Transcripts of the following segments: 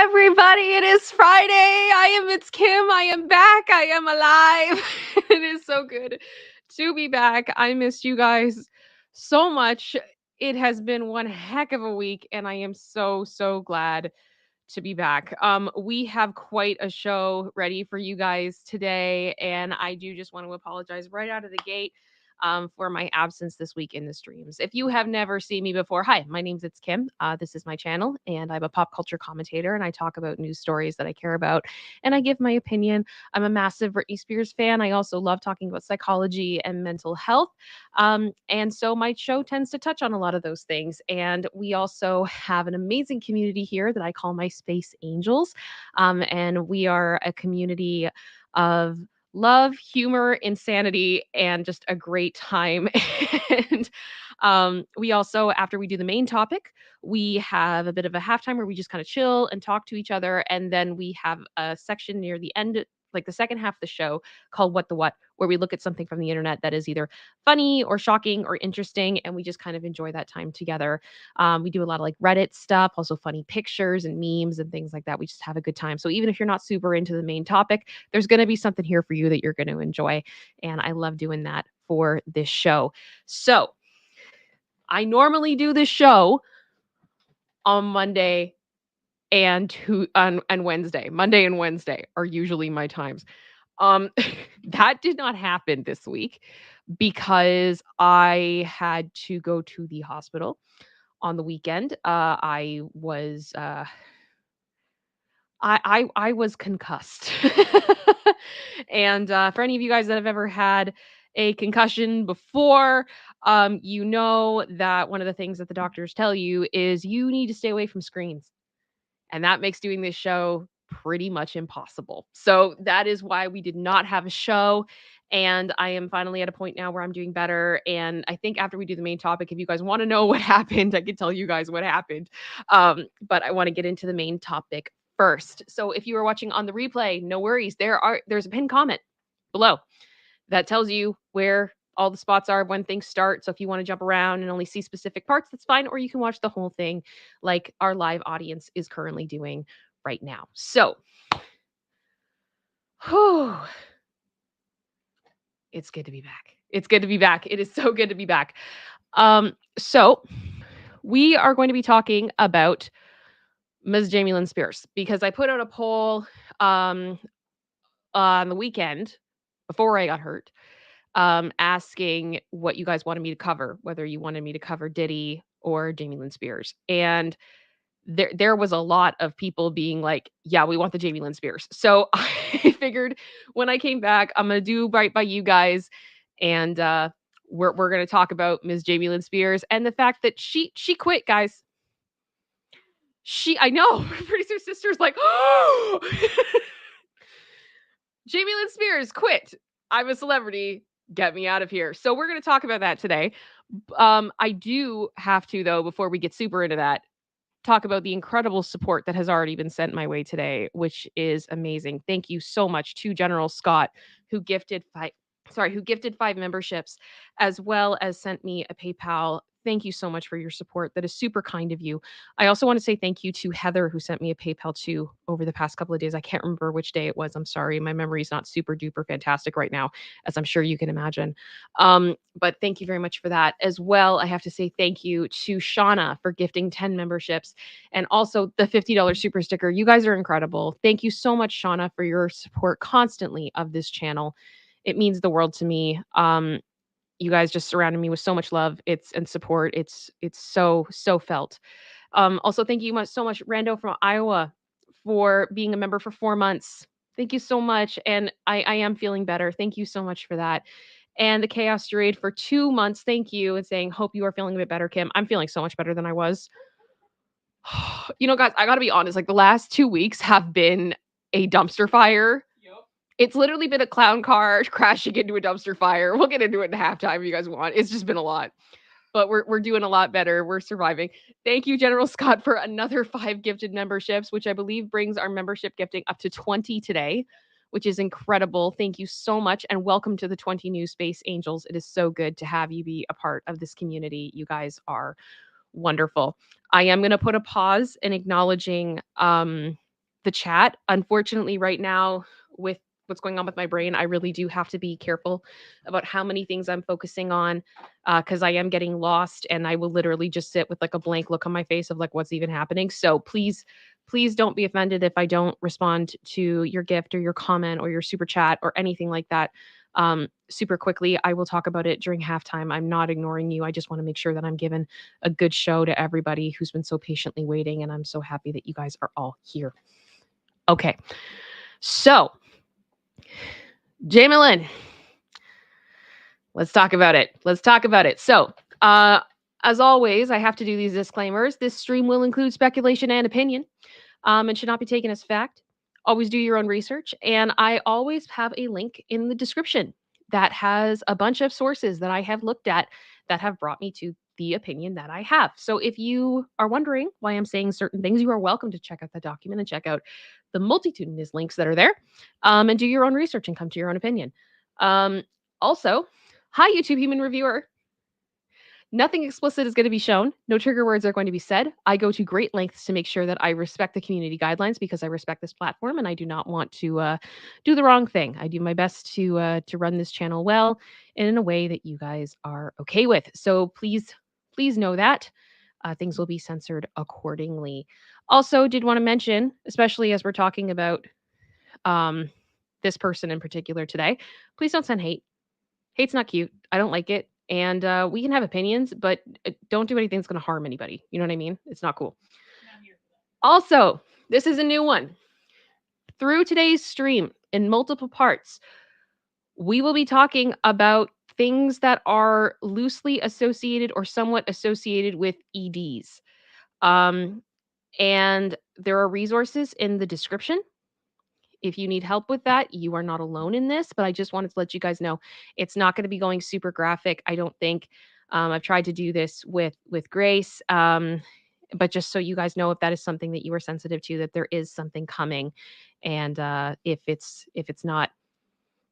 everybody. It is Friday. It's Kim. I am back. I am alive. It is so good to be back. I missed you guys so much. It has been one heck of a week, and I am so glad to be back. We have quite a show ready for you guys today, and I do just want to apologize right out of the gate for my absence this week in the streams. If you have never seen me before, hi, my name's ItsKim. This is my channel, and I'm a pop culture commentator, and I talk about news stories that I care about, and I give my opinion. I'm a massive Britney Spears fan. I also love talking about psychology and mental health. And so my show tends to touch on a lot of those things. And we also have an amazing community here that I call my Space Angels. And we are a community of love, humor, insanity, and just a great time. And we also, after we do the main topic, we have a bit of a halftime where we just kind of chill and talk to each other. And then we have a section near the end, like the second half of the show, called What the What, where we look at something from the internet that is either funny or shocking or interesting, and we just kind of enjoy that time together. We do a lot of like Reddit stuff, also funny pictures and memes and things like that. We just have a good time. So even if you're not super into the main topic, there's going to be something here for you that you're going to enjoy. And I love doing that for this show. So I normally do this show on Monday and Wednesday. Monday and Wednesday are usually my times. Um, that did not happen this week because I had to go to the hospital on the weekend. I was concussed. And for any of you guys that have ever had a concussion before, you know that one of the things that the doctors tell you is you need to stay away from screens. And that makes doing this show pretty much impossible. So that is why we did not have a show. And I am finally at a point now where I'm doing better. And I think after we do the main topic, if you guys want to know what happened, I can tell you guys what happened. But I want to get into the main topic first. So if you are watching on the replay, no worries. There's a pinned comment below that tells you where all the spots are when things start. So if you want to jump around and only see specific parts, that's fine. Or you can watch the whole thing like our live audience is currently doing right now. So, whew, it's good to be back. It's good to be back. It is so good to be back. So we are going to be talking about Ms. Jamie Lynn Spears because I put out a poll on the weekend before I got hurt, asking what you guys wanted me to cover, whether you wanted me to cover Diddy or Jamie Lynn Spears. And there was a lot of people being like, yeah, we want the Jamie Lynn Spears. So I figured when I came back, I'm gonna do right by you guys, and we're gonna talk about Ms. Jamie Lynn Spears and the fact that she quit, guys. I know, producer sister's like, oh, Jamie Lynn Spears quit. I'm a celebrity. Get me out of here. So we're going to talk about that today. I do have to, though, before we get super into that, talk about the incredible support that has already been sent my way today, which is amazing. Thank you so much to General Scott, who gifted five memberships, as well as sent me a PayPal. Thank you so much for your support. That is super kind of you. I also want to say thank you to Heather, who sent me a PayPal too over the past couple of days. I can't remember which day it was. I'm sorry. My memory is not super duper fantastic right now, as I'm sure you can imagine. But thank you very much for that. As well, I have to say thank you to Shauna for gifting 10 memberships and also the $50 super sticker. You guys are incredible. Thank you so much, Shauna, for your support constantly of this channel. It means the world to me. You guys just surrounded me with so much love. And support. It's so felt. Also, thank you so much, Rando from Iowa, for being a member for 4 months. Thank you so much. And I am feeling better. Thank you so much for that. And the Chaos Druid for 2 months. Thank you. And saying, hope you are feeling a bit better, Kim. I'm feeling so much better than I was. You know, guys, I gotta be honest. Like the last 2 weeks have been a dumpster fire. It's literally been a clown car crashing into a dumpster fire. We'll get into it in halftime if you guys want. It's just been a lot. But we're doing a lot better. We're surviving. Thank you, General Scott, for another 5 gifted memberships, which I believe brings our membership gifting up to 20 today, which is incredible. Thank you so much. And welcome to the 20 new Space Angels. It is so good to have you be a part of this community. You guys are wonderful. I am going to put a pause in acknowledging the chat. Unfortunately, right now, with what's going on with my brain, I really do have to be careful about how many things I'm focusing on, because I am getting lost and I will literally just sit with like a blank look on my face of like what's even happening. So please don't be offended if I don't respond to your gift or your comment or your super chat or anything like that super quickly. I will talk about it during halftime. I'm not ignoring you. I just want to make sure that I'm giving a good show to everybody who's been so patiently waiting. And I'm so happy that you guys are all here. Okay. So, Jamie Lynn, let's talk about it. So, as always, I have to do these disclaimers. This stream will include speculation and opinion, and should not be taken as fact. Always do your own research. And I always have a link in the description that has a bunch of sources that I have looked at that have brought me to the opinion that I have. So if you are wondering why I'm saying certain things, you are welcome to check out the document and check out the multitudinous links that are there, and do your own research and come to your own opinion. Also, hi, YouTube human reviewer. Nothing explicit is going to be shown. No trigger words are going to be said. I go to great lengths to make sure that I respect the community guidelines because I respect this platform and I do not want to do the wrong thing. I do my best to run this channel well and in a way that you guys are okay with. So please know that things will be censored accordingly. Also, did want to mention, especially as we're talking about this person in particular today, please don't send hate. Hate's not cute. I don't like it. And we can have opinions, but don't do anything that's going to harm anybody. You know what I mean? It's not cool. Also, this is a new one. Through today's stream in multiple parts, we will be talking about things that are loosely associated or somewhat associated with EDs. And there are resources in the description. If you need help with that, you are not alone in this, but I just wanted to let you guys know it's not going to be going super graphic. I don't think I've tried to do this with Grace, but just so you guys know, if that is something that you are sensitive to, that there is something coming, and if it's not,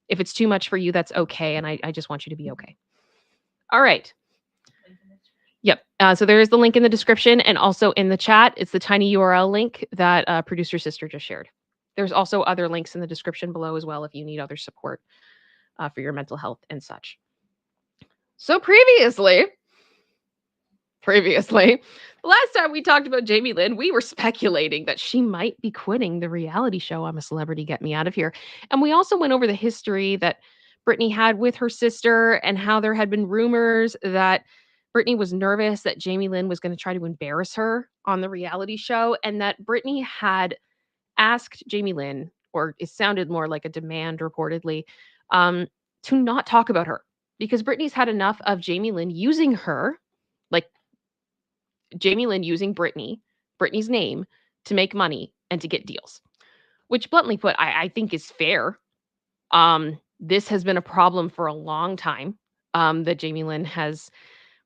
if it's too much for you, that's okay, and I just want you to be okay. All right. Yep. So there is the link in the description and also in the chat. It's the tiny URL link that producer sister just shared. There's also other links in the description below as well if you need other support for your mental health and such. So previously, the last time we talked about Jamie Lynn, we were speculating that she might be quitting the reality show I'm a Celebrity, Get Me Out of Here. And we also went over the history that Britney had with her sister and how there had been rumors that Britney was nervous that Jamie Lynn was going to try to embarrass her on the reality show, and that Britney had asked Jamie Lynn, or it sounded more like a demand reportedly, to not talk about her because Britney's had enough of Jamie Lynn using her, like Jamie Lynn using Britney's name to make money and to get deals, which bluntly put, I think is fair. This has been a problem for a long time, that Jamie Lynn has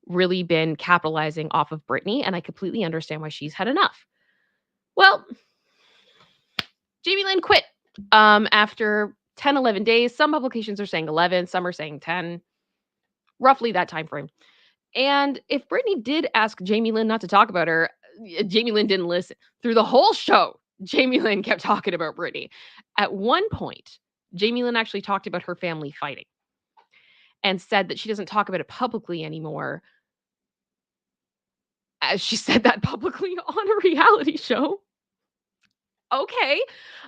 really been capitalizing off of Britney, and I completely understand why she's had enough. Well, Jamie Lynn quit after 10, 11 days. Some publications are saying 11, some are saying 10, roughly that time frame. And if Britney did ask Jamie Lynn not to talk about her, Jamie Lynn didn't listen. Through the whole show, Jamie Lynn kept talking about Britney. At one point, Jamie Lynn actually talked about her family fighting and said that she doesn't talk about it publicly anymore, as she said that publicly on a reality show. Okay.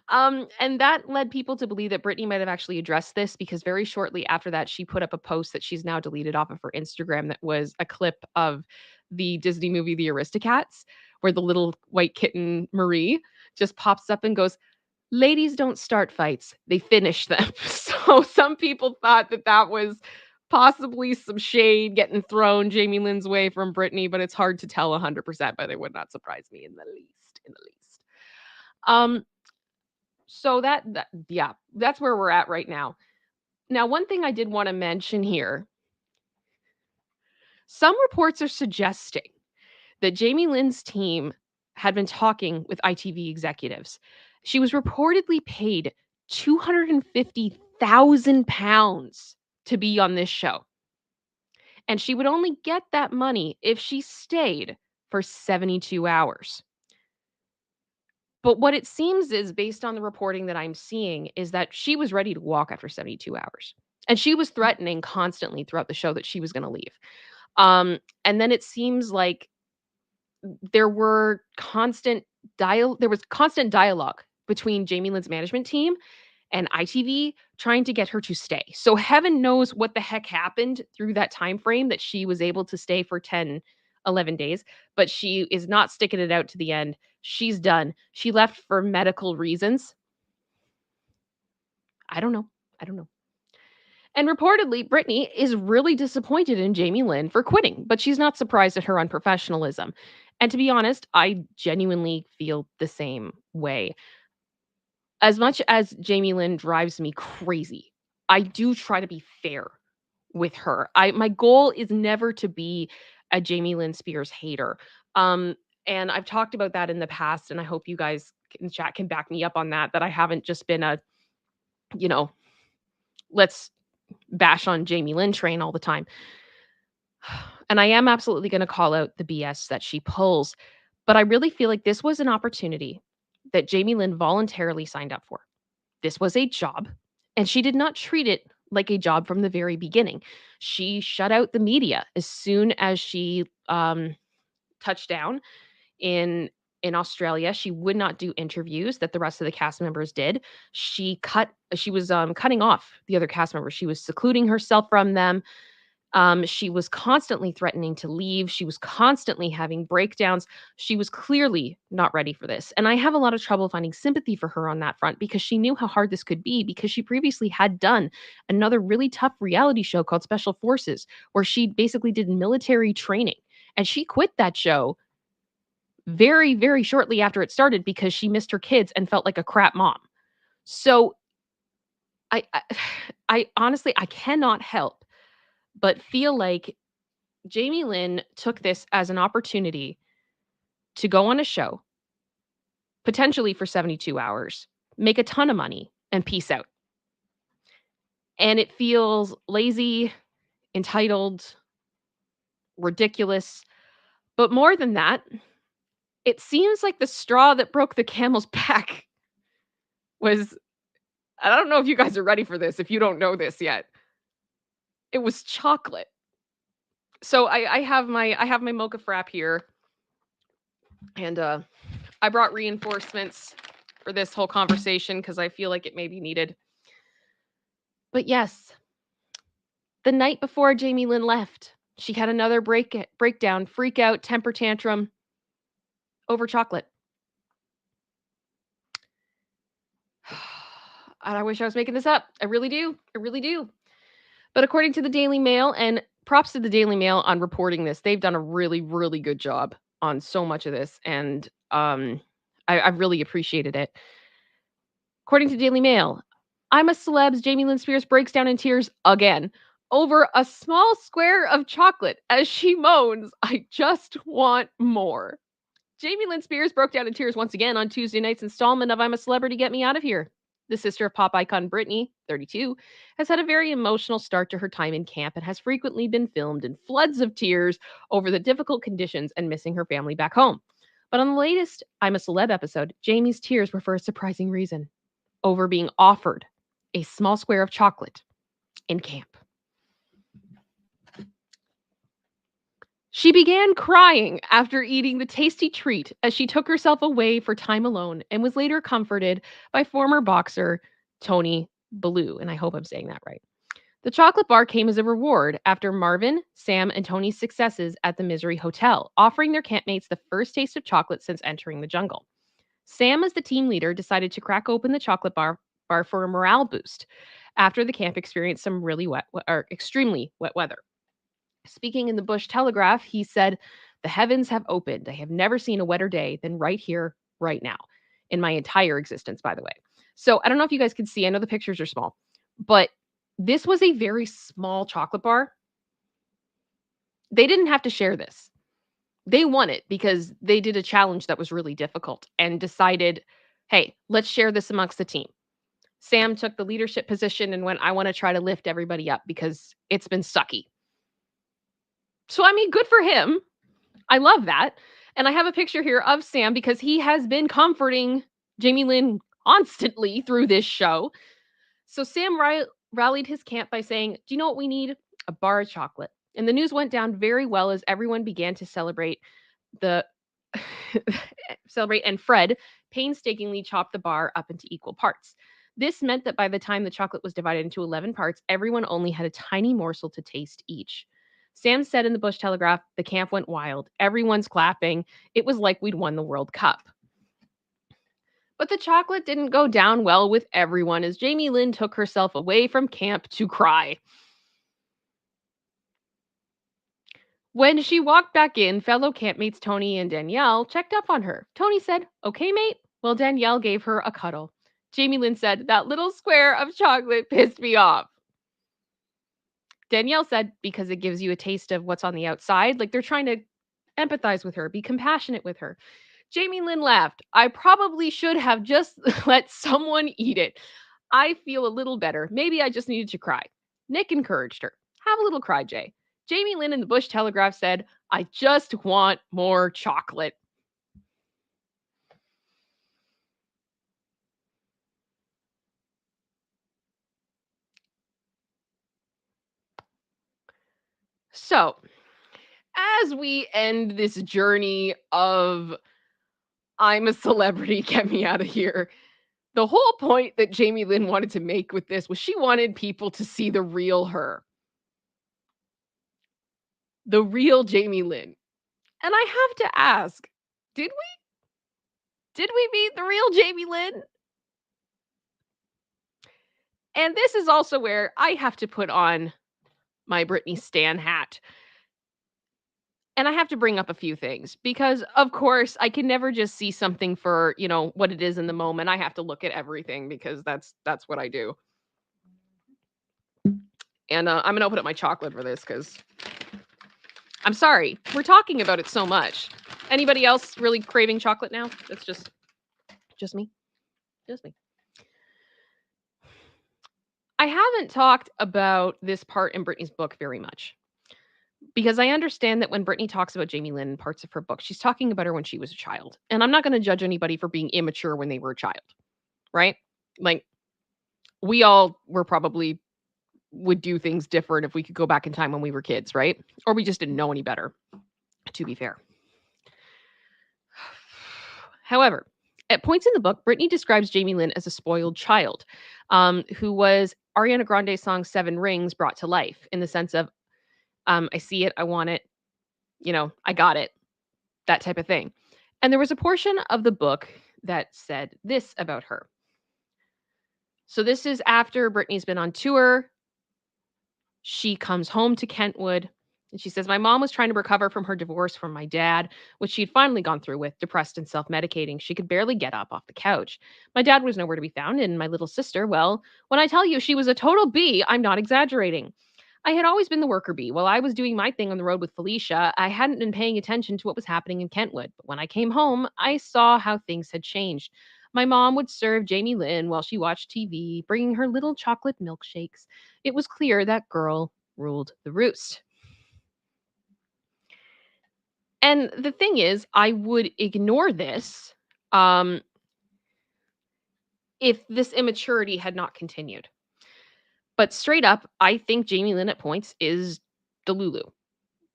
And that led people to believe that Britney might have actually addressed this because very shortly after that, she put up a post that she's now deleted off of her Instagram that was a clip of the Disney movie The Aristocats, where the little white kitten Marie just pops up and goes, "Ladies don't start fights, they finish them." So some people thought that that was possibly some shade getting thrown Jamie Lynn's way from Britney, but it's hard to tell 100%, but it would not surprise me in the least. So yeah, that's where we're at right now. Now, one thing I did want to mention here, some reports are suggesting that Jamie Lynn's team had been talking with ITV executives. She was reportedly paid £250,000 to be on this show. And she would only get that money if she stayed for 72 hours. But what it seems is, based on the reporting that I'm seeing, is that she was ready to walk after 72 hours. And she was threatening constantly throughout the show that she was going to leave. And then it seems like there were there was constant dialogue between Jamie Lynn's management team and ITV trying to get her to stay. So heaven knows what the heck happened through that time frame that she was able to stay for 10, 11 days, but she is not sticking it out to the end. She's done. She left for medical reasons. I don't know. I don't know. And reportedly, Britney is really disappointed in Jamie Lynn for quitting, but she's not surprised at her unprofessionalism. And to be honest, I genuinely feel the same way. As much as Jamie Lynn drives me crazy, I do try to be fair with her. My goal is never to be a Jamie Lynn Spears hater. Um, and I've talked about that in the past, and I hope you guys in the chat can back me up on that I haven't just been a, you know, let's bash on Jamie Lynn train all the time. And I am absolutely going to call out the BS that she pulls, but I really feel like this was an opportunity that Jamie Lynn voluntarily signed up for. This was a job, and she did not treat it like a job from the very beginning. She shut out the media as soon as she touched down in Australia. She would not do interviews that the rest of the cast members did. She was cutting off the other cast members. She was secluding herself from them. She was constantly threatening to leave. She was constantly having breakdowns. She was clearly not ready for this. And I have a lot of trouble finding sympathy for her on that front because she knew how hard this could be because she previously had done another really tough reality show called Special Forces, where she basically did military training. And she quit that show very, very shortly after it started because she missed her kids and felt like a crap mom. So I I honestly, I cannot help but feel like Jamie Lynn took this as an opportunity to go on a show, potentially for 72 hours, make a ton of money, and peace out. And it feels lazy, entitled, ridiculous. But more than that, it seems like the straw that broke the camel's back was, I don't know if you guys are ready for this, if you don't know this yet. It was chocolate. So I have my mocha frap here, and I brought reinforcements for this whole conversation because I feel like it may be needed. But yes, the night before Jamie Lynn left, she had another breakdown, freak out, temper tantrum over chocolate. And I wish I was making this up. I really do. I really do. But according to the Daily Mail, and props to the Daily Mail on reporting this, they've done a really, really good job on so much of this. And I've really appreciated it. According to Daily Mail, I'm a Celeb's Jamie Lynn Spears breaks down in tears again over a small square of chocolate as she moans, "I just want more." Jamie Lynn Spears broke down in tears once again on Tuesday night's installment of I'm a Celebrity, Get Me Out of Here. The sister of pop icon Britney, 32, has had a very emotional start to her time in camp and has frequently been filmed in floods of tears over the difficult conditions and missing her family back home. But on the latest I'm a Celeb episode, Jamie's tears were for a surprising reason: over being offered a small square of chocolate in camp. She began crying after eating the tasty treat as she took herself away for time alone and was later comforted by former boxer Tony Bellew, and I hope I'm saying that right. The chocolate bar came as a reward after Marvin, Sam, and Tony's successes at the Misery Hotel, offering their campmates the first taste of chocolate since entering the jungle. Sam, as the team leader, decided to crack open the chocolate bar for a morale boost after the camp experienced some really extremely wet weather. Speaking in the Bush Telegraph, he said, "The heavens have opened. I have never seen a wetter day than right here, right now," in my entire existence, by the way. So I don't know if you guys can see. I know the pictures are small, but this was a very small chocolate bar. They didn't have to share this. They won it because they did a challenge that was really difficult and decided, hey, let's share this amongst the team. Sam took the leadership position and went, I want to try to lift everybody up because it's been sucky. So, I mean, good for him. I love that. And I have a picture here of Sam because he has been comforting Jamie Lynn constantly through this show. So Sam rallied his camp by saying, "Do you know what we need? A bar of chocolate." And the news went down very well as everyone began to the celebrate, and Fred painstakingly chopped the bar up into equal parts. This meant that by the time the chocolate was divided into 11 parts, everyone only had a tiny morsel to taste each. Sam said in the Bush Telegraph, the camp went wild. Everyone's clapping. It was like we'd won the World Cup. But the chocolate didn't go down well with everyone as Jamie Lynn took herself away from camp to cry. When she walked back in, fellow campmates Tony and Danielle checked up on her. Tony said, "Okay, mate?" Well, Danielle gave her a cuddle. Jamie Lynn said, "That little square of chocolate pissed me off." Danielle said, "Because it gives you a taste of what's on the outside." Like they're trying to empathize with her, be compassionate with her. Jamie Lynn laughed. "I probably should have just let someone eat it. I feel a little better. Maybe I just needed to cry." Nick encouraged her. "Have a little cry, Jay." Jamie Lynn in the Bush Telegraph said, "I just want more chocolate." So, as we end this journey of I'm a celebrity, get me out of here, the whole point that Jamie Lynn wanted to make with this was she wanted people to see the real her, the real Jamie Lynn. And I have to ask, did we? Did we meet the real Jamie Lynn? And this is also where I have to put on my Britney Stan hat. And I have to bring up a few things because, of course, I can never just see something for, what it is in the moment. I have to look at everything because that's what I do. And I'm going to open up my chocolate for this because I'm sorry. We're talking about it so much. Anybody else really craving chocolate now? That's just me. Just me. I haven't talked about this part in Britney's book very much because I understand that when Britney talks about Jamie Lynn in parts of her book, she's talking about her when she was a child. And I'm not going to judge anybody for being immature when they were a child, right? Like, we all would do things different if we could go back in time when we were kids, right? Or we just didn't know any better, to be fair. However, at points in the book, Britney describes Jamie Lynn as a spoiled child, who was Ariana Grande's song Seven Rings brought to life in the sense of, I see it, I want it, I got it, that type of thing. And there was a portion of the book that said this about her. So this is after Britney's been on tour. She comes home to Kentwood and she says, "My mom was trying to recover from her divorce from my dad, which she'd finally gone through with, depressed and self-medicating. She could barely get up off the couch. My dad was nowhere to be found, and my little sister, well, when I tell you she was a total bee, I'm not exaggerating. I had always been the worker bee. While I was doing my thing on the road with Felicia, I hadn't been paying attention to what was happening in Kentwood. But when I came home, I saw how things had changed. My mom would serve Jamie Lynn while she watched TV, bringing her little chocolate milkshakes. It was clear that girl ruled the roost." And the thing is, I would ignore this if this immaturity had not continued. But straight up, I think Jamie Lynn at points is Delulu.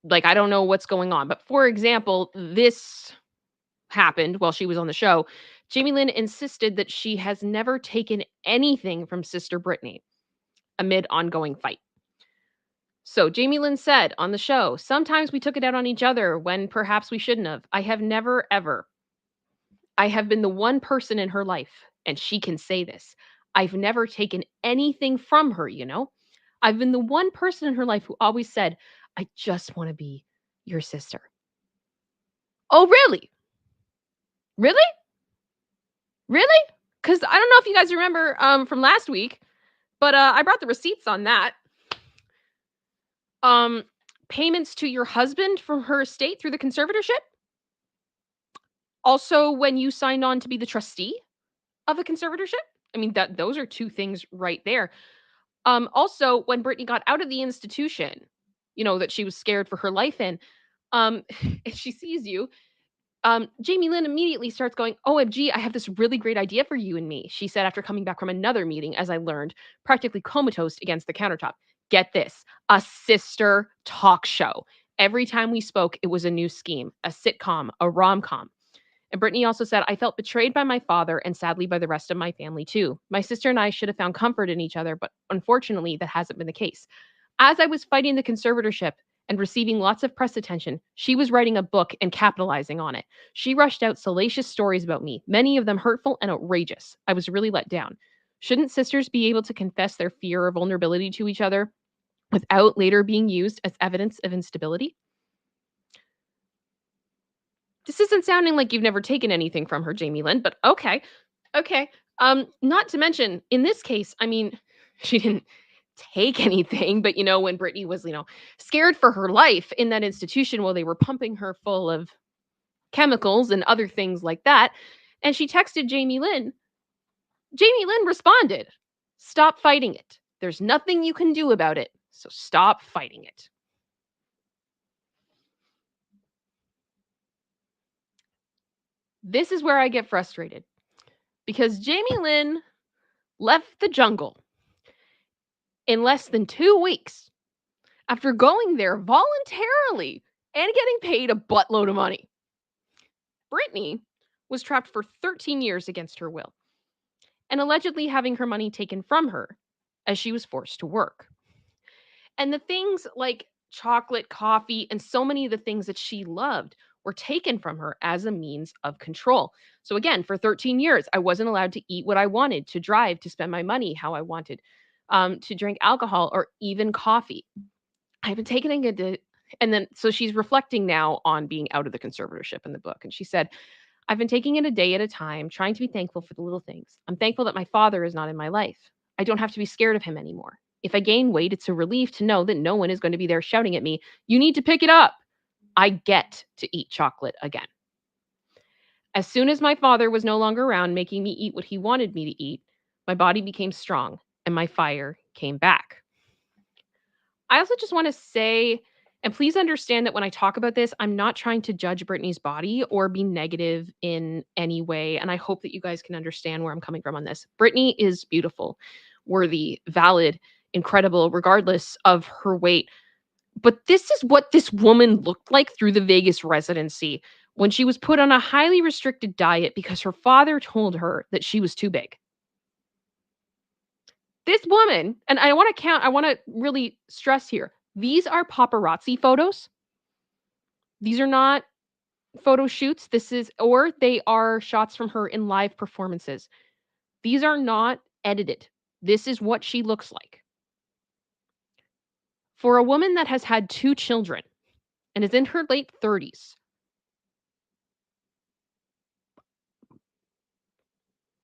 Like, I don't know what's going on. But for example, this happened while she was on the show. Jamie Lynn insisted that she has never taken anything from Sister Britney amid ongoing fight. So Jamie Lynn said on the show, "Sometimes we took it out on each other when perhaps we shouldn't have. I have never, ever. I have been the one person in her life, and she can say this. I've never taken anything from her, you know? I've been the one person in her life who always said, I just want to be your sister." Oh, really? Really? Really? Because I don't know if you guys remember from last week, but I brought the receipts on that. Payments to your husband from her estate through the conservatorship. Also, when you signed on to be the trustee of the conservatorship. I mean, those are two things right there. Also, when Britney got out of the institution, that she was scared for her life in, and she sees you, Jamie Lynn immediately starts going, OMG, I have this really great idea for you and me, she said after coming back from another meeting, as I learned, practically comatose against the countertop. Get this, a sister talk show. Every time we spoke, it was a new scheme, a sitcom, a rom-com. And Brittany also said, I felt betrayed by my father and sadly by the rest of my family too. My sister and I should have found comfort in each other, but unfortunately, that hasn't been the case. As I was fighting the conservatorship and receiving lots of press attention, she was writing a book and capitalizing on it. She rushed out salacious stories about me, many of them hurtful and outrageous. I was really let down. Shouldn't sisters be able to confess their fear or vulnerability to each other without later being used as evidence of instability? This isn't sounding like you've never taken anything from her, Jamie Lynn, but okay. Okay. Not to mention, in this case, I mean, she didn't take anything, but when Brittany was, scared for her life in that institution while they were pumping her full of chemicals and other things like that, and she texted Jamie Lynn. Jamie Lynn responded, "Stop fighting it. There's nothing you can do about it, so stop fighting it." This is where I get frustrated because Jamie Lynn left the jungle in less than 2 weeks after going there voluntarily and getting paid a buttload of money. Britney was trapped for 13 years against her will and allegedly having her money taken from her as she was forced to work. And the things like chocolate, coffee, and so many of the things that she loved were taken from her as a means of control. So again, for 13 years, I wasn't allowed to eat what I wanted, to drive, to spend my money how I wanted, to drink alcohol or even coffee. I've been taking it to, and then so she's reflecting now on being out of the conservatorship in the book. And she said, I've been taking it a day at a time, trying to be thankful for the little things. I'm thankful that my father is not in my life. I don't have to be scared of him anymore. If I gain weight, it's a relief to know that no one is going to be there shouting at me, you need to pick it up. I get to eat chocolate again. As soon as my father was no longer around making me eat what he wanted me to eat, my body became strong and my fire came back. I also just want to say, and please understand that when I talk about this, I'm not trying to judge Britney's body or be negative in any way. And I hope that you guys can understand where I'm coming from on this. Britney is beautiful, worthy, valid, incredible, regardless of her weight. But this is what this woman looked like through the Vegas residency when she was put on a highly restricted diet because her father told her that she was too big. This woman, and I want to really stress here, these are paparazzi photos. These are not photo shoots. Or they are shots from her in live performances. These are not edited. This is what she looks like. For a woman that has had 2 children and is in her late 30s,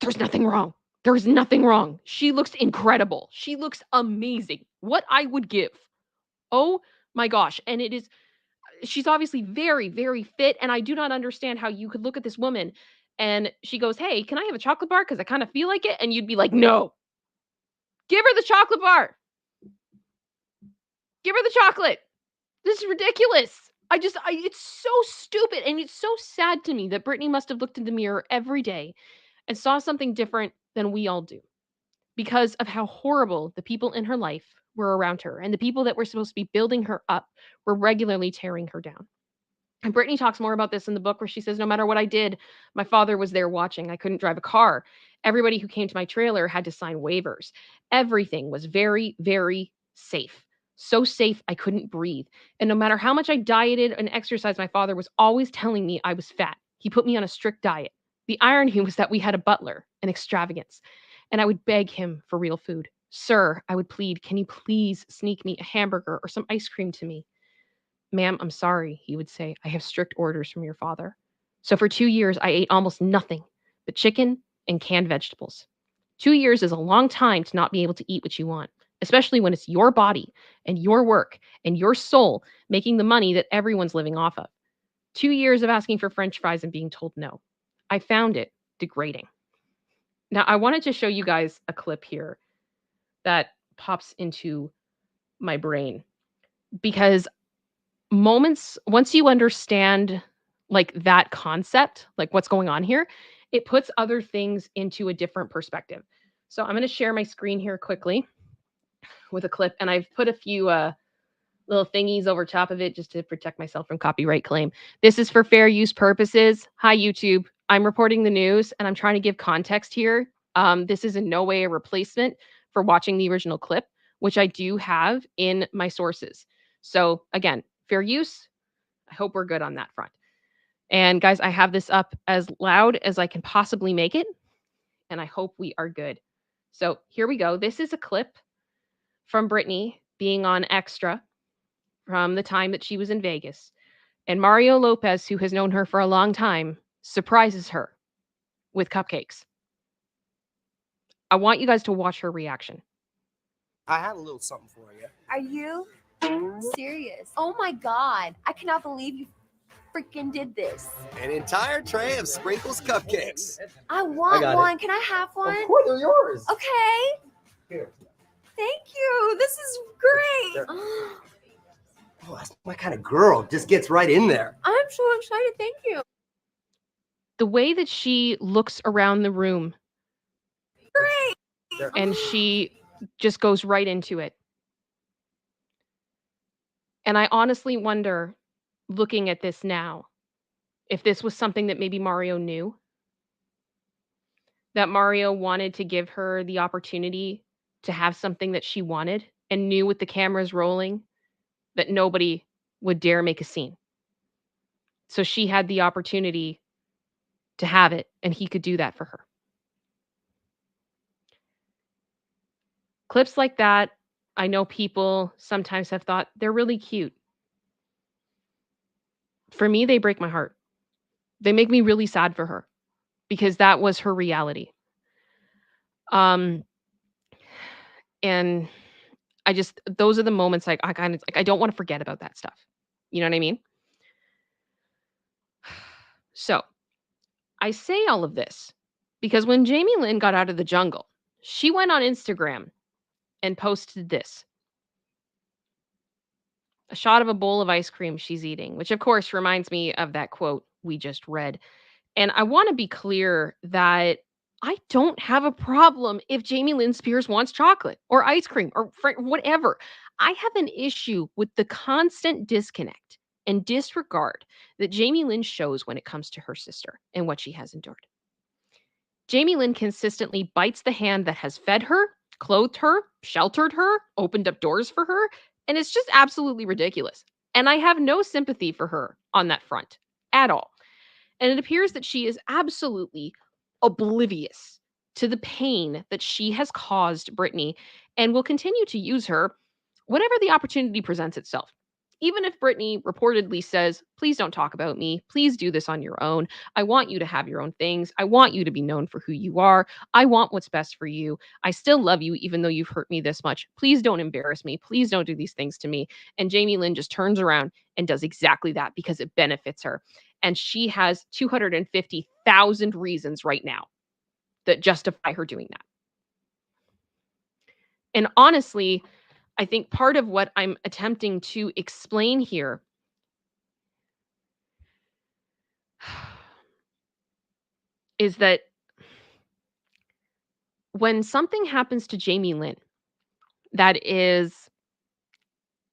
there's nothing wrong. There is nothing wrong. She looks incredible. She looks amazing. What I would give. Oh my gosh. And she's obviously very, very fit. And I do not understand how you could look at this woman and she goes, hey, can I have a chocolate bar? Because I kind of feel like it. And you'd be like, no, give her the chocolate bar. Give her the chocolate. This is ridiculous. It's so stupid. And it's so sad to me that Britney must have looked in the mirror every day and saw something different than we all do because of how horrible the people in her life were around her. And the people that were supposed to be building her up were regularly tearing her down. And Brittany talks more about this in the book where she says, no matter what I did, my father was there watching. I couldn't drive a car. Everybody who came to my trailer had to sign waivers. Everything was very, very safe. So safe, I couldn't breathe. And no matter how much I dieted and exercised, my father was always telling me I was fat. He put me on a strict diet. The irony was that we had a butler, an extravagance, and I would beg him for real food. Sir, I would plead, can you please sneak me a hamburger or some ice cream to me? Ma'am, I'm sorry, he would say. I have strict orders from your father. So for 2 years, I ate almost nothing but chicken and canned vegetables. 2 years is a long time to not be able to eat what you want, especially when it's your body and your work and your soul making the money that everyone's living off of. 2 years of asking for French fries and being told no. I found it degrading. Now, I wanted to show you guys a clip here that pops into my brain because once you understand like that concept, like what's going on here, it puts other things into a different perspective. So I'm going to share my screen here quickly with a clip, and I've put a few little thingies over top of it just to protect myself from copyright claim. This is for fair use purposes. Hi, YouTube. I'm reporting the news, and I'm trying to give context here. This is in no way a replacement for watching the original clip, which I do have in my sources. So again, fair use. I hope we're good on that front. And guys, I have this up as loud as I can possibly make it, and I hope we are good. So here we go. This is a clip from Britney being on Extra from the time that she was in Vegas. And Mario Lopez, who has known her for a long time, surprises her with cupcakes. I want you guys to watch her reaction. I had a little something for you. Are you serious? Oh my God. I cannot believe you freaking did this. An entire tray of Sprinkles cupcakes. I want one. Can I have one? Of course, they're yours. Okay. Here. Thank you. This is great. Oh, that's my kind of girl. Just gets right in there. I'm so excited. Thank you. The way that she looks around the room. Great. And she just goes right into it. And I honestly wonder, looking at this now, if this was something that maybe Mario knew. That Mario wanted to give her the opportunity to have something that she wanted and knew with the cameras rolling that nobody would dare make a scene. So she had the opportunity to have it, and he could do that for her. Clips like that, I know people sometimes have thought they're really cute. For me, they break my heart. They make me really sad for her because that was her reality. And I just, those are the moments I kind of like, I don't want to forget about that stuff. You know what I mean? So I say all of this because when Jamie Lynn got out of the jungle, she went on Instagram and posted this. A shot of a bowl of ice cream she's eating, which of course reminds me of that quote we just read. And I want to be clear that I don't have a problem if Jamie Lynn Spears wants chocolate or ice cream or whatever. I have an issue with the constant disconnect and disregard that Jamie Lynn shows when it comes to her sister and what she has endured. Jamie Lynn consistently bites the hand that has fed her, clothed her, sheltered her, opened up doors for her, and it's just absolutely ridiculous. And I have no sympathy for her on that front at all. And it appears that she is absolutely oblivious to the pain that she has caused Britney and will continue to use her whenever the opportunity presents itself. Even if Britney reportedly says, please don't talk about me. Please do this on your own. I want you to have your own things. I want you to be known for who you are. I want what's best for you. I still love you, even though you've hurt me this much. Please don't embarrass me. Please don't do these things to me. And Jamie Lynn just turns around and does exactly that because it benefits her. And she has 250,000 reasons right now that justify her doing that. And honestly, I think part of what I'm attempting to explain here is that when something happens to Jamie Lynn that is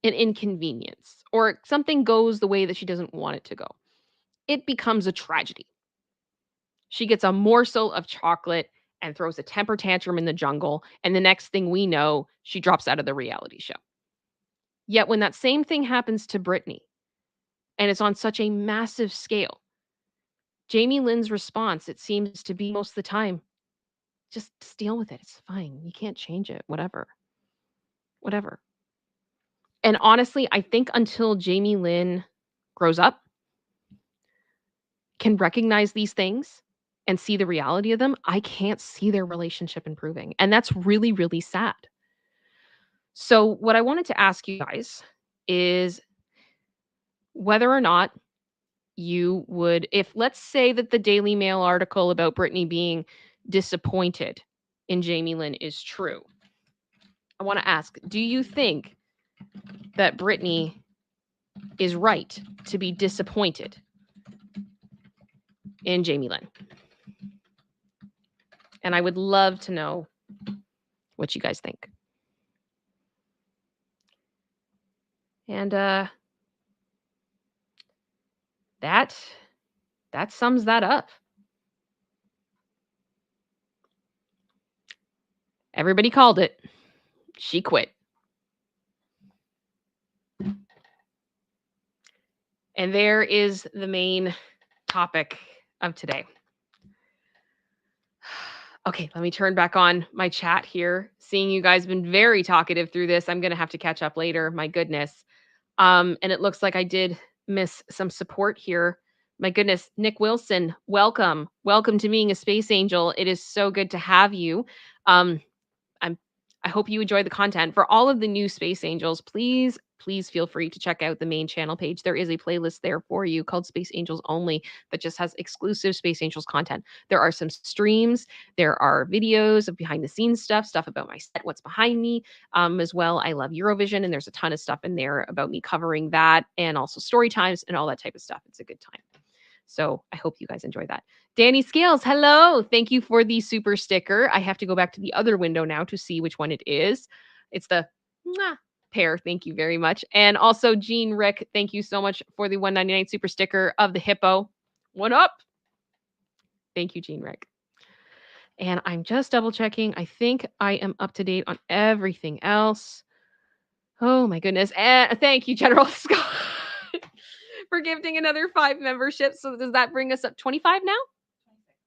an inconvenience or something goes the way that she doesn't want it to go, it becomes a tragedy. She gets a morsel of chocolate and throws a temper tantrum in the jungle, and the next thing we know, she drops out of the reality show. Yet when that same thing happens to Britney, and it's on such a massive scale, Jamie Lynn's response, it seems to be most of the time, just deal with it. It's fine. You can't change it. Whatever. And honestly, I think until Jamie Lynn grows up, can recognize these things and see the reality of them, I can't see their relationship improving. And that's really, really sad. So what I wanted to ask you guys is whether or not you would, if let's say that the Daily Mail article about Britney being disappointed in Jamie Lynn is true. I want to ask, do you think that Britney is right to be disappointed in Jamie Lynn. And I would love to know what you guys think. And that sums that up. Everybody called it. She quit. And there is the main topic of today. Okay, let me turn back on my chat here. Seeing you guys been very talkative through this. I'm going to have to catch up later. My goodness. And it looks like I did miss some support here. My goodness, Nick Wilson, welcome. Welcome to being a space angel. It is so good to have you. I hope you enjoy the content. For all of the new space angels, please feel free to check out the main channel page. There is a playlist there for you called Space Angels Only that just has exclusive Space Angels content. There are some streams, there are videos of behind the scenes stuff about my set, what's behind me, as well. I love Eurovision, and there's a ton of stuff in there about me covering that, and also story times and all that type of stuff. It's a good time. So I hope you guys enjoy that. Danny Scales, hello. Thank you for the super sticker. I have to go back to the other window now to see which one it is. It's the pair. Thank you very much. And also Jean Rick, thank you so much for the $1.99 super sticker of the hippo. What up? Thank you, Jean Rick. And I'm just double checking. I think I am up to date on everything else. Oh my goodness. And thank you, General Scott, for gifting another 5 memberships. So does that bring us up 25 now?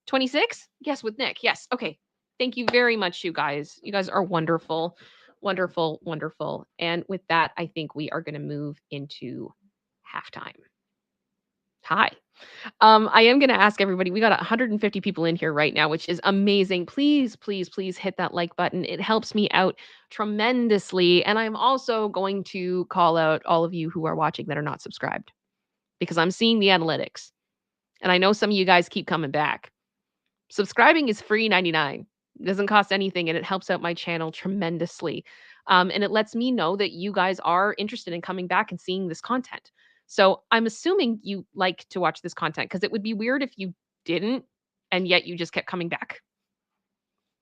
26? Yes, with Nick. Yes. Okay. Thank you very much, you guys. You guys are wonderful. Wonderful, wonderful. And with that, I think we are going to move into halftime. Hi. I am going to ask everybody, we got 150 people in here right now, which is amazing. Please hit that like button. It helps me out tremendously. And I'm also going to call out all of you who are watching that are not subscribed, because I'm seeing the analytics. And I know some of you guys keep coming back. Subscribing is free 99. It doesn't cost anything, and it helps out my channel tremendously. And it lets me know that you guys are interested in coming back and seeing this content. So I'm assuming you like to watch this content, because it would be weird if you didn't, and yet you just kept coming back.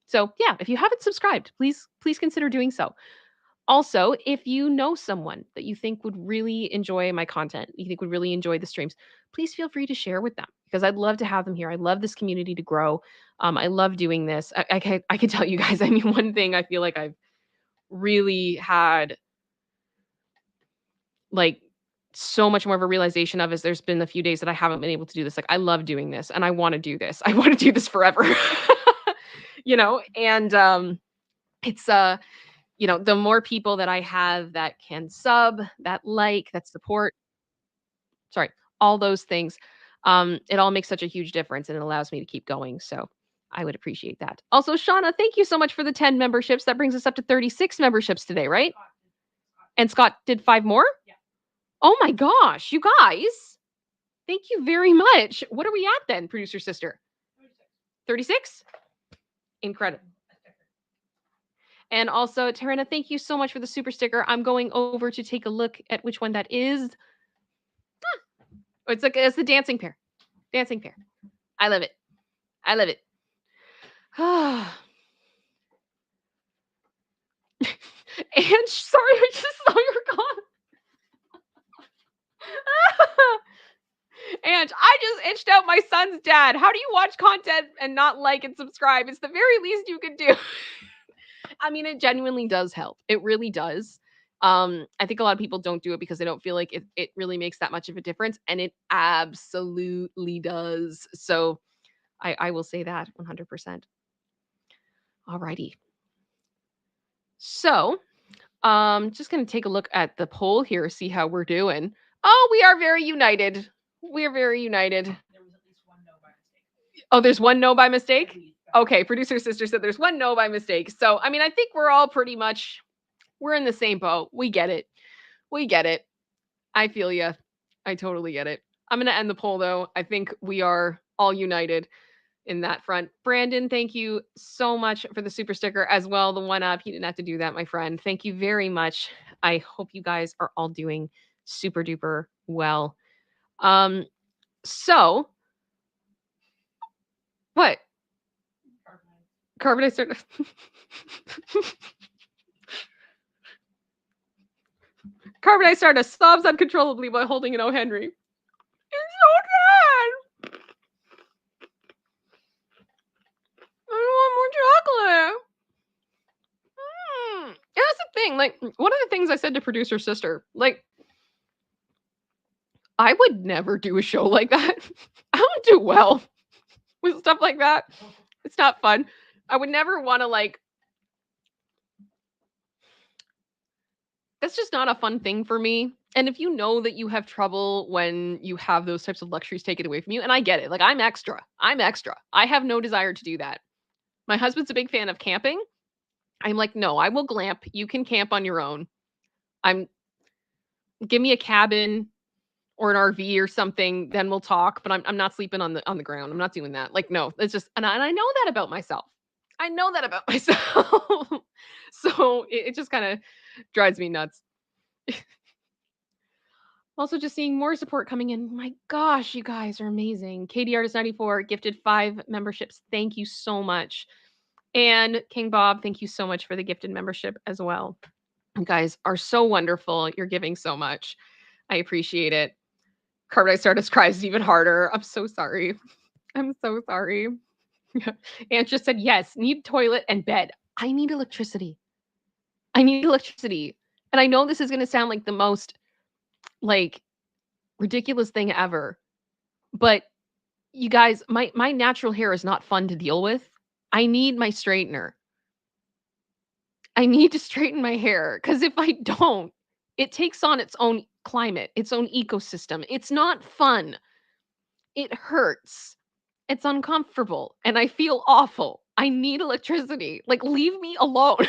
So yeah, if you haven't subscribed, please consider doing so. Also, if you know someone that you think would really enjoy my content, you think would really enjoy the streams, please feel free to share with them, because I'd love to have them here. I love this community to grow. I love doing this. I can tell you guys, I mean, one thing I feel like I've really had like so much more of a realization of is there's been a few days that I haven't been able to do this. Like, I love doing this and I want to do this. I want to do this forever, and it's the more people that I have that can sub, that like, that support, all those things, it all makes such a huge difference, and it allows me to keep going. So I would appreciate that. Also, Shauna, thank you so much for the 10 memberships. That brings us up to 36 memberships today, right? And Scott did 5 more? Yeah. Oh my gosh, you guys. Thank you very much. What are we at then, producer sister? 36? Incredible. And also, Tarana, thank you so much for the super sticker. I'm going over to take a look at which one that is. It's the dancing pair. Dancing pair. I love it. I love it. And sorry, I just saw your comment. And I just itched out my son's dad. How do you watch content and not like and subscribe? It's the very least you can do. I mean, it genuinely does help. It really does. I think a lot of people don't do it because they don't feel like it really makes that much of a difference, and it absolutely does. So I will say that 100%. Alrighty. So just going to take a look at the poll here, see how we're doing. Oh, we are very united. We are very united. There was at least one no by mistake. Oh, there's one no by mistake? Okay, producer sister said there's one no by mistake. So, I mean, I think we're all pretty much, we're in the same boat. We get it. We get it. I feel you. I totally get it. I'm going to end the poll, though. I think we are all united in that front. Brandon, thank you so much for the super sticker as well. The one up. You didn't have to do that, my friend. Thank you very much. I hope you guys are all doing super duper well. So What? Carbonite. Carbonite started. Carbonite started to sobs uncontrollably while holding an O. Henry. It's so sad. I want more chocolate. And that's the thing. Like, one of the things I said to producer sister, like, I would never do a show like that. I don't do well with stuff like that. It's not fun. I would never want to, like, that's just not a fun thing for me. And if you know that you have trouble when you have those types of luxuries taken away from you, and I get it, like, I'm extra. I have no desire to do that. My husband's a big fan of camping. I'm like, no, I will glamp. You can camp on your own. Give me a cabin or an RV or something, then we'll talk. But I'm not sleeping on the ground. I'm not doing that. Like, no, it's just, and I know that about myself. So it just kind of drives me nuts. Also, just seeing more support coming in. My gosh, you guys are amazing. KD Artist 94 gifted 5 memberships. Thank you so much. And King Bob, thank you so much for the gifted membership as well. You guys are so wonderful. You're giving so much. I appreciate it. Carbonite Stardust cries even harder. I'm so sorry. I'm so sorry. Aunt just said, yes, need toilet and bed. I need electricity. And I know this is going to sound like the most, like, ridiculous thing ever. But you guys, my natural hair is not fun to deal with. I need my straightener. I need to straighten my hair, because if I don't, it takes on its own climate, its own ecosystem. It's not fun. It hurts. It's uncomfortable, and I feel awful. I need electricity. Like, leave me alone.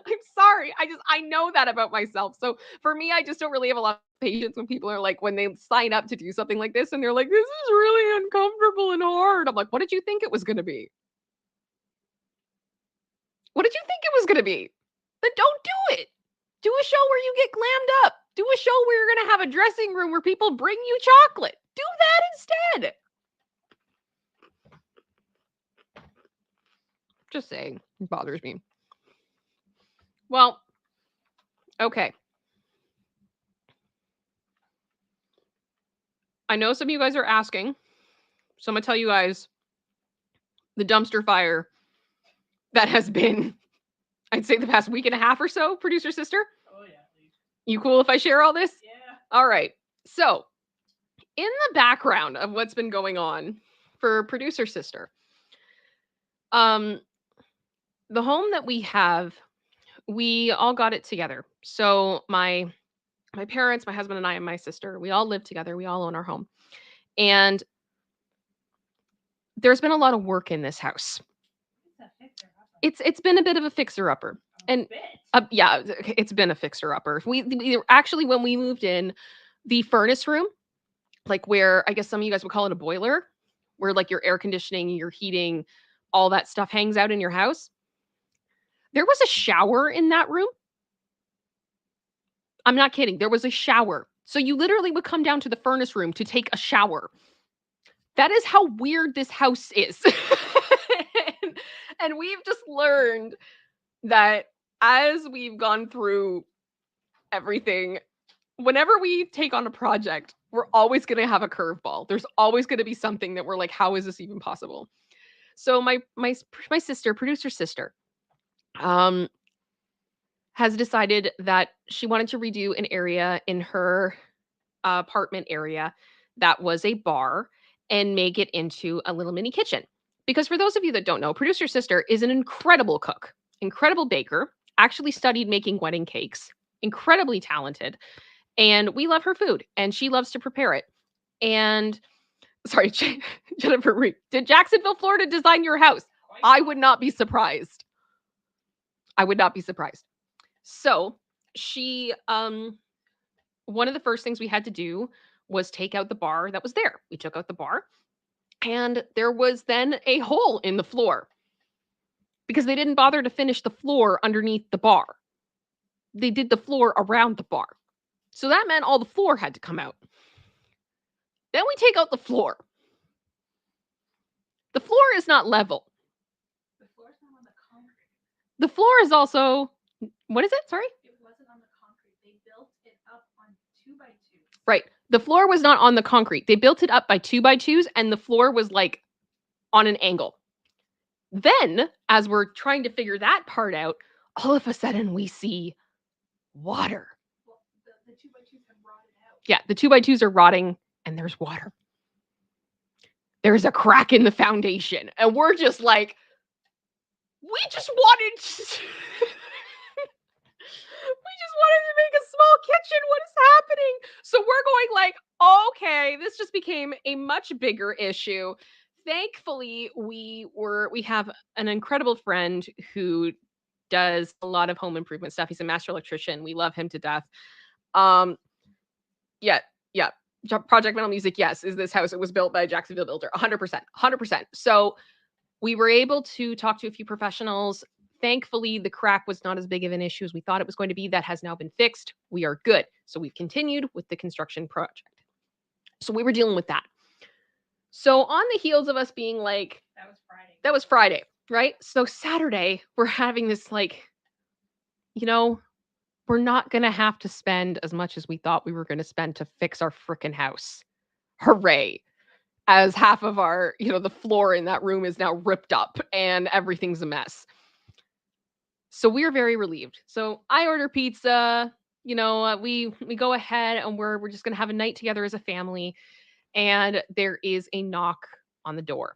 I'm sorry. I know that about myself. So for me, I just don't really have a lot of patience when people are like, when they sign up to do something like this and they're like, this is really uncomfortable and hard. I'm like, what did you think it was going to be? What did you think it was going to be? Then don't do it. Do a show where you get glammed up. Do a show where you're going to have a dressing room where people bring you chocolate. Do that instead. Just saying. It bothers me. Well, okay. I know some of you guys are asking, so I'm going to tell you guys the dumpster fire that has been, I'd say, the past week and a half or so, producer sister. Oh yeah, please. You cool if I share all this? Yeah. All right. So, in the background of what's been going on for producer sister, the home that we have, we all got it together. So my parents, my husband and I and my sister, we all live together. We all own our home. And there's been a lot of work in this house. It's been a bit of a fixer-upper. And yeah, it's been a fixer-upper. We actually, when we moved in, the furnace room, like where I guess some of you guys would call it a boiler, where like your air conditioning, your heating, all that stuff hangs out in your house. There was a shower in that room. I'm not kidding. There was a shower. So you literally would come down to the furnace room to take a shower. That is how weird this house is. And we've just learned that as we've gone through everything, whenever we take on a project, we're always going to have a curveball. There's always going to be something that we're like, how is this even possible? So my sister, producer sister, has decided that she wanted to redo an area in her apartment area that was a bar and make it into a little mini kitchen. Because for those of you that don't know, producer sister is an incredible cook, incredible baker, actually studied making wedding cakes, incredibly talented, and we love her food and she loves to prepare it. And sorry, Jennifer Reed, did Jacksonville, Florida design your house? I would not be surprised. So she, one of the first things we had to do was take out the bar that was there. We took out the bar and there was then a hole in the floor because they didn't bother to finish the floor underneath the bar. They did the floor around the bar. So that meant all the floor had to come out. Then we take out the floor. The floor is not level. The floor's not on the concrete. The floor is also, what is it? Sorry? It wasn't on the concrete. They built it up on 2x2s. Right. The floor was not on the concrete. They built it up by 2x2s, and the floor was like on an angle. Then, as we're trying to figure that part out, all of a sudden we see water. Well, the 2x2s have rotted out. Yeah, the 2x2s are rotting, and there's water. There's a crack in the foundation, and we're just like, we just wanted to make a small kitchen. What is happening? So we're going like, okay, this just became a much bigger issue. Thankfully, we have an incredible friend who does a lot of home improvement stuff. He's a master electrician. We love him to death. Yeah. Project Metal Music, yes, is this house. It was built by a Jacksonville builder. 100%. So we were able to talk to a few professionals. Thankfully, the crack was not as big of an issue as we thought it was going to be. That has now been fixed. We are good. So we've continued with the construction project. So we were dealing with that. So on the heels of us being like, That was Friday. right? So Saturday, we're having this like, we're not going to have to spend as much as we thought we were going to spend to fix our frickin' house. Hooray. As half of our, the floor in that room is now ripped up and everything's a mess. So we're very relieved. So I order pizza, we go ahead and we're just going to have a night together as a family. And there is a knock on the door.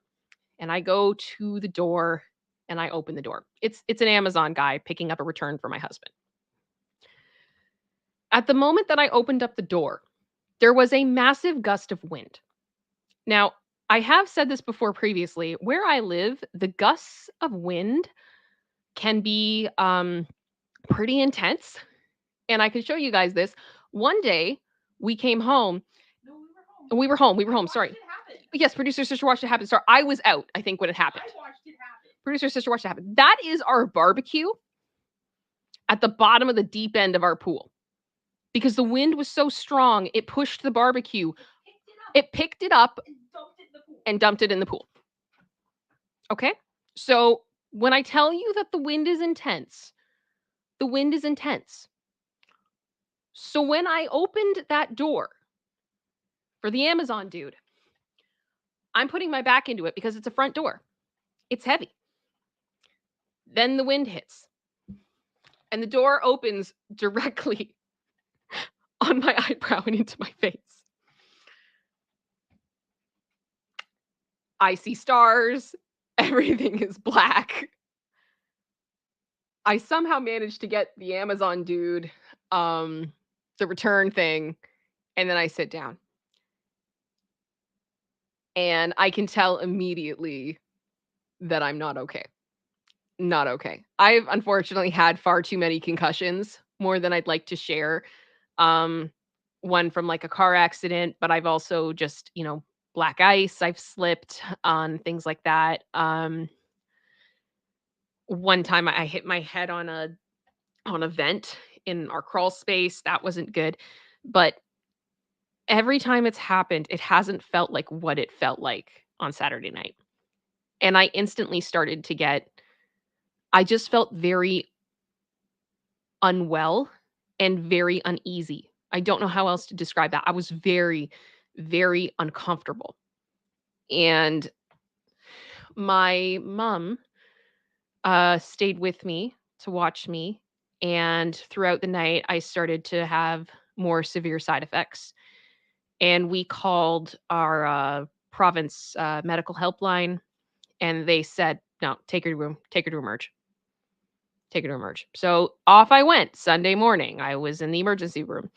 And I go to the door and I open the door. It's an Amazon guy picking up a return for my husband. At the moment that I opened up the door, there was a massive gust of wind. Now, I have said this before previously. Where I live, the gusts of wind can be pretty intense. And I can show you guys this. One day, we came home. No, we were home. We were home. Sorry. Watched it happen. Yes, producer sister watched it happen. Sorry, I was out, I think, when it happened. I watched it happen. Producer sister watched it happen. That is our barbecue at the bottom of the deep end of our pool. Because the wind was so strong, it pushed the barbecue. It picked it up and dumped it in the pool. Okay? So when I tell you that the wind is intense, the wind is intense. So when I opened that door for the Amazon dude, I'm putting my back into it because it's a front door. It's heavy. Then the wind hits. And the door opens directly on my eyebrow and into my face. I see stars. Everything is black. I somehow managed to get the Amazon dude the return thing, and then I sit down. And I can tell immediately that I'm not okay. Not okay. I've unfortunately had far too many concussions, more than I'd like to share. One from like a car accident, but I've also just, black ice. I've slipped on things like that. One time I hit my head on a vent in our crawl space. That wasn't good. But every time it's happened, it hasn't felt like what it felt like on Saturday night. And I instantly started to I just felt very unwell and very uneasy. I don't know how else to describe that. I was very, very uncomfortable. And my mom stayed with me to watch me. And throughout the night, I started to have more severe side effects. And we called our province medical helpline, and they said, no, take her to emerge. Take her to emerge. So off I went Sunday morning. I was in the emergency room,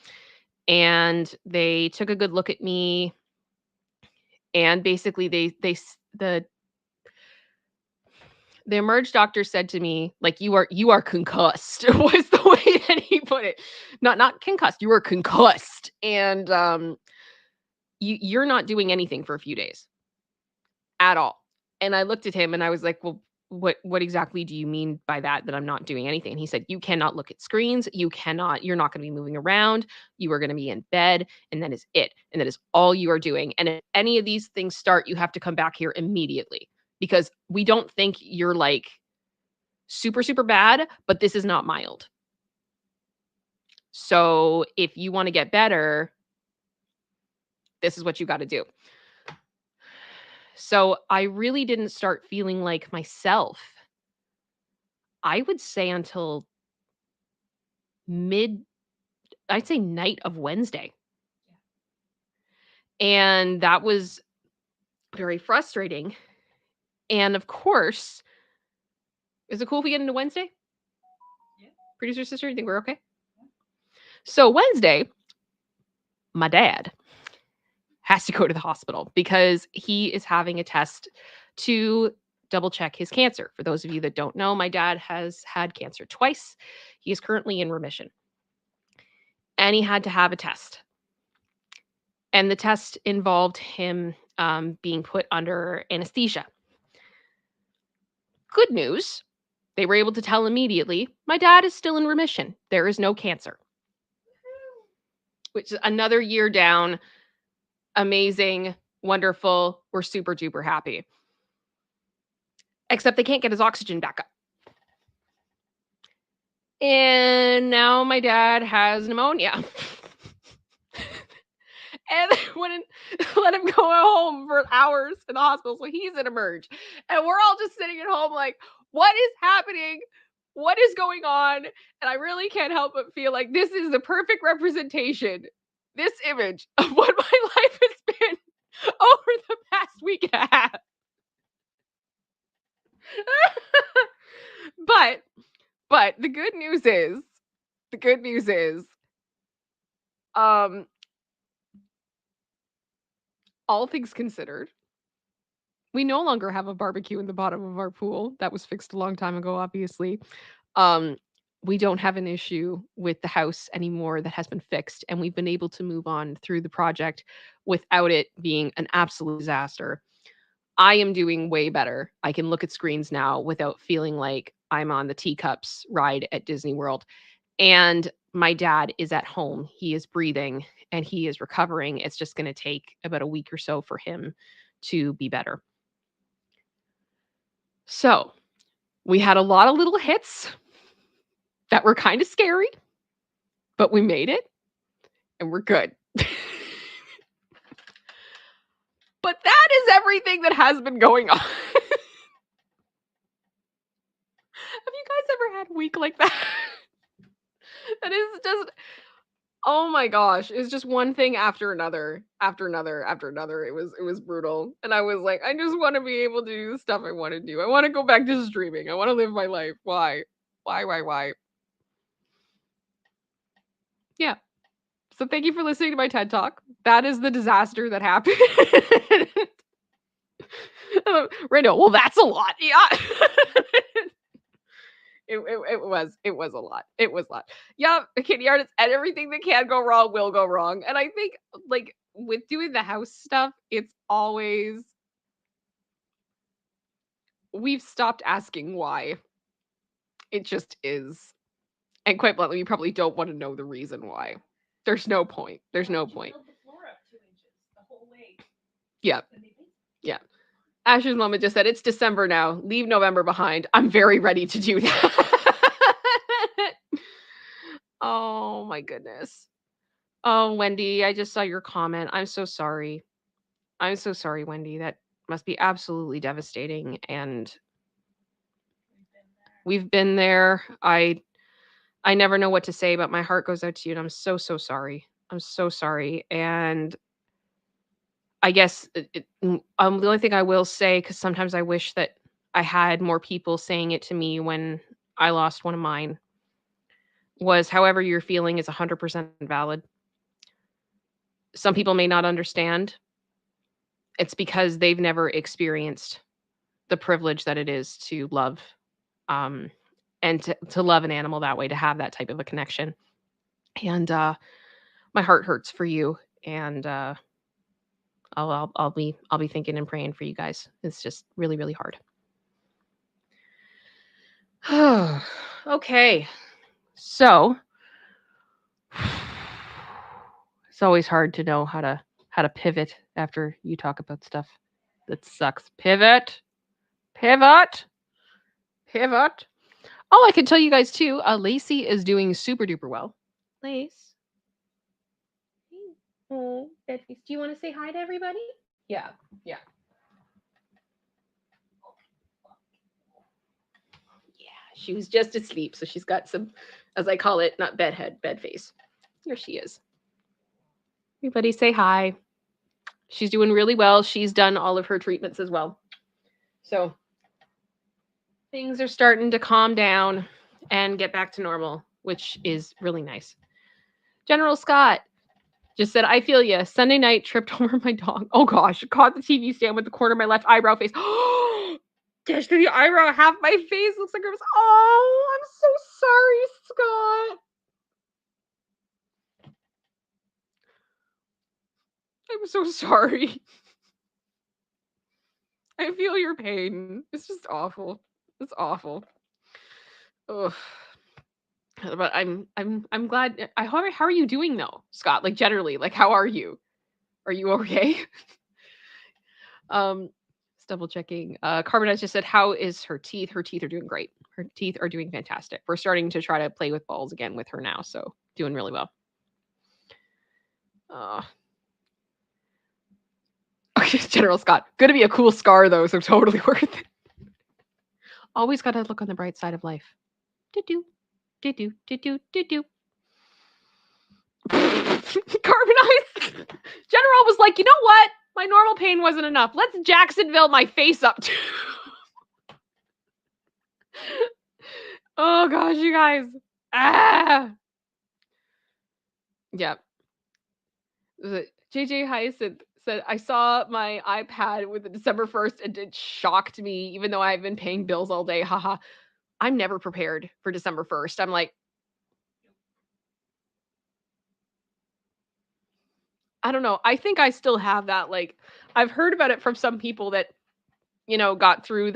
and they took a good look at me. And basically the emerge doctor said to me, like, you are concussed, was the way that he put it. Not concussed, you are concussed. And you're not doing anything for a few days at all. And I looked at him and I was like, well, what exactly do you mean by that I'm not doing anything? And he said, you cannot look at screens. You're not going to be moving around. You are going to be in bed, and that is it. And that is all you are doing. And if any of these things start, you have to come back here immediately. because we don't think you're like super, super bad, but this is not mild. So if you want to get better, this is what you got to do. So I really didn't start feeling like myself, I would say, until I'd say night of Wednesday. And that was very frustrating. And of course, is it cool if we get into Wednesday? Yeah. Producer sister, you think we're okay? Yeah. So Wednesday, my dad has to go to the hospital because he is having a test to double check his cancer. For those of you that don't know, my dad has had cancer twice. He is currently in remission. And he had to have a test. And the test involved him being put under anesthesia. Good news, they were able to tell immediately, my dad is still in remission. There is no cancer. Which is another year down. Amazing, wonderful. We're super duper happy. Except they can't get his oxygen back up. And now my dad has pneumonia. And they wouldn't let him go home for hours in the hospital. So he's in emerge. And we're all just sitting at home like, what is happening? What is going on? And I really can't help but feel like this is the perfect representation, this image of what my life has been over the past week and a half. But the good news is, all things considered, we no longer have a barbecue in the bottom of our pool. That was fixed a long time ago, obviously. We don't have an issue with the house anymore that has been fixed, and we've been able to move on through the project without it being an absolute disaster. I am doing way better. I can look at screens now without feeling like I'm on the teacups ride at Disney World. And my dad is at home. He is breathing and he is recovering. It's just going to take about a week or so for him to be better. So we had a lot of little hits that were kind of scary, but we made it and we're good. But that is everything that has been going on. Have you guys ever had a week like that? That is just, oh my gosh, it's just one thing after another, after another, after another. It was brutal. And I was like, I just want to be able to do the stuff I want to do. I want to go back to streaming. I want to live my life. Why? Yeah. So thank you for listening to my TED Talk. That is the disaster that happened. Randall, well, that's a lot. Yeah. It was a lot. It was a lot. Yeah, kitty artists and everything that can go wrong will go wrong. And I think, like, with doing the house stuff, it's always, we've stopped asking why. It just is. And quite bluntly, you probably don't want to know the reason why. There's no point. There's no point. Build the floor up 2 inches the whole way. Yeah. And they paint. Yeah. Asher's Moment just said, it's December now. Leave November behind. I'm very ready to do that. Oh my goodness. Oh, Wendy, I just saw your comment. I'm so sorry. I'm so sorry, Wendy. That must be absolutely devastating. And we've been there. I never know what to say, but my heart goes out to you. And I'm so, so sorry. I'm so sorry. And I guess the only thing I will say, because sometimes I wish that I had more people saying it to me when I lost one of mine, was however you're feeling is 100% valid. Some people may not understand. It's because they've never experienced the privilege that it is to love, and to love an animal that way, to have that type of a connection. And my heart hurts for you. And I'll be thinking and praying for you guys. It's just really, really hard. Okay. So it's always hard to know how to pivot after you talk about stuff that sucks. Pivot. Pivot. Oh, I can tell you guys too. Lacey is doing super duper well. Lace. Oh, do you want to say hi to everybody? Yeah. Yeah, she was just asleep, so she's got some, as I call it, not bedhead, bed face. Here she is. Everybody say hi. She's doing really well. She's done all of her treatments as well. So things are starting to calm down and get back to normal, which is really nice. General Scott just said, I feel ya. Sunday night, tripped over my dog. Oh gosh, caught the TV stand with the corner of my left eyebrow face. Dash through the eyebrow, half my face looks like it was. Oh, I'm so sorry, Scott. I'm so sorry. I feel your pain. It's just awful. It's awful. Ugh. But I'm glad. How are you doing though, Scott? Like generally, like how are you? Are you okay? Just double checking. Carbonite just said, how is her teeth? Her teeth are doing great. Her teeth are doing fantastic. We're starting to try to play with balls again with her now, so doing really well. Okay, General Scott. Gonna be a cool scar though, so totally worth it. Always gotta look on the bright side of life. Do-do. Do-do. Do-do. Do-do. Carbonized. General was like, you know what? My normal pain wasn't enough. Let's Jacksonville my face up too. Oh gosh, you guys. Yeah. JJ Hyacinth said, I saw my iPad with the December 1st and it shocked me, even though I've been paying bills all day. Haha. I'm never prepared for December 1st. I'm like, I don't know. I think I still have that. Like, I've heard about it from some people that, got through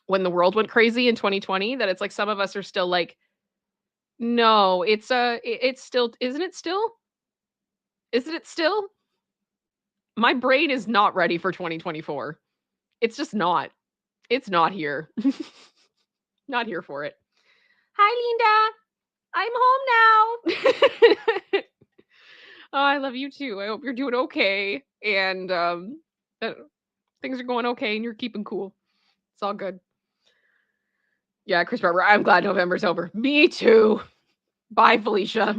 when the world went crazy in 2020, that it's like some of us are still like, no, it's still, isn't it still? Isn't it still? My brain is not ready for 2024. It's just not. It's not here. Not here for it. Hi, Linda. I'm home now. Oh, I love you too. I hope you're doing okay. And things are going okay and you're keeping cool. It's all good. Yeah, Chris Barber, I'm glad November's over. Me too. Bye, Felicia.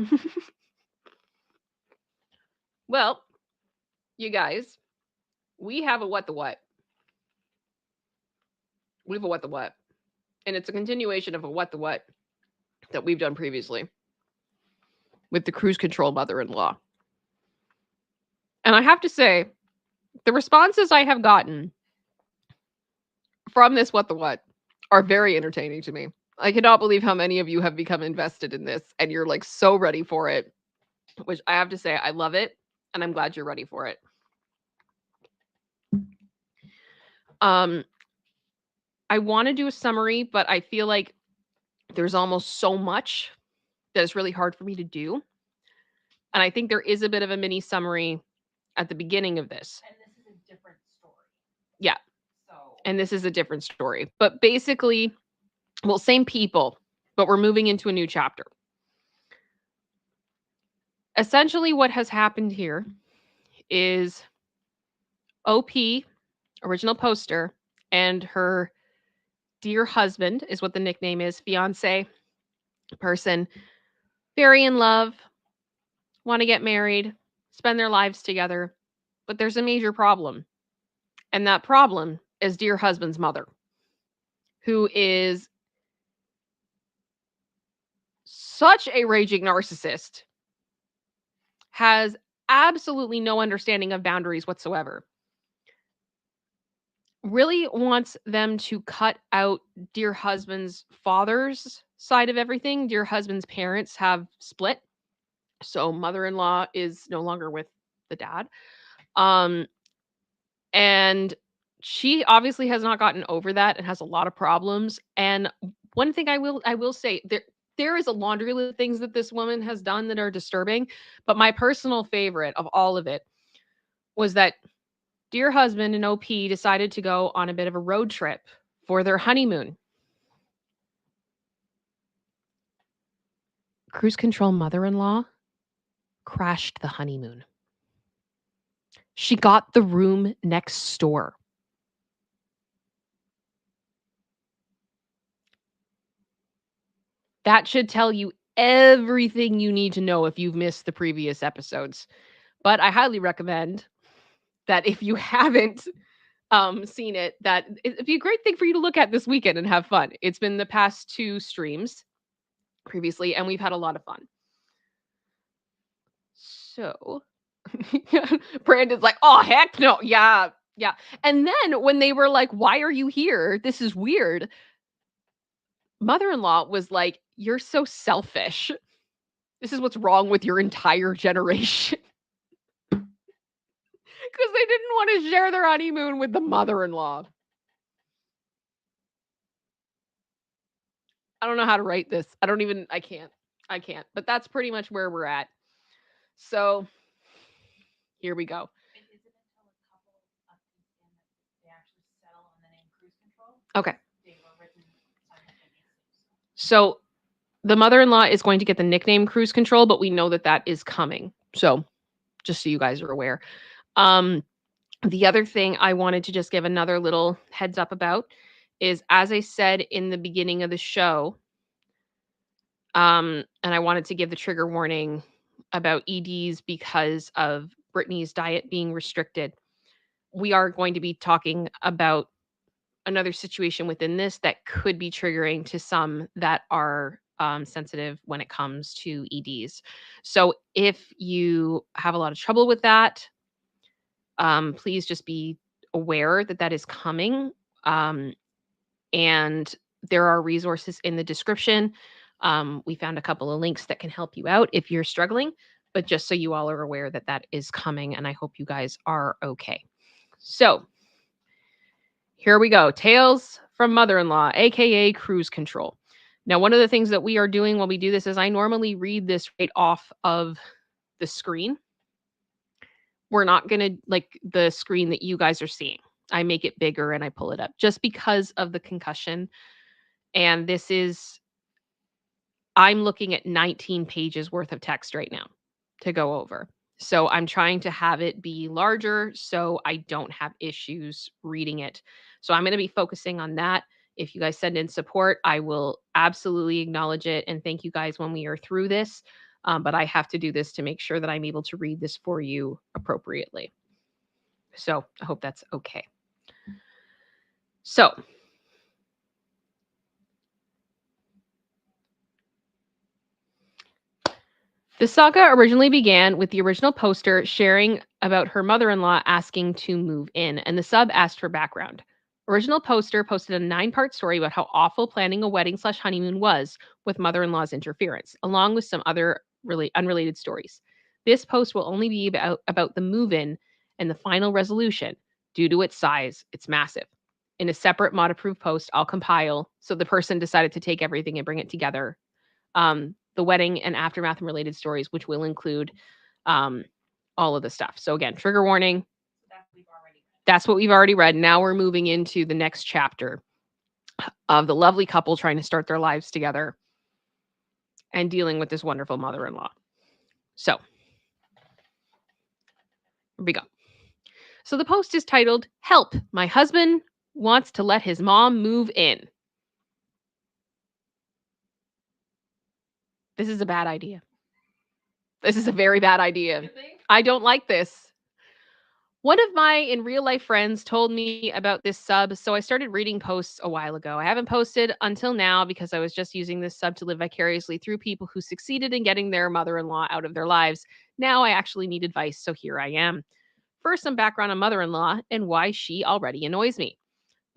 Well, you guys, we have a what the what. We have a what the what. And it's a continuation of a what the what that we've done previously with the cruise control mother-in-law. And I have to say, the responses I have gotten from this what the what are very entertaining to me. I cannot believe how many of you have become invested in this and you're like so ready for it, which I have to say, I love it. And I'm glad you're ready for it. I want to do a summary, but I feel like there's almost so much that it's really hard for me to do. And I think there is a bit of a mini summary at the beginning of this. And this is a different story. Yeah. So. And this is a different story. But basically, well, same people, but we're moving into a new chapter. Essentially, what has happened here is OP, original poster, and her dear husband is what the nickname is, fiance person, very in love, want to get married, spend their lives together. But there's a major problem. And that problem is dear husband's mother, who is such a raging narcissist, has absolutely no understanding of boundaries whatsoever. Really wants them to cut out dear husband's father's side of everything. Dear husband's parents have split. So mother-in-law is no longer with the dad. And she obviously has not gotten over that and has a lot of problems. And one thing I will say, there is a laundry list of things that this woman has done that are disturbing, but my personal favorite of all of it was that Dear husband and OP decided to go on a bit of a road trip for their honeymoon. Cruise control mother-in-law crashed the honeymoon. She got the room next door. That should tell you everything you need to know if you've missed the previous episodes. But I highly recommend that if you haven't seen it, that it'd be a great thing for you to look at this weekend and have fun. It's been the past 2 streams previously, and we've had a lot of fun. So, Brandon's like, oh, heck no. Yeah. And then when they were like, why are you here? This is weird. Mother-in-law was like, you're so selfish. This is what's wrong with your entire generation. Because they didn't want to share their honeymoon with the mother-in-law. I don't know how to write this. I can't. But that's pretty much where we're at. So, here we go. And is it until a couple understand that they actually settle on the name cruise control? Okay. They were written simultaneously. So, the mother-in-law is going to get the nickname Cruise Control, but we know that that is coming. So, just so you guys are aware. The other thing I wanted to just give another little heads up about is, as I said in the beginning of the show, and I wanted to give the trigger warning about EDs because of Britney's diet being restricted. We are going to be talking about another situation within this that could be triggering to some that are sensitive when it comes to EDs. So if you have a lot of trouble with that, please just be aware that that is coming. And there are resources in the description. We found a couple of links that can help you out if you're struggling, but just so you all are aware that that is coming, and I hope you guys are okay. So here we go. Tales from Mother-in-Law, aka Cruise Control. Now, one of the things that we are doing while we do this is I normally read this right off of the screen. We're not going to like the screen that you guys are seeing. I make it bigger and I pull it up just because of the concussion. And this is, I'm looking at 19 pages worth of text right now to go over. So I'm trying to have it be larger so I don't have issues reading it. So I'm going to be focusing on that. If you guys send in support, I will absolutely acknowledge it and thank you guys when we are through this. But I have to do this to make sure that I'm able to read this for you appropriately. So I hope that's okay. So the saga originally began with the original poster sharing about her mother-in-law asking to move in, and the sub asked for background. Original poster posted a 9-part story about how awful planning a wedding/honeymoon was with mother-in-law's interference, along with some other really unrelated stories. This post will only be about the move-in and the final resolution. Due to its size, it's massive. In a separate mod-approved post, I'll compile, so the person decided to take everything and bring it together. The wedding and aftermath and related stories, which will include all of the stuff. So again, trigger warning. That's what we've already read. Now we're moving into the next chapter of the lovely couple trying to start their lives together and dealing with this wonderful mother-in-law. So here we go. So the post is titled, "Help, my husband wants to let his mom move in." This is a bad idea. This is a very bad idea. I don't like this. One of my in real life friends told me about this sub, so I started reading posts a while ago. I haven't posted until now because I was just using this sub to live vicariously through people who succeeded in getting their mother-in-law out of their lives. Now I actually need advice, so here I am. First, some background on mother-in-law and why she already annoys me.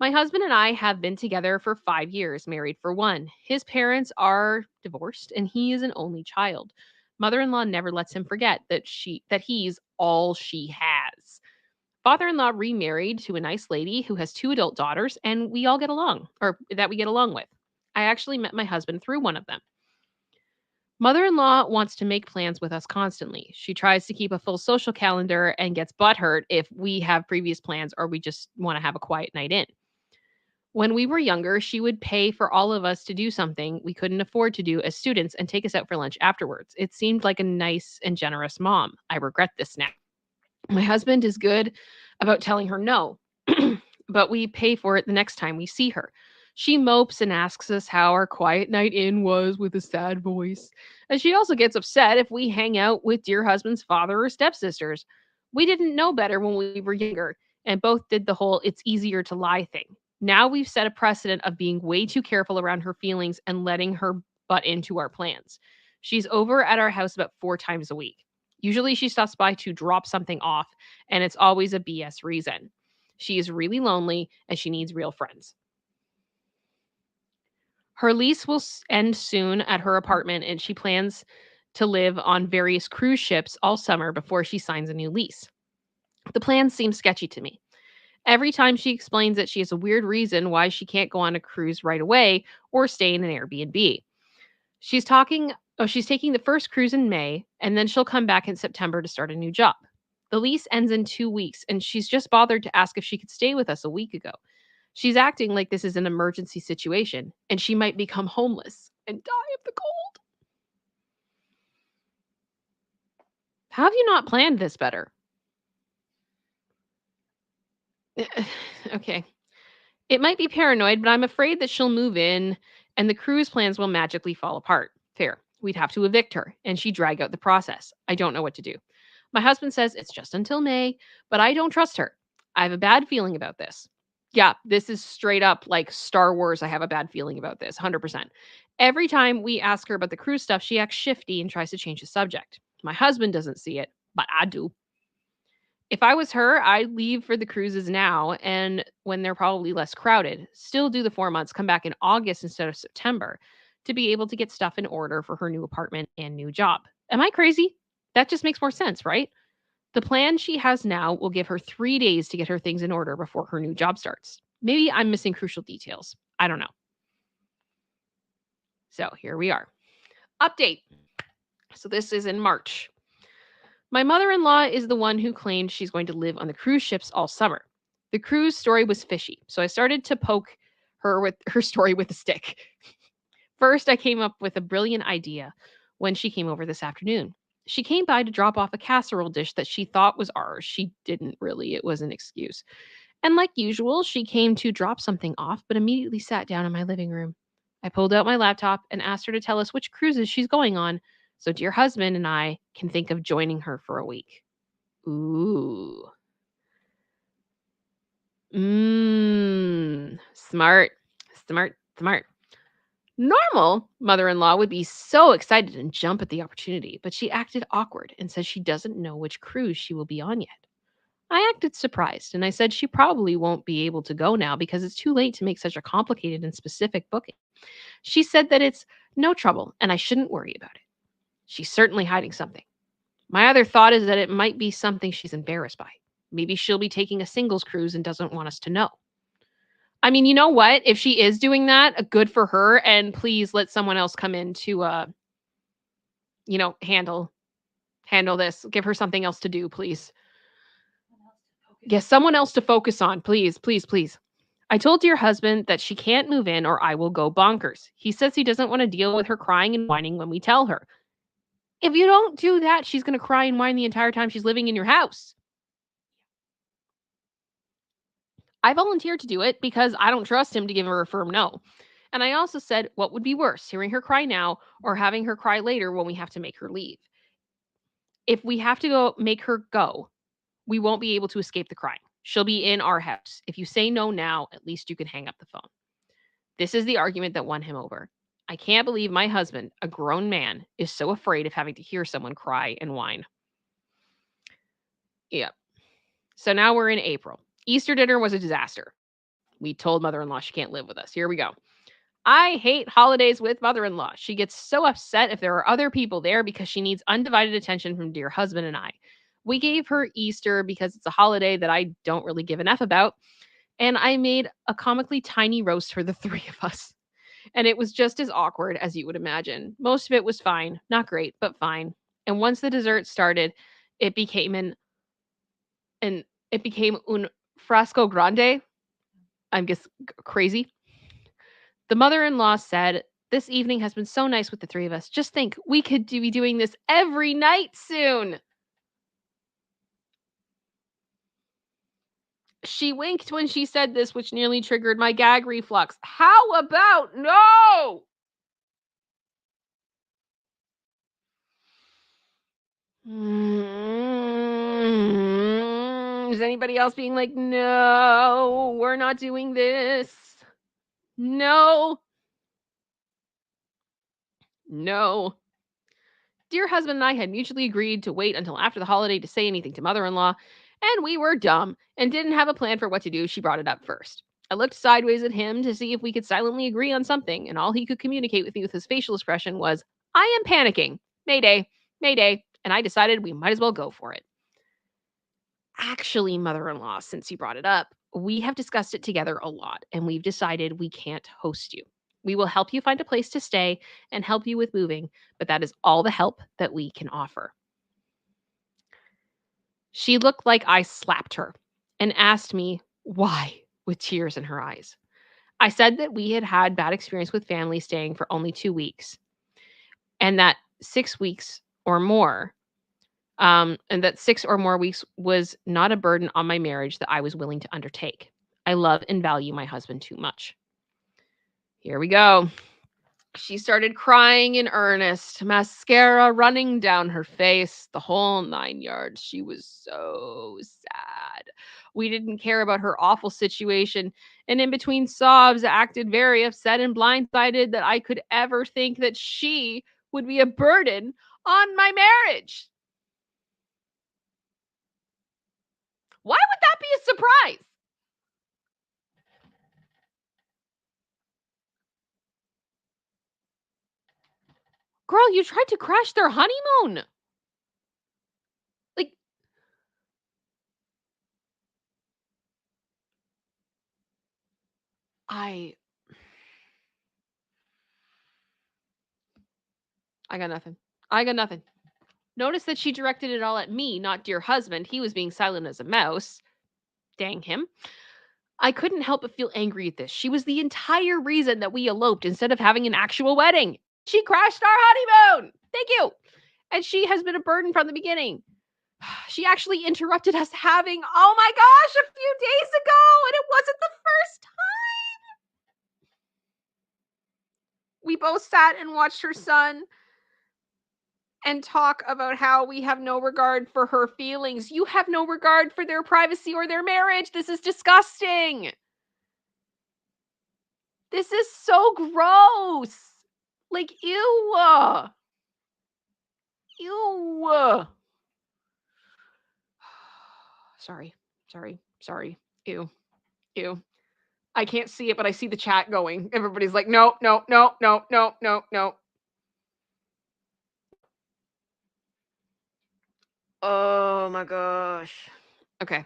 My husband and I have been together for 5 years, married for 1. His parents are divorced and he is an only child. Mother-in-law never lets him forget that he's all she has. Father-in-law remarried to a nice lady who has 2 adult daughters, and we all get along, or that we get along with. I actually met my husband through one of them. Mother-in-law wants to make plans with us constantly. She tries to keep a full social calendar and gets butthurt if we have previous plans or we just want to have a quiet night in. When we were younger, she would pay for all of us to do something we couldn't afford to do as students and take us out for lunch afterwards. It seemed like a nice and generous mom. I regret this now. My husband is good about telling her no, but we pay for it the next time we see her. She mopes and asks us how our quiet night in was with a sad voice. And she also gets upset if we hang out with dear husband's father or stepsisters. We didn't know better when we were younger and both did the whole it's easier to lie thing. Now we've set a precedent of being way too careful around her feelings and letting her butt into our plans. She's over at our house about 4 times a week. Usually she stops by to drop something off, and it's always a BS reason. She is really lonely and she needs real friends. Her lease will end soon at her apartment, and she plans to live on various cruise ships all summer before she signs a new lease. The plans seem sketchy to me. Every time she explains it, she has a weird reason why she can't go on a cruise right away or stay in an Airbnb. She's taking the first cruise in May, and then she'll come back in September to start a new job. The lease ends in 2 weeks, and she's just bothered to ask if she could stay with us a week ago. She's acting like this is an emergency situation, and she might become homeless and die of the cold. How have you not planned this better? Okay. It might be paranoid, but I'm afraid that she'll move in and the cruise plans will magically fall apart. Fair. We'd have to evict her, and she'd drag out the process. I don't know what to do. My husband says it's just until May, but I don't trust her. I have a bad feeling about this. Yeah, this is straight up like Star Wars. I have a bad feeling about this, 100%. Every time we ask her about the cruise stuff, she acts shifty and tries to change the subject. My husband doesn't see it, but I do. If I was her, I'd leave for the cruises now and when they're probably less crowded. Still do the 4 months, come back in August instead of September to be able to get stuff in order for her new apartment and new job. Am I crazy? That just makes more sense, right? The plan she has now will give her 3 days to get her things in order before her new job starts. Maybe I'm missing crucial details. I don't know. So here we are. Update. So this is in March. My mother-in-law is the one who claimed she's going to live on the cruise ships all summer. The cruise story was fishy, so I started to poke her with her story with a stick. First, I came up with a brilliant idea when she came over this afternoon. She came by to drop off a casserole dish that she thought was ours. She didn't really, it was an excuse. And like usual, she came to drop something off, but immediately sat down in my living room. I pulled out my laptop and asked her to tell us which cruises she's going on so dear husband and I can think of joining her for a week. Ooh. Smart. Smart. Smart. Normal mother-in-law would be so excited and jump at the opportunity, but she acted awkward and says she doesn't know which cruise she will be on yet. I acted surprised and I said she probably won't be able to go now because it's too late to make such a complicated and specific booking. She said that it's no trouble and I shouldn't worry about it. She's certainly hiding something. My other thought is that it might be something she's embarrassed by. Maybe she'll be taking a singles cruise and doesn't want us to know. I mean, you know what? If she is doing that, good for her. And please let someone else come in to, handle this. Give her something else to do, please. Yes, someone else to focus on, please, please, please. I told dear husband that she can't move in or I will go bonkers. He says he doesn't want to deal with her crying and whining when we tell her. If you don't do that, she's going to cry and whine the entire time she's living in your house. I volunteered to do it because I don't trust him to give her a firm no. And I also said, what would be worse, hearing her cry now or having her cry later when we have to make her leave? If we have to go make her go, we won't be able to escape the crying. She'll be in our house. If you say no now, at least you can hang up the phone. This is the argument that won him over. I can't believe my husband, a grown man, is so afraid of having to hear someone cry and whine. Yep. So now we're in April. Easter dinner was a disaster. We told mother-in-law she can't live with us. Here we go. I hate holidays with mother-in-law. She gets so upset if there are other people there because she needs undivided attention from dear husband and I. We gave her Easter because it's a holiday that I don't really give an F about. And I made a comically tiny roast for the 3 of us. And it was just as awkward as you would imagine. Most of it was fine. Not great, but fine. And once the dessert started, it became an it became un frasco grande. I'm just crazy. The mother-in-law said, "This evening has been so nice with the three of us. Just think, we could be doing this every night soon." She winked when she said this, which nearly triggered my gag reflux. How about no? Is anybody else being like, no, we're not doing this? No. No. Dear husband and I had mutually agreed to wait until after the holiday to say anything to mother-in-law, and we were dumb and didn't have a plan for what to do. She brought it up first. I looked sideways at him to see if we could silently agree on something, and all he could communicate with me with his facial expression was, "I am panicking. Mayday, mayday," and I decided we might as well go for it. Actually, mother-in-law, since you brought it up, we have discussed it together a lot, and we've decided we can't host you. We will help you find a place to stay and help you with moving, but that is all the help that we can offer. She looked like I slapped her and asked me why, with tears in her eyes. I said that we had had bad experience with family staying for only 2 weeks, and that 6 weeks or more, and that 6 or more weeks was not a burden on my marriage that I was willing to undertake. I love and value my husband too much. Here we go. She started crying in earnest, mascara running down her face, the whole 9 yards. She was so sad. We didn't care about her awful situation, and in between sobs, acted very upset and blindsided that I could ever think that she would be a burden on my marriage. Why would that be a surprise? Girl, you tried to crash their honeymoon. Like, I got nothing. I got nothing. Notice that she directed it all at me, not dear husband. He was being silent as a mouse. Dang him. I couldn't help but feel angry at this. She was the entire reason that we eloped instead of having an actual wedding. She crashed our honeymoon. Thank you. And she has been a burden from the beginning. She actually interrupted us having, oh my gosh, a few days ago, and it wasn't the first time. We both sat and watched her son and talk about how we have no regard for her feelings. You have no regard for their privacy or their marriage. This is disgusting. This is so gross. Like, ew. Ew. Sorry. Ew. I can't see it, but I see the chat going. Everybody's like, no. Oh my gosh. Okay.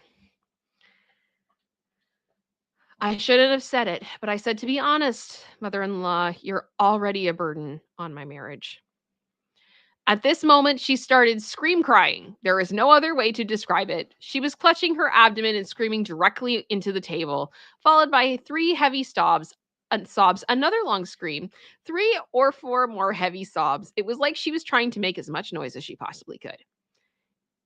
I shouldn't have said it, but I said, to be honest, mother-in-law, you're already a burden on my marriage. At this moment, she started scream crying. There is no other way to describe it. She was clutching her abdomen and screaming directly into the table, followed by 3 heavy sobs, another long scream, 3 or 4 more heavy sobs. It was like she was trying to make as much noise as she possibly could.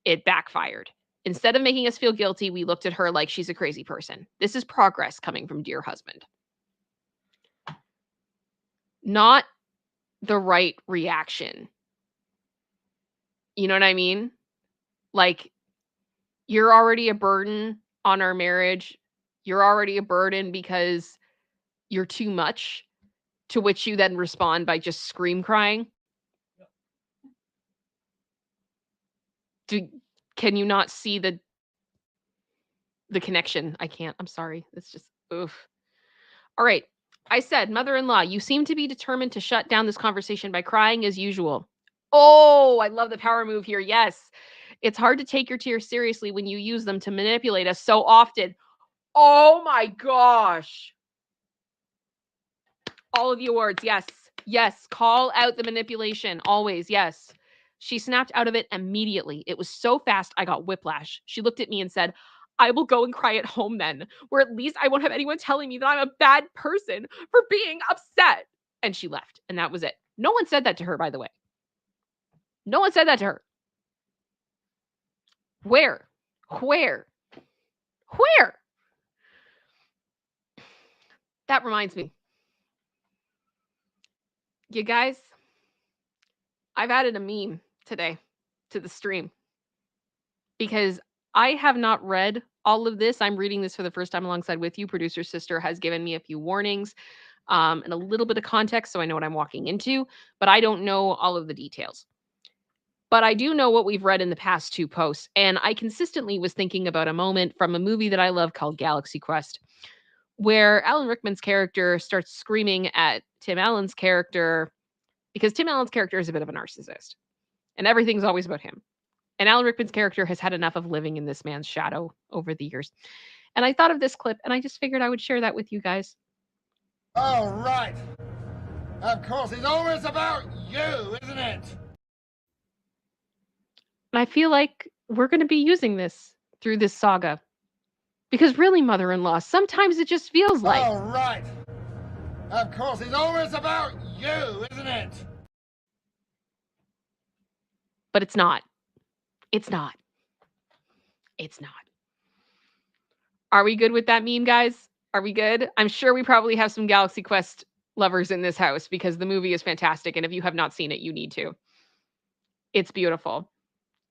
It backfired. Instead of making us feel guilty, we looked at her like she's a crazy person. This is progress coming from dear husband. Not the right reaction. You know what I mean? Like, you're already a burden on our marriage. You're already a burden because you're too much, to which you then respond by just scream crying. Can you not see the connection? I can't. I'm sorry. It's just, oof. All right. I said, mother-in-law, you seem to be determined to shut down this conversation by crying as usual. Oh, I love the power move here. Yes. It's hard to take your tears seriously when you use them to manipulate us so often. Oh my gosh. All of the awards. Yes. Yes. Call out the manipulation. Always. Yes. She snapped out of it immediately. It was so fast, I got whiplash. She looked at me and said, I will go and cry at home then, where at least I won't have anyone telling me that I'm a bad person for being upset. And she left. And that was it. No one said that to her, by the way. No one said that to her. Where? That reminds me. You guys, I've added a meme today to the stream because I have not read all of this. I'm reading this for the first time alongside with you. Producer Sister has given me a few warnings and a little bit of context so I know what I'm walking into, but I don't know all of the details. But I do know what we've read in the past 2 posts, and I consistently was thinking about a moment from a movie that I love called Galaxy Quest, where Alan Rickman's character starts screaming at Tim Allen's character because Tim Allen's character is a bit of a narcissist, and everything's always about him. And Alan Rickman's character has had enough of living in this man's shadow over the years. And I thought of this clip, and I just figured I would share that with you guys. Oh, right. Of course, it's always about you, isn't it? And I feel like we're going to be using this through this saga. Because really, mother-in-law, sometimes it just feels like... Oh, right. Of course, it's always about you, isn't it? But it's not. It's not. It's not. Are we good with that meme, guys? Are we good? I'm sure we probably have some Galaxy Quest lovers in this house because the movie is fantastic. And if you have not seen it, you need to. It's beautiful.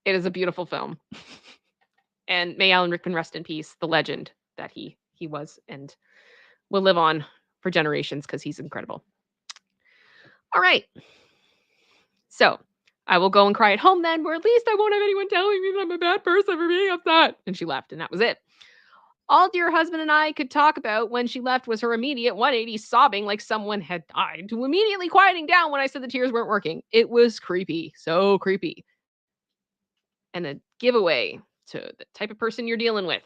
It is a beautiful film. And may Alan Rickman rest in peace, the legend that he was and will live on for generations because he's incredible. All right. So I will go and cry at home then, where at least I won't have anyone telling me that I'm a bad person for being upset. And she left, and that was it. All dear husband and I could talk about when she left was her immediate 180 sobbing like someone had died to immediately quieting down when I said the tears weren't working. It was creepy. So creepy. And a giveaway to the type of person you're dealing with.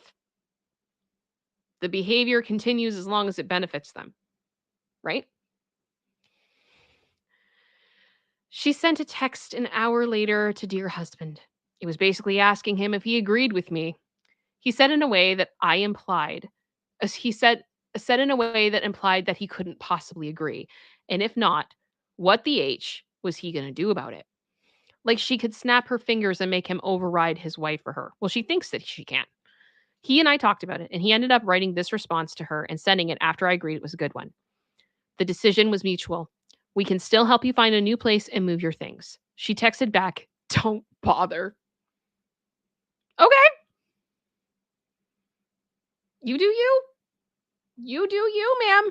The behavior continues as long as it benefits them. Right? She sent a text an hour later to dear husband. It was basically asking him if he agreed with me. He said in a way that in a way that implied that he couldn't possibly agree. And if not, what the H was he going to do about it? Like she could snap her fingers and make him override his wife for her. Well, she thinks that she can. He and I talked about it, and he ended up writing this response to her and sending it after I agreed it was a good one. The decision was mutual. We can still help you find a new place and move your things. She texted back, don't bother. Okay. You do you. You do you, ma'am.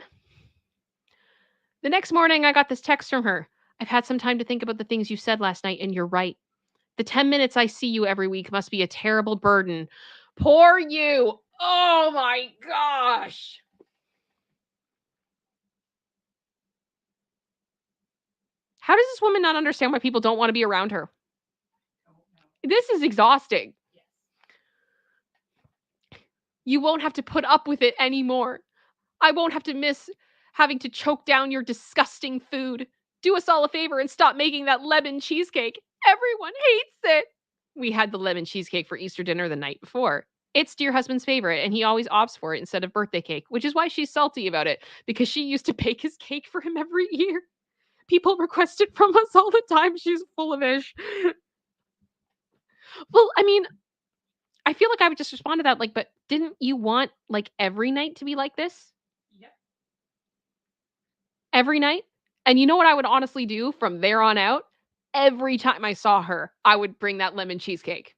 The next morning, I got this text from her. I've had some time to think about the things you said last night, and you're right. The 10 minutes I see you every week must be a terrible burden. Poor you. Oh my gosh. How does this woman not understand why people don't want to be around her? This is exhausting. You won't have to put up with it anymore. I won't have to miss having to choke down your disgusting food. Do us all a favor and stop making that lemon cheesecake. Everyone hates it. We had the lemon cheesecake for Easter dinner the night before. It's dear husband's favorite, and he always opts for it instead of birthday cake, which is why she's salty about it, because she used to bake his cake for him every year. People request it from us all the time. She's full of ish. Well, I mean, I feel like I would just respond to that, like, but didn't you want, like, every night to be like this? Yep. Every night? And you know what I would honestly do from there on out? Every time I saw her, I would bring that lemon cheesecake.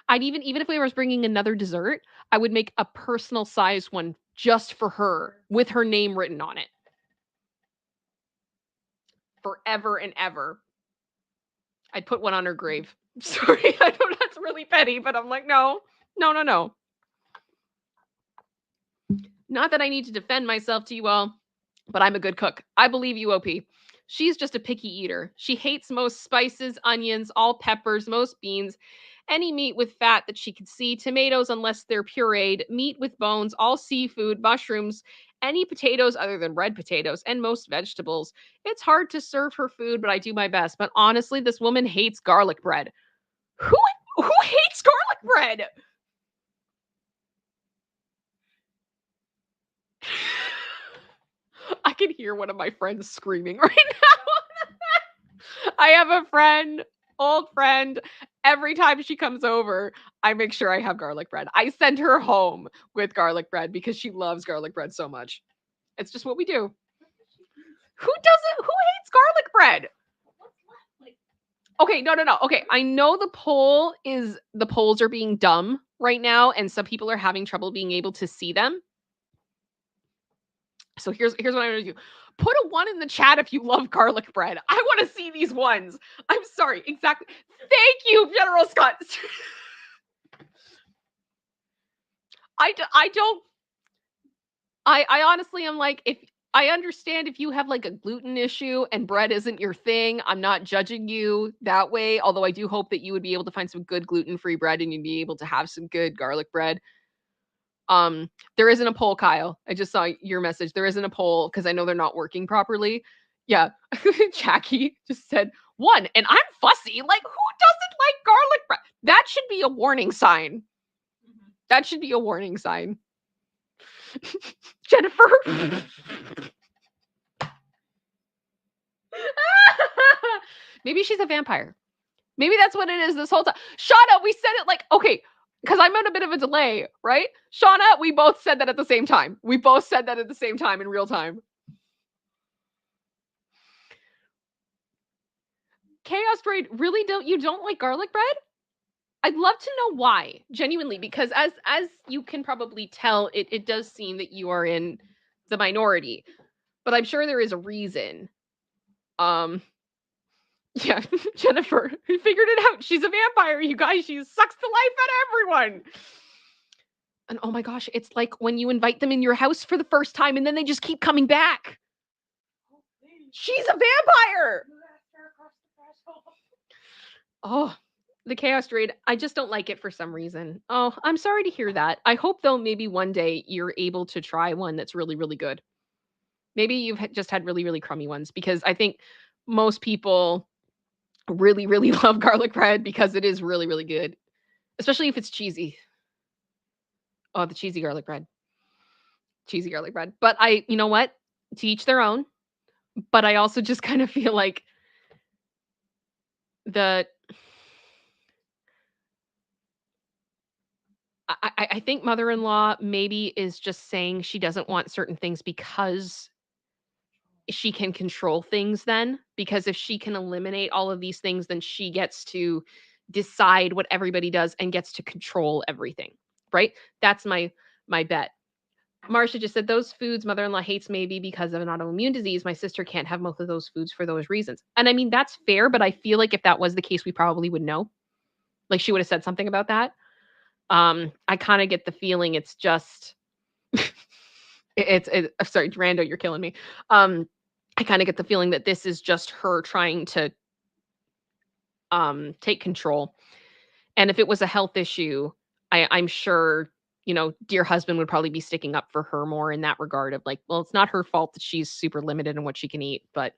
I'd even if I was bringing another dessert, I would make a personal size one just for her with her name written on it. Forever and ever. I'd put one on her grave. Sorry, I know that's really petty, but I'm like, no. Not that I need to defend myself to you all, but I'm a good cook. I believe you, OP. She's just a picky eater. She hates most spices, onions, all peppers, most beans, any meat with fat that she could see, tomatoes unless they're pureed, meat with bones, all seafood, mushrooms, any potatoes other than red potatoes and most vegetables. It's hard to serve her food, but I do my best. But honestly, this woman hates garlic bread. Who hates garlic bread? I can hear one of my friends screaming right now. I have a friend, old friend. Every time she comes over, I make sure I have garlic bread. I send her home with garlic bread because she loves garlic bread so much. It's just what we do. Who hates garlic bread? Okay, no. Okay, I know the polls are being dumb right now, and some people are having trouble being able to see them. So here's what I'm gonna do. Put a 1 in the chat if you love garlic bread. I want to see these ones. I'm sorry. Exactly. Thank you, General Scott. I honestly am like, if I understand if you have like a gluten issue and bread isn't your thing, I'm not judging you that way. Although I do hope that you would be able to find some good gluten-free bread and you'd be able to have some good garlic bread. There isn't a poll, Kyle. I just saw your message. There isn't a poll because I know they're not working properly. Yeah. Jackie just said 1, and I'm fussy. Like, who doesn't like garlic bread? That should be a warning sign. That should be a warning sign. Jennifer. Maybe she's a vampire. Maybe that's what it is this whole time. Shauna, we said it like, okay, because I'm on a bit of a delay, right? Shauna, we both said that at the same time. We both said that at the same time in real time. Chaos Braid, really you don't like garlic bread? I'd love to know why, genuinely, because as you can probably tell, it does seem that you are in the minority, but I'm sure there is a reason. Yeah, Jennifer, we figured it out. She's a vampire, you guys. She sucks the life out of everyone. And oh my gosh, it's like when you invite them in your house for the first time and then they just keep coming back. She's a vampire. Oh, the Chaos Raid. I just don't like it for some reason. Oh, I'm sorry to hear that. I hope, though, maybe one day you're able to try one that's really, really good. Maybe you've just had really, really crummy ones, because I think most people really, really love garlic bread because it is really, really good, especially if it's cheesy. Oh, the cheesy garlic bread. Cheesy garlic bread. But you know what? To each their own. But I also just kind of feel like I think mother-in-law maybe is just saying she doesn't want certain things because she can control things then. Because if she can eliminate all of these things, then she gets to decide what everybody does and gets to control everything, right? That's my bet. Marcia just said those foods mother-in-law hates maybe because of an autoimmune disease. My sister can't have most of those foods for those reasons. And I mean, that's fair, but I feel like if that was the case, we probably would know. Like, she would have said something about that. I kind of get the feeling it's just sorry, Rando, you're killing me. I kind of get the feeling that this is just her trying to take control. And if it was a health issue, I'm sure, dear husband would probably be sticking up for her more in that regard of like, well, it's not her fault that she's super limited in what she can eat, but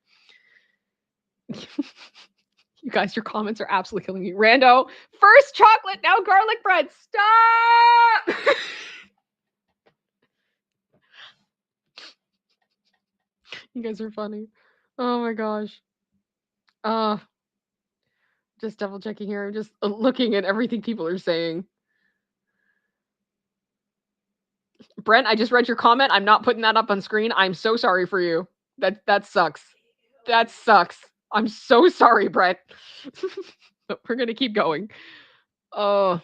you guys, your comments are absolutely killing me. Rando, first chocolate, now garlic bread. Stop! You guys are funny. Oh my gosh. Just double checking here. I'm just looking at everything people are saying. Brent, I just read your comment. I'm not putting that up on screen. I'm so sorry for you. That sucks. That sucks. I'm so sorry, Brent. But we're going to keep going. Oh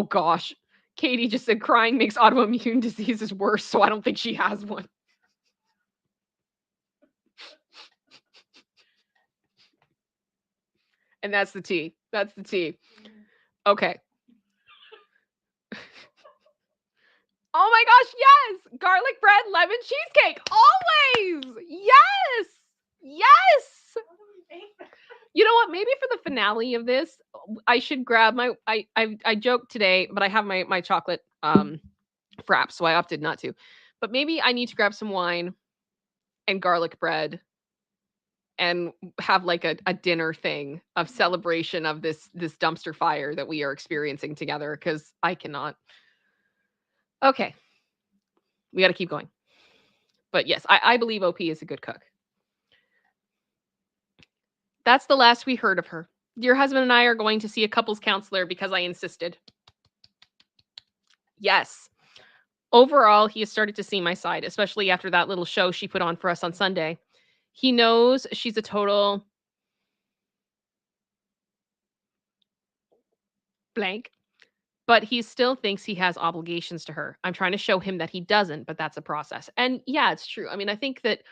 gosh. Katie just said crying makes autoimmune diseases worse, so I don't think she has one. And that's the tea. That's the tea. Okay. Oh my gosh, yes! Garlic bread, lemon cheesecake. Always! Yes! Yes! You know what? Maybe for the finale of this, I should grab my I joked today, but I have my chocolate frap, so I opted not to. But maybe I need to grab some wine and garlic bread and have like a dinner thing of celebration of this dumpster fire that we are experiencing together, because I cannot. Okay. We got to keep going. But yes, I believe OP is a good cook. That's the last we heard of her. Your husband and I are going to see a couples counselor because I insisted. Yes. Overall, he has started to see my side, especially after that little show she put on for us on Sunday. He knows she's a total blank, but he still thinks he has obligations to her. I'm trying to show him that he doesn't, but that's a process. And yeah, it's true. I mean, I think that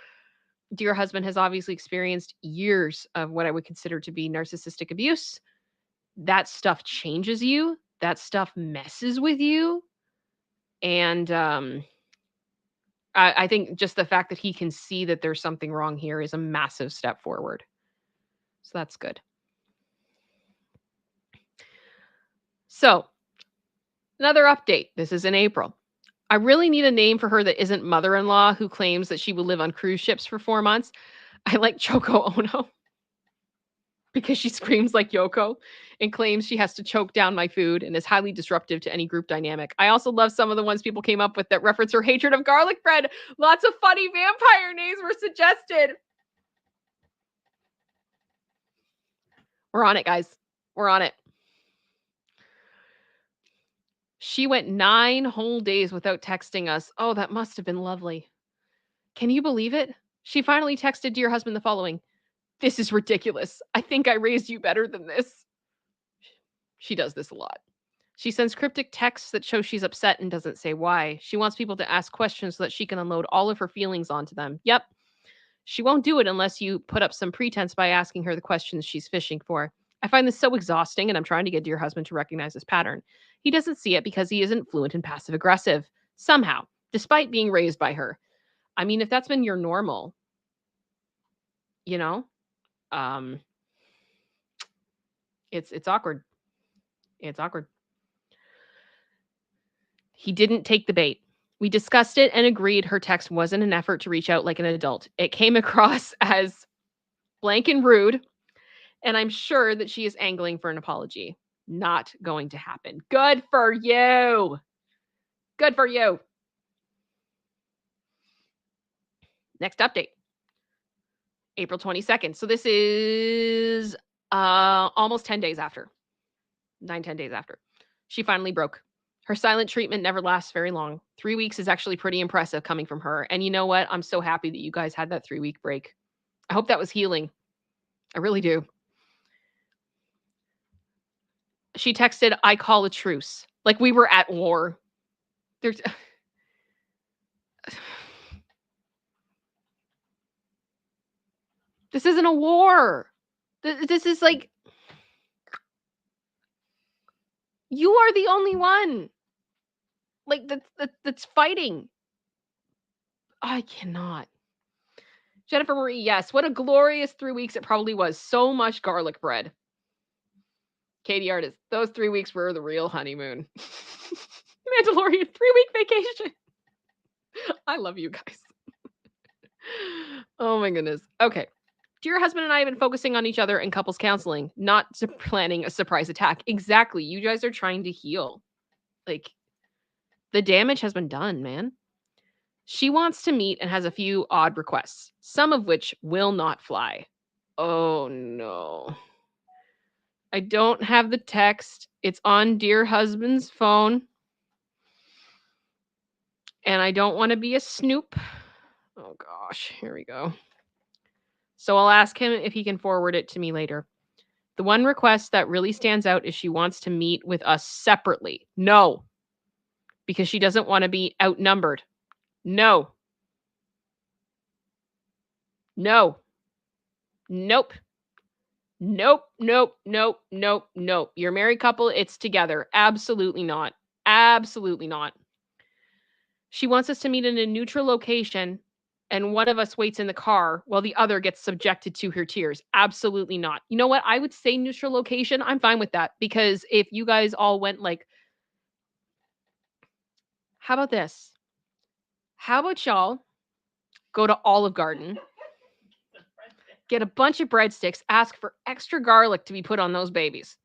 dear husband has obviously experienced years of what I would consider to be narcissistic abuse. That stuff changes you. That stuff messes with you. And I think just the fact that he can see that there's something wrong here is a massive step forward. So that's good. So another update. This is in April. I really need a name for her that isn't mother-in-law who claims that she will live on cruise ships for 4 months. I like Choco Ono because she screams like Yoko and claims she has to choke down my food and is highly disruptive to any group dynamic. I also love some of the ones people came up with that reference her hatred of garlic bread. Lots of funny vampire names were suggested. We're on it, guys. We're on it. She went 9 whole days without texting us. Oh, that must have been lovely. Can you believe it? She finally texted dear husband the following. This is ridiculous. I think I raised you better than this. She does this a lot. She sends cryptic texts that show she's upset and doesn't say why. She wants people to ask questions so that she can unload all of her feelings onto them. Yep. She won't do it unless you put up some pretense by asking her the questions she's fishing for. I find this so exhausting, and I'm trying to get dear husband to recognize this pattern. He doesn't see it because he isn't fluent in passive aggressive. Somehow, despite being raised by her. I mean, if that's been your normal, you know, it's awkward. It's awkward. He didn't take the bait. We discussed it and agreed her text wasn't an effort to reach out like an adult. It came across as blank and rude, and I'm sure that she is angling for an apology. Not going to happen. Good for you. Good for you. Next update. April 22nd. So this is almost 10 days after. 10 days after. She finally broke. Her silent treatment never lasts very long. 3 weeks is actually pretty impressive coming from her. And you know what? I'm so happy that you guys had that 3-week break. I hope that was healing. I really do. She texted, I call a truce. Like we were at war. There's... This isn't a war. This is like... You are the only one. Like that's fighting. I cannot. Jennifer Marie, yes. What a glorious 3 weeks it probably was. So much garlic bread. Katie Artist, those 3 weeks were the real honeymoon. Mandalorian 3-week vacation. I love you guys. Oh my goodness. Okay. Dear husband and I have been focusing on each other in couples counseling, not planning a surprise attack. Exactly. You guys are trying to heal. Like, the damage has been done, man. She wants to meet and has a few odd requests, some of which will not fly. Oh no. I don't have the text. It's on dear husband's phone. And I don't want to be a snoop. Oh gosh, here we go. So I'll ask him if he can forward it to me later. The one request that really stands out is she wants to meet with us separately. No. Because she doesn't want to be outnumbered. No. No. Nope. Nope. Nope. Nope. Nope. Nope. You're a married couple. It's together. Absolutely not. Absolutely not. She wants us to meet in a neutral location and one of us waits in the car while the other gets subjected to her tears. Absolutely not. You know what? I would say neutral location. I'm fine with that because if you guys all went like How about this? How about y'all go to Olive Garden, get a bunch of breadsticks, ask for extra garlic to be put on those babies,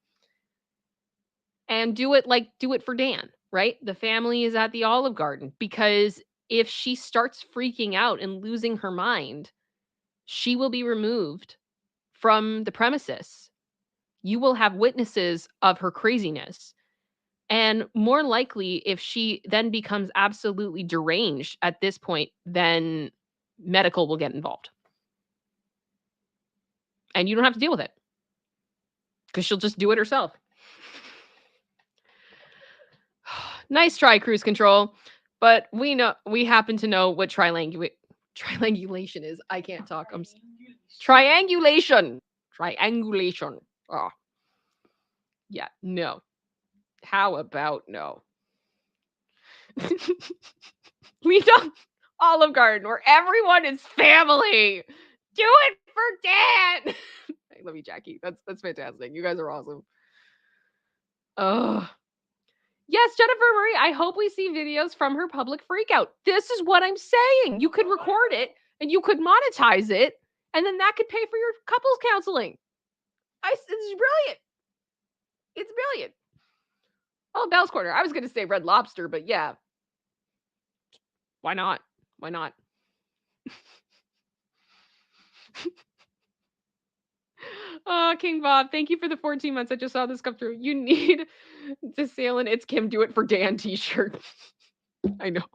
and do it for Dan, right? The family is at the Olive Garden, because if she starts freaking out and losing her mind, she will be removed from the premises. You will have witnesses of her craziness. And more likely, if she then becomes absolutely deranged at this point, then medical will get involved. And you don't have to deal with it, because she'll just do it herself. Nice try, cruise control. But we happen to know what triangulation is. I can't talk. Triangulation. Oh. Yeah, no. How about no? We don't Olive Garden where everyone is family. Do it for Dan. I love you, Jackie. That's fantastic. You guys are awesome. Yes, Jennifer Marie, I hope we see videos from her public freakout. This is what I'm saying. You could record it and you could monetize it, and then that could pay for your couples counseling. It's brilliant. It's brilliant. Oh, Bell's Corner. I was going to say Red Lobster, but yeah. Why not? Why not? Oh, King Bob, thank you for the 14 months. I just saw this come through. You need to sail an ItsKim Do It for Dan t-shirt. I know.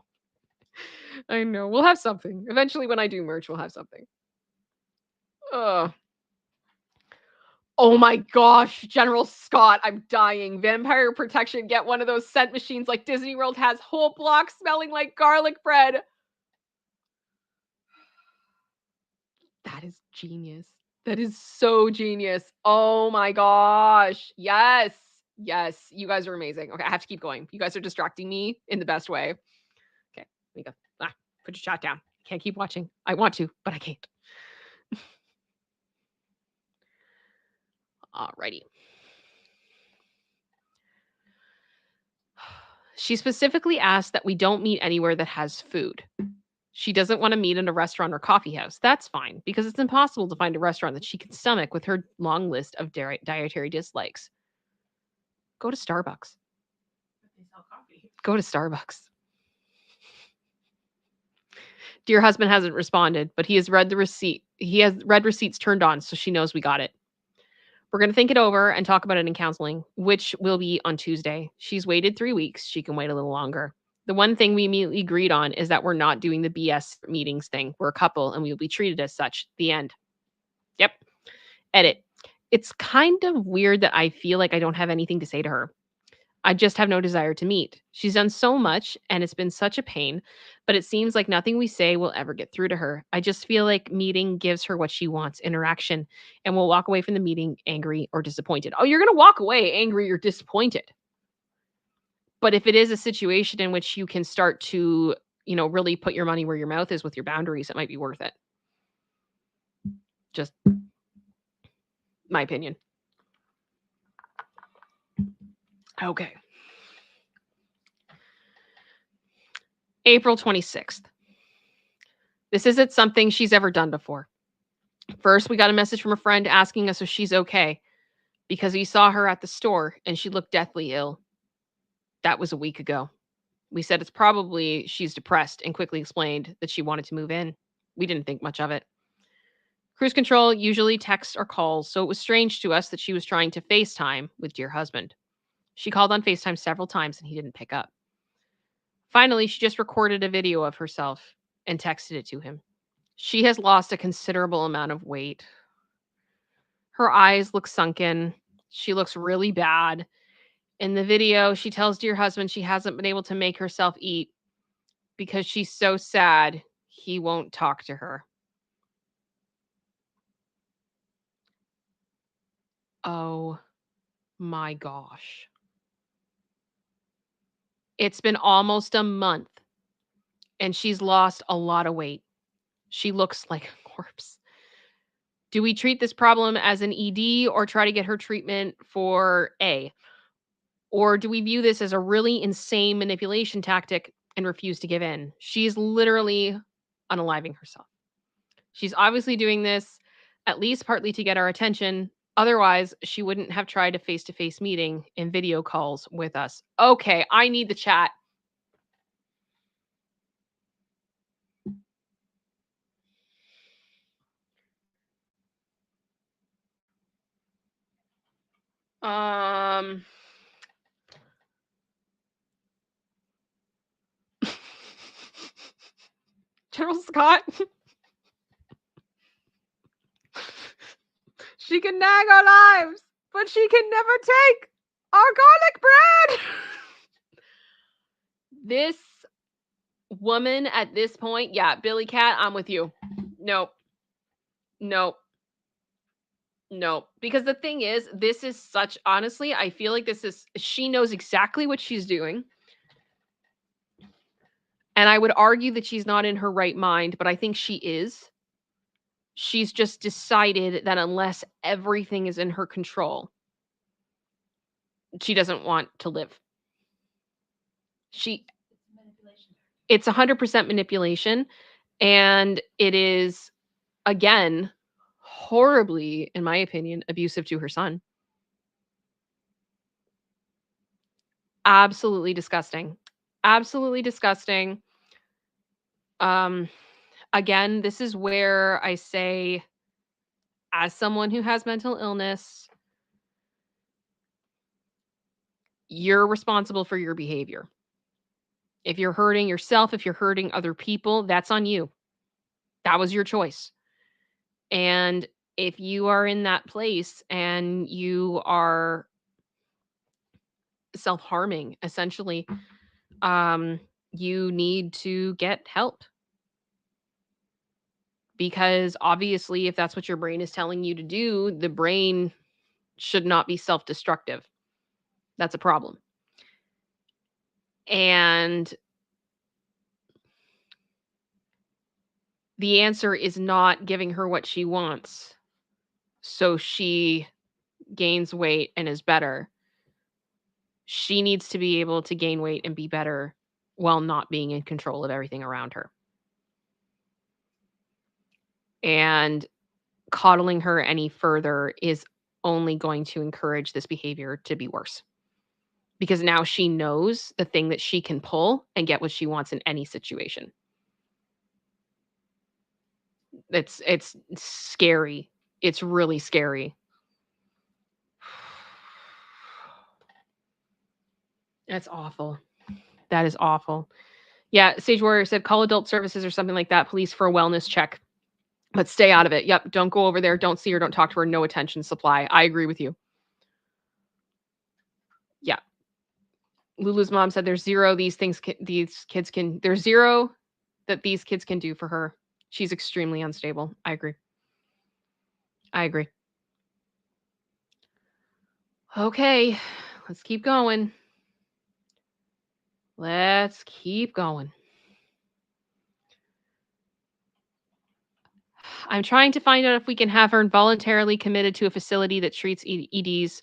I know. We'll have something. Eventually, when I do merch, we'll have something. Oh my gosh, General Scott, I'm dying. Vampire protection. Get one of those scent machines like Disney World has. Whole block smelling like garlic bread. That is genius. That is so genius. Oh my gosh. Yes. Yes. You guys are amazing. Okay, I have to keep going. You guys are distracting me in the best way. Okay, let me go. Put your chat down. Can't keep watching. I want to, but I can't. Alrighty. She specifically asked that we don't meet anywhere that has food. She doesn't want to meet in a restaurant or coffee house. That's fine, because it's impossible to find a restaurant that she can stomach with her long list of dietary dislikes. Go to Starbucks. They sell coffee. Go to Starbucks. Dear husband hasn't responded, but he has read the receipt. He has read receipts turned on, so she knows we got it. We're going to think it over and talk about it in counseling, which will be on Tuesday. She's waited 3 weeks. She can wait a little longer. The one thing we immediately agreed on is that we're not doing the BS meetings thing. We're a couple and we will be treated as such. The end. Yep. Edit. It's kind of weird that I feel like I don't have anything to say to her. I just have no desire to meet. She's done so much and it's been such a pain, but it seems like nothing we say will ever get through to her. I just feel like meeting gives her what she wants, interaction, and we'll walk away from the meeting angry or disappointed. Oh, you're going to walk away angry or disappointed. But if it is a situation in which you can start to, really put your money where your mouth is with your boundaries, it might be worth it. Just my opinion. Okay. April 26th. This isn't something she's ever done before. First, we got a message from a friend asking us if she's okay because we saw her at the store and she looked deathly ill. That was a week ago. We said it's probably she's depressed and quickly explained that she wanted to move in. We didn't think much of it. Cruise control usually texts or calls, so it was strange to us that she was trying to FaceTime with dear husband. She called on FaceTime several times and he didn't pick up. Finally, she just recorded a video of herself and texted it to him. She has lost a considerable amount of weight. Her eyes look sunken. She looks really bad. In the video, she tells dear husband she hasn't been able to make herself eat because she's so sad he won't talk to her. Oh my gosh. It's been almost a month and she's lost a lot of weight. She looks like a corpse. Do we treat this problem as an ED or try to get her treatment for A? Or do we view this as a really insane manipulation tactic and refuse to give in. She's literally unaliving herself. She's obviously doing this at least partly to get our attention. Otherwise, she wouldn't have tried a face-to-face meeting and video calls with us. Okay, I need the chat. General Scott. She can nag our lives, but she can never take our garlic bread. This woman at this point, yeah, Billy Cat, I'm with you. Nope. Because the thing is, this is such, honestly, I feel like she knows exactly what she's doing. And I would argue that she's not in her right mind, but I think she is. She's just decided that unless everything is in her control, she doesn't want to live. It's 100% manipulation. And it is, again, horribly, in my opinion, abusive to her son. Absolutely disgusting. Absolutely disgusting. Again, this is where I say, as someone who has mental illness, you're responsible for your behavior. If you're hurting yourself, if you're hurting other people, that's on you. That was your choice. And if you are in that place and you are self-harming, essentially, you need to get help. Because obviously, if that's what your brain is telling you to do, the brain should not be self-destructive. That's a problem. And the answer is not giving her what she wants so she gains weight and is better. She needs to be able to gain weight and be better while not being in control of everything around her. And coddling her any further is only going to encourage this behavior to be worse. Because now she knows the thing that she can pull and get what she wants in any situation. It's scary. It's really scary. That's awful. That is awful. Yeah, Sage Warrior said call adult services or something like that, police, for a wellness check. But stay out of it. Yep, don't go over there. Don't see her. Don't talk to her. No attention supply. I agree with you. Yeah. Lulu's mom said there's zero these kids can do for her. She's extremely unstable. I agree. Okay, let's keep going. I'm trying to find out if we can have her involuntarily committed to a facility that treats EDs,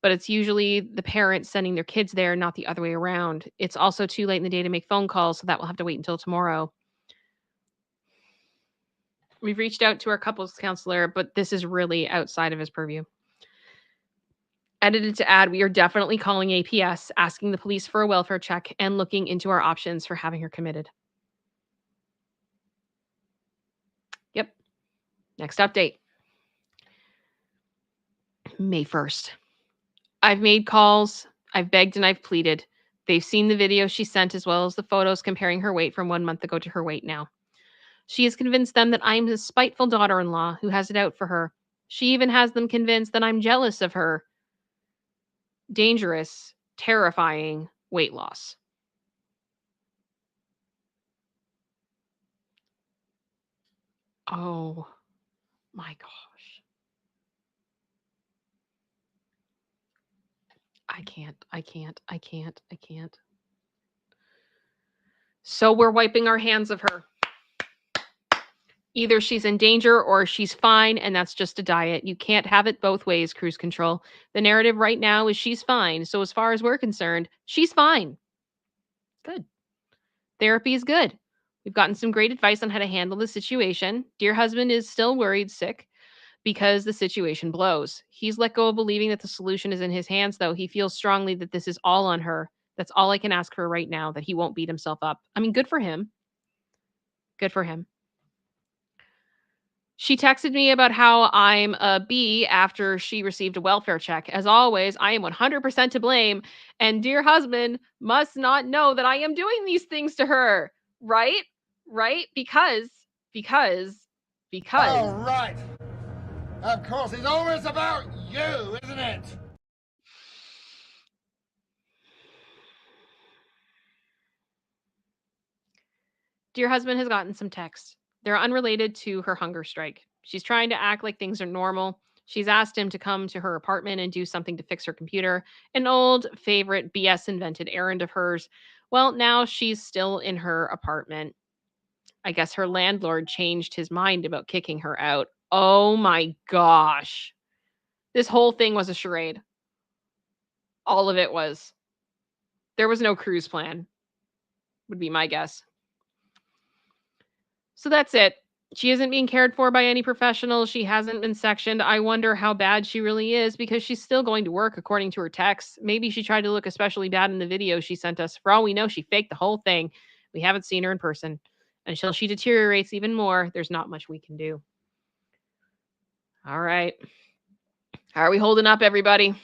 but it's usually the parents sending their kids there, not the other way around. It's also too late in the day to make phone calls, so that will have to wait until tomorrow. We've reached out to our couples counselor, but this is really outside of his purview. Edited to add, we are definitely calling APS, asking the police for a welfare check, and looking into our options for having her committed. Yep. Next update. May 1st. I've made calls. I've begged and I've pleaded. They've seen the video she sent as well as the photos comparing her weight from 1 month ago to her weight now. She has convinced them that I'm a spiteful daughter-in-law who has it out for her. She even has them convinced that I'm jealous of her dangerous, terrifying weight loss. Oh my gosh. I can't. So we're wiping our hands of her. Either she's in danger or she's fine, and that's just a diet. You can't have it both ways, cruise control. The narrative right now is she's fine. So as far as we're concerned, she's fine. Good. Therapy is good. We've gotten some great advice on how to handle the situation. Dear husband is still worried sick because the situation blows. He's let go of believing that the solution is in his hands, though. He feels strongly that this is all on her. That's all I can ask for right now, that he won't beat himself up. I mean, good for him. Good for him. She texted me about how I'm a B after she received a welfare check. As always, I am 100% to blame, and dear husband must not know that I am doing these things to her. Right? Right? Because All right. Of course, it's always about you, isn't it? dear husband has gotten some texts. They're unrelated to her hunger strike. She's trying to act like things are normal. She's asked him to come to her apartment and do something to fix her computer, an old favorite BS invented errand of hers. Well, now she's still in her apartment. I guess her landlord changed his mind about kicking her out. Oh my gosh. This whole thing was a charade. All of it was. There was no cruise plan, would be my guess. So that's it. She isn't being cared for by any professionals. She hasn't been sectioned. I wonder how bad she really is because she's still going to work according to her texts. Maybe she tried to look especially bad in the video she sent us. For all we know, she faked the whole thing. We haven't seen her in person. Until she deteriorates even more, there's not much we can do. All right. How are we holding up, everybody?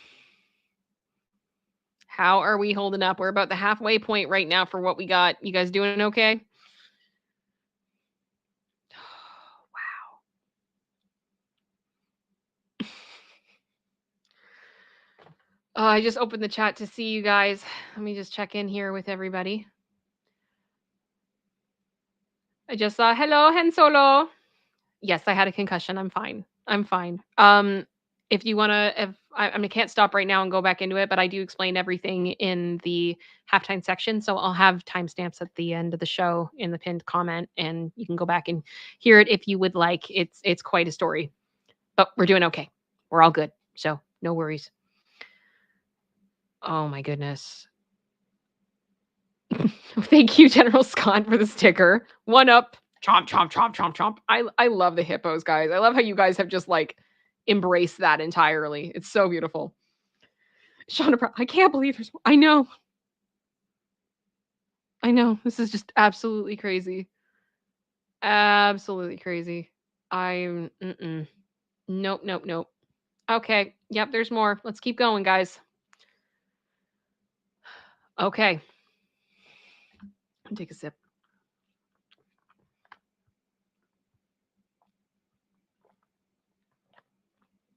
How are we holding up? We're about the halfway point right now for what we got. You guys doing okay? Oh, I just opened the chat to see you guys. Let me just check in here with everybody. I just saw, hello, Hen Solo. Yes, I had a concussion. I'm fine. I'm fine. If you want to, I mean, I can't stop right now and go back into it, but I do explain everything in the halftime section. So I'll have timestamps at the end of the show in the pinned comment, and you can go back and hear it if you would like. It's quite a story, but we're doing okay. We're all good. So no worries. Oh my goodness. Thank you, General Scott, for the sticker. One up. Chomp, chomp, chomp, chomp, chomp. I love the hippos, guys. I love how you guys have just like embraced that entirely. It's so beautiful. Shauna, I can't believe there's. I know. This is just absolutely crazy. Absolutely crazy. I'm. Nope. Okay. Yep. There's more. Let's keep going, guys. Okay. Take a sip.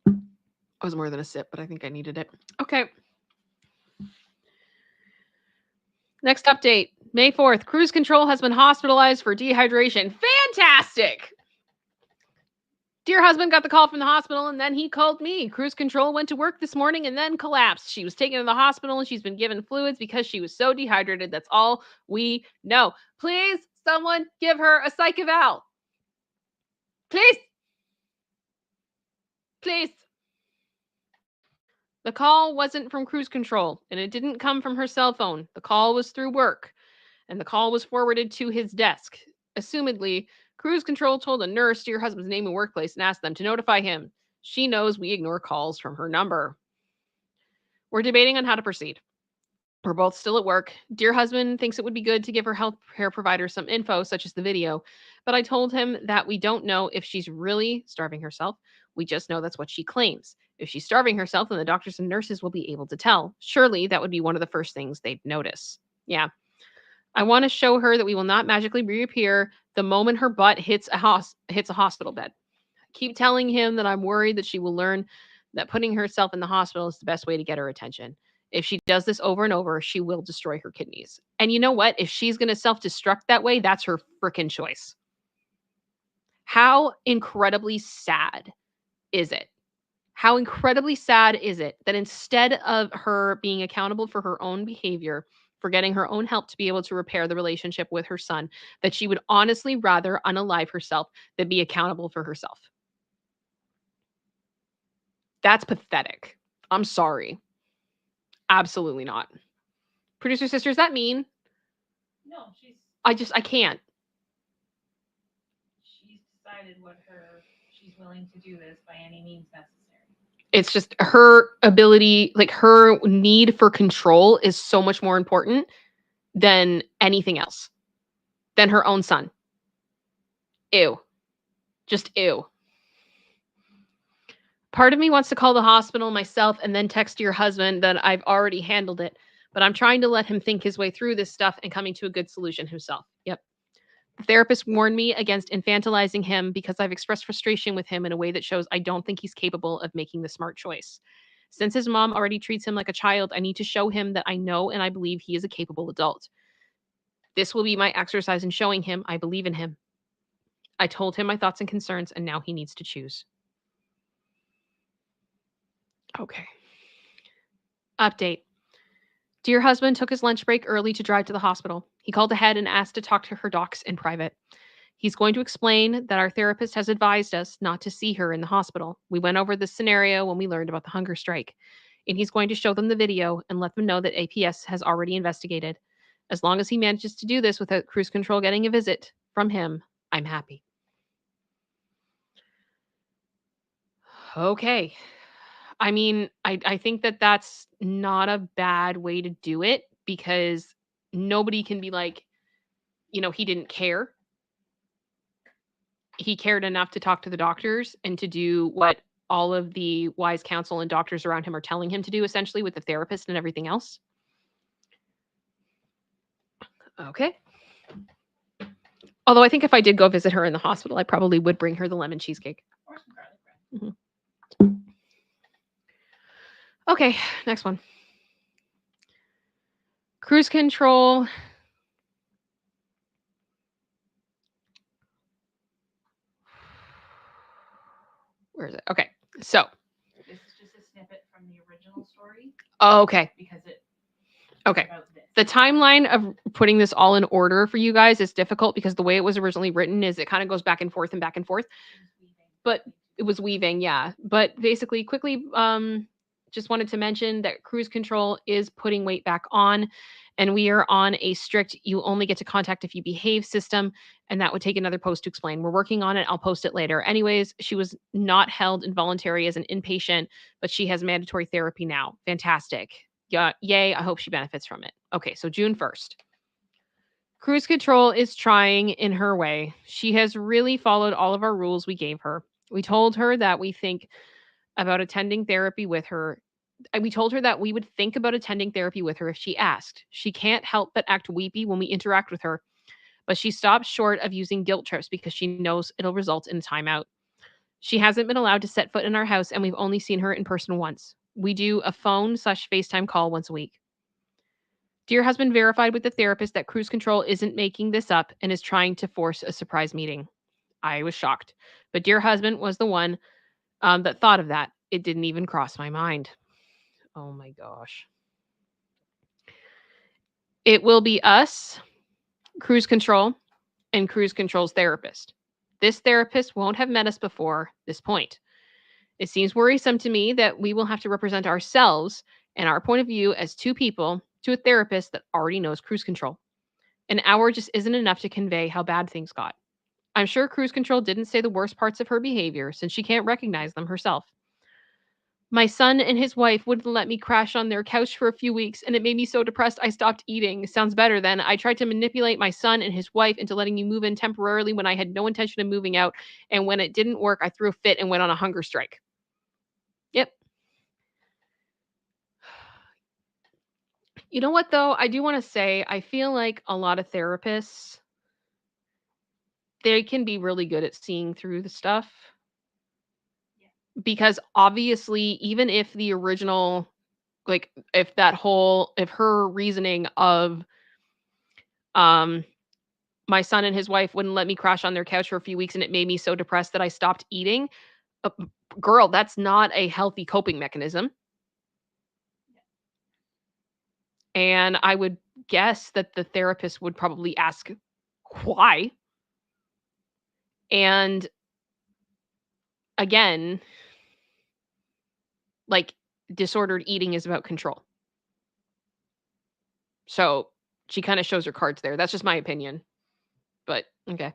It was more than a sip, but I think I needed it. Okay. Next update, May 4th. Cruise Control has been hospitalized for dehydration. Fantastic! Dear husband got the call from the hospital, and then he called me. Cruise Control went to work this morning and then collapsed. She was taken to the hospital, and she's been given fluids because she was so dehydrated. That's all we know. Please, someone give her a psych eval. Please. Please. The call wasn't from Cruise Control, and it didn't come from her cell phone. The call was through work, and the call was forwarded to his desk. Assumedly, Cruise Control told a nurse your husband's name and workplace and asked them to notify him. She knows we ignore calls from her number. We're debating on how to proceed. We're both still at work. Dear husband thinks it would be good to give her health care provider some info, such as the video, but I told him that we don't know if she's really starving herself. We just know that's what she claims. If she's starving herself, then the doctors and nurses will be able to tell. Surely that would be one of the first things they'd notice. Yeah. I want to show her that we will not magically reappear the moment her butt hits a hospital bed. Keep telling him that I'm worried that she will learn that putting herself in the hospital is the best way to get her attention. If she does this over and over, she will destroy her kidneys. And you know what? If she's going to self-destruct that way, that's her freaking choice. How incredibly sad is it? How incredibly sad is it that instead of her being accountable for her own behavior, for getting her own help to be able to repair the relationship with her son, that she would honestly rather unalive herself than be accountable for herself? That's pathetic. I'm sorry. Absolutely not. Producer sister, is that mean? No, she's I can't. She's decided she's willing to do this by any means necessary. It's just her ability, like her need for control is so much more important than anything else, than her own son. Ew. Just ew. Part of me wants to call the hospital myself and then text your husband that I've already handled it, but I'm trying to let him think his way through this stuff and coming to a good solution himself. Yep. The therapist warned me against infantilizing him because I've expressed frustration with him in a way that shows I don't think he's capable of making the smart choice. Since his mom already treats him like a child, I need to show him that I know and I believe he is a capable adult. This will be my exercise in showing him I believe in him. I told him my thoughts and concerns, and now he needs to choose. Okay. Update. Dear husband took his lunch break early to drive to the hospital. He called ahead and asked to talk to her docs in private. He's going to explain that our therapist has advised us not to see her in the hospital. We went over this scenario when we learned about the hunger strike. And he's going to show them the video and let them know that APS has already investigated. As long as he manages to do this without cruise control getting a visit from him, I'm happy. Okay. I mean, I think that that's not a bad way to do it because nobody can be like, he didn't care. He cared enough to talk to the doctors and to do what all of the wise counsel and doctors around him are telling him to do, essentially, with the therapist and everything else. Okay. Although I think if I did go visit her in the hospital, I probably would bring her the lemon cheesecake. Or some garlic bread. Mm-hmm. Okay, next one. Cruise control. Where is it? Okay, so. This is just a snippet from the original story. Oh, okay. Because it. Okay. The timeline of putting this all in order for you guys is difficult because the way it was originally written is it kind of goes back and forth and back and forth. But it was weaving, yeah. But basically, quickly, just wanted to mention that cruise control is putting weight back on, and we are on a strict you only get to contact if you behave system, and that would take another post to explain. We're working on it. I'll post it later. Anyways, she was not held involuntary as an inpatient, but she has mandatory therapy now. Fantastic. Yeah, yay. I hope she benefits from it. Okay, so June 1st. Cruise control is trying in her way. She has really followed all of our rules we gave her. We told her that we think about attending therapy with her. We told her that we would think about attending therapy with her if she asked. She can't help but act weepy when we interact with her, but she stops short of using guilt trips because she knows it'll result in a timeout. She hasn't been allowed to set foot in our house, and we've only seen her in person once. We do a phone/FaceTime call once a week. Dear husband verified with the therapist that cruise control isn't making this up and is trying to force a surprise meeting. I was shocked, but dear husband was the one that thought of that. It didn't even cross my mind. Oh my gosh. It will be us, cruise control, and cruise control's therapist. This therapist won't have met us before this point. It seems worrisome to me that we will have to represent ourselves and our point of view as two people to a therapist that already knows cruise control. An hour just isn't enough to convey how bad things got. I'm sure cruise control didn't say the worst parts of her behavior since she can't recognize them herself. My son and his wife wouldn't let me crash on their couch for a few weeks, and it made me so depressed I stopped eating. Sounds better than I tried to manipulate my son and his wife into letting me move in temporarily when I had no intention of moving out, and when it didn't work, I threw a fit and went on a hunger strike. Yep. You know what, though? I do want to say, I feel like a lot of therapists, they can be really good at seeing through the stuff. Because obviously, even if the original, like, if her reasoning of, my son and his wife wouldn't let me crash on their couch for a few weeks and it made me so depressed that I stopped eating. Girl, that's not a healthy coping mechanism. And I would guess that the therapist would probably ask why. And again, like, disordered eating is about control. So she kind of shows her cards there. That's just my opinion. But okay.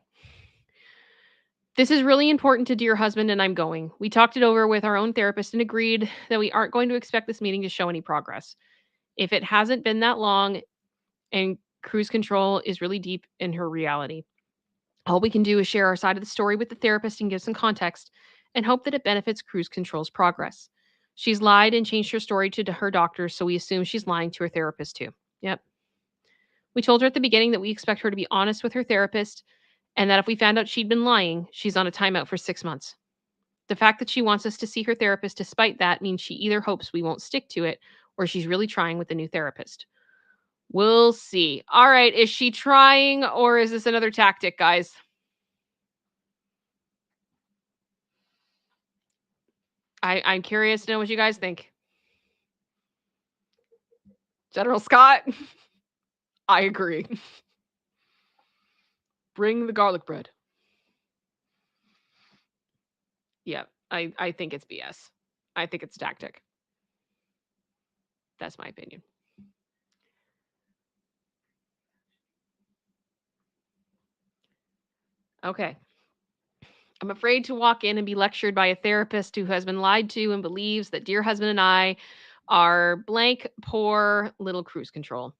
This is really important to dear husband, and I'm going. We talked it over with our own therapist and agreed that we aren't going to expect this meeting to show any progress. If it hasn't been that long and cruise control is really deep in her reality, all we can do is share our side of the story with the therapist and give some context and hope that it benefits cruise control's progress. She's lied and changed her story to her doctor, so we assume she's lying to her therapist too. Yep. We told her at the beginning that we expect her to be honest with her therapist and that if we found out she'd been lying, she's on a timeout for 6 months. The fact that she wants us to see her therapist despite that means she either hopes we won't stick to it or she's really trying with the new therapist. We'll see. All right, is she trying or is this another tactic, guys? I'm curious to know what you guys think. General Scott, I agree. Bring the garlic bread. Yeah, I think it's BS. I think it's tactic. That's my opinion. Okay. I'm afraid to walk in and be lectured by a therapist who has been lied to and believes that dear husband and I are blank poor little cruise control,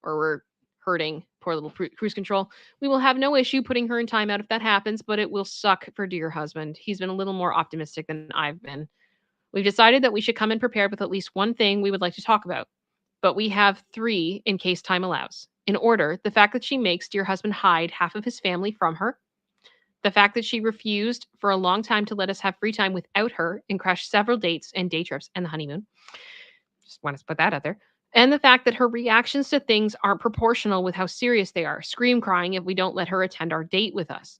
or we're hurting poor little cruise control. We will have no issue putting her in timeout if that happens, but it will suck for dear husband. He's been a little more optimistic than I've been. We've decided that we should come in prepared with at least one thing we would like to talk about, but we have 3 in case time allows. In order, the fact that she makes dear husband hide half of his family from her, the fact that she refused for a long time to let us have free time without her and crashed several dates and day trips and the honeymoon. Just want to put that out there. And the fact that her reactions to things aren't proportional with how serious they are, scream crying if we don't let her attend our date with us.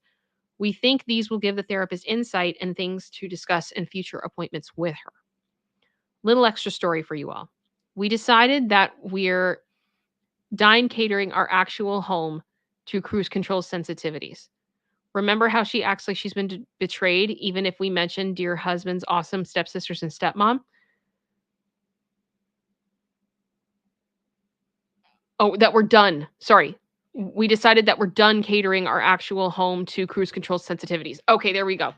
We think these will give the therapist insight and things to discuss in future appointments with her. Little extra story for you all. We decided that we're dine catering our actual home to cruise control sensitivities. Remember how she acts like she's been betrayed, even if we mention dear husband's awesome stepsisters and stepmom? Oh, that we're done. Sorry. We decided that we're done catering our actual home to cruise control sensitivities. Okay, there we go.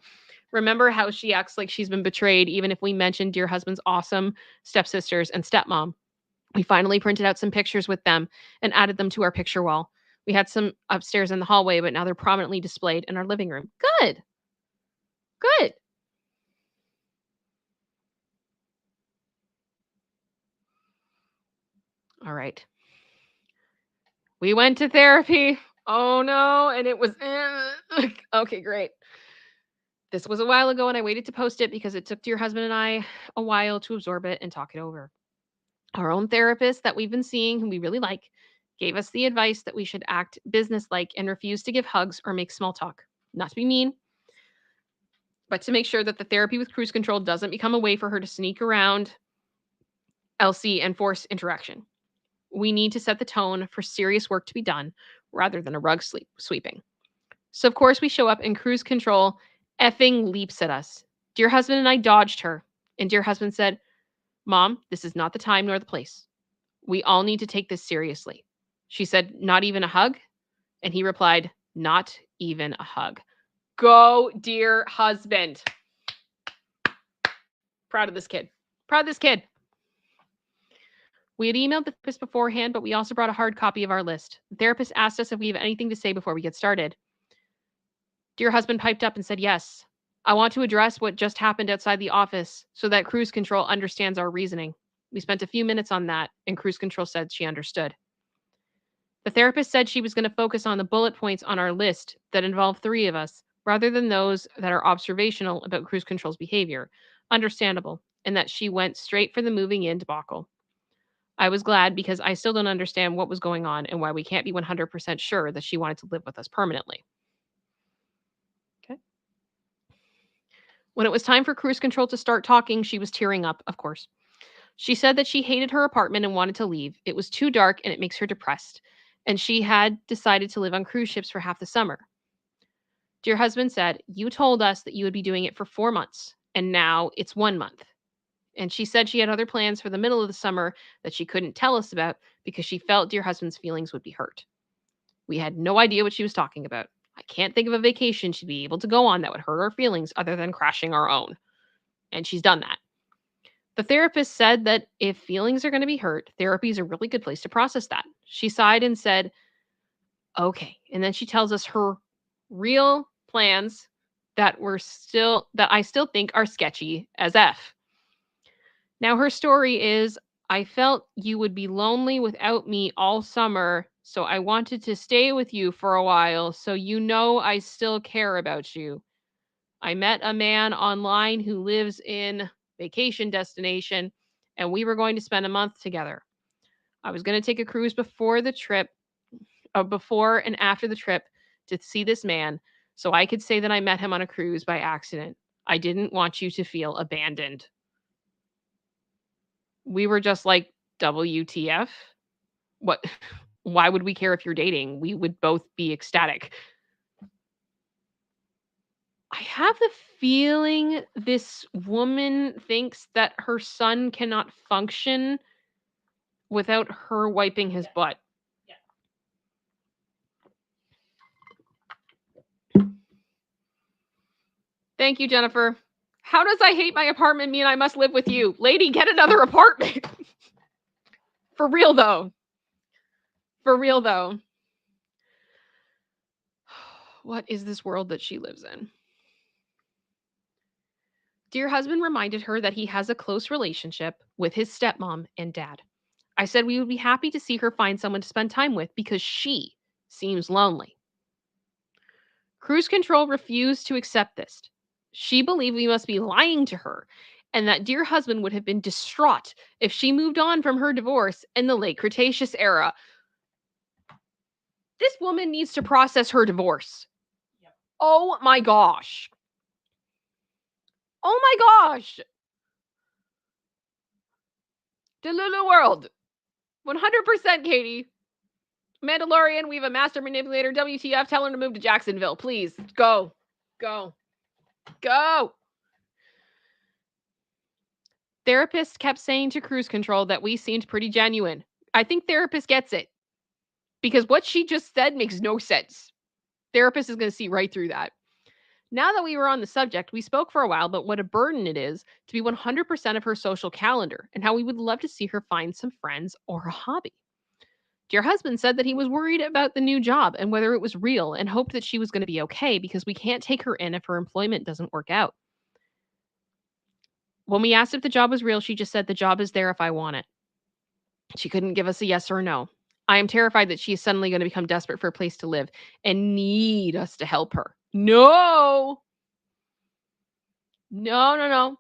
Remember how she acts like she's been betrayed, even if we mention dear husband's awesome stepsisters and stepmom? We finally printed out some pictures with them and added them to our picture wall. We had some upstairs in the hallway, but now they're prominently displayed in our living room. Good. Good. All right. We went to therapy. Oh no. And it was, okay, great. This was a while ago and I waited to post it because it took dear husband and I a while to absorb it and talk it over. Our own therapist that we've been seeing, who we really like, gave us the advice that we should act businesslike and refuse to give hugs or make small talk. Not to be mean, but to make sure that the therapy with cruise control doesn't become a way for her to sneak around Elsie and force interaction. We need to set the tone for serious work to be done rather than a rug sweeping. So, of course, we show up and cruise control effing leaps at us. Dear husband and I dodged her, and dear husband said, Mom, this is not the time nor the place. We all need to take this seriously. She said, not even a hug? And he replied, not even a hug. Go, dear husband. Proud of this kid. Proud of this kid. We had emailed the therapist beforehand, but we also brought a hard copy of our list. The therapist asked us if we have anything to say before we get started. Dear husband piped up and said, yes. I want to address what just happened outside the office so that cruise control understands our reasoning. We spent a few minutes on that, and cruise control said she understood. The therapist said she was going to focus on the bullet points on our list that involve 3 of us, rather than those that are observational about cruise control's behavior. Understandable, and that she went straight for the moving in debacle. I was glad because I still don't understand what was going on and why we can't be 100% sure that she wanted to live with us permanently. Okay. When it was time for cruise control to start talking, she was tearing up, of course. She said that she hated her apartment and wanted to leave. It was too dark and it makes her depressed. And she had decided to live on cruise ships for half the summer. Dear husband said, you told us that you would be doing it for 4 months, and now it's 1 month. And she said she had other plans for the middle of the summer that she couldn't tell us about because she felt dear husband's feelings would be hurt. We had no idea what she was talking about. I can't think of a vacation she'd be able to go on that would hurt our feelings other than crashing our own. And she's done that. The therapist said that if feelings are going to be hurt, therapy is a really good place to process that. She sighed and said, okay. And then she tells us her real plans that I still think are sketchy as F. Now her story is, I felt you would be lonely without me all summer, so I wanted to stay with you for a while so you know I still care about you. I met a man online who lives in vacation destination, and we were going to spend a month together. I was going to take a cruise before and after the trip to see this man, so I could say that I met him on a cruise by accident. I didn't want you to feel abandoned. We were just like, WTF? What? Why would we care if you're dating? We would both be ecstatic. I have the feeling this woman thinks that her son cannot function without her wiping his butt. Thank you, Jennifer. How does I hate my apartment mean I must live with you? Lady, get another apartment. For real, though. For real, though. What is this world that she lives in? Dear husband reminded her that he has a close relationship with his stepmom and dad. I said we would be happy to see her find someone to spend time with because she seems lonely. Cruise Control refused to accept this. She believed we must be lying to her and that dear husband would have been distraught if she moved on from her divorce in the late Cretaceous era. This woman needs to process her divorce. Yep. Oh my gosh. Oh my gosh. Delulu world. 100% Katie. Mandalorian, we have a master manipulator. WTF, tell her to move to Jacksonville. Please, go. Go. Go. Therapist kept saying to Cruise Control that we seemed pretty genuine. I think therapist gets it. Because what she just said makes no sense. Therapist is going to see right through that. Now that we were on the subject, we spoke for a while about what a burden it is to be 100% of her social calendar and how we would love to see her find some friends or a hobby. Dear husband said that he was worried about the new job and whether it was real and hoped that she was going to be okay because we can't take her in if her employment doesn't work out. When we asked if the job was real, she just said the job is there if I want it. She couldn't give us a yes or a no. I am terrified that she is suddenly going to become desperate for a place to live and need us to help her. No. No, no, no.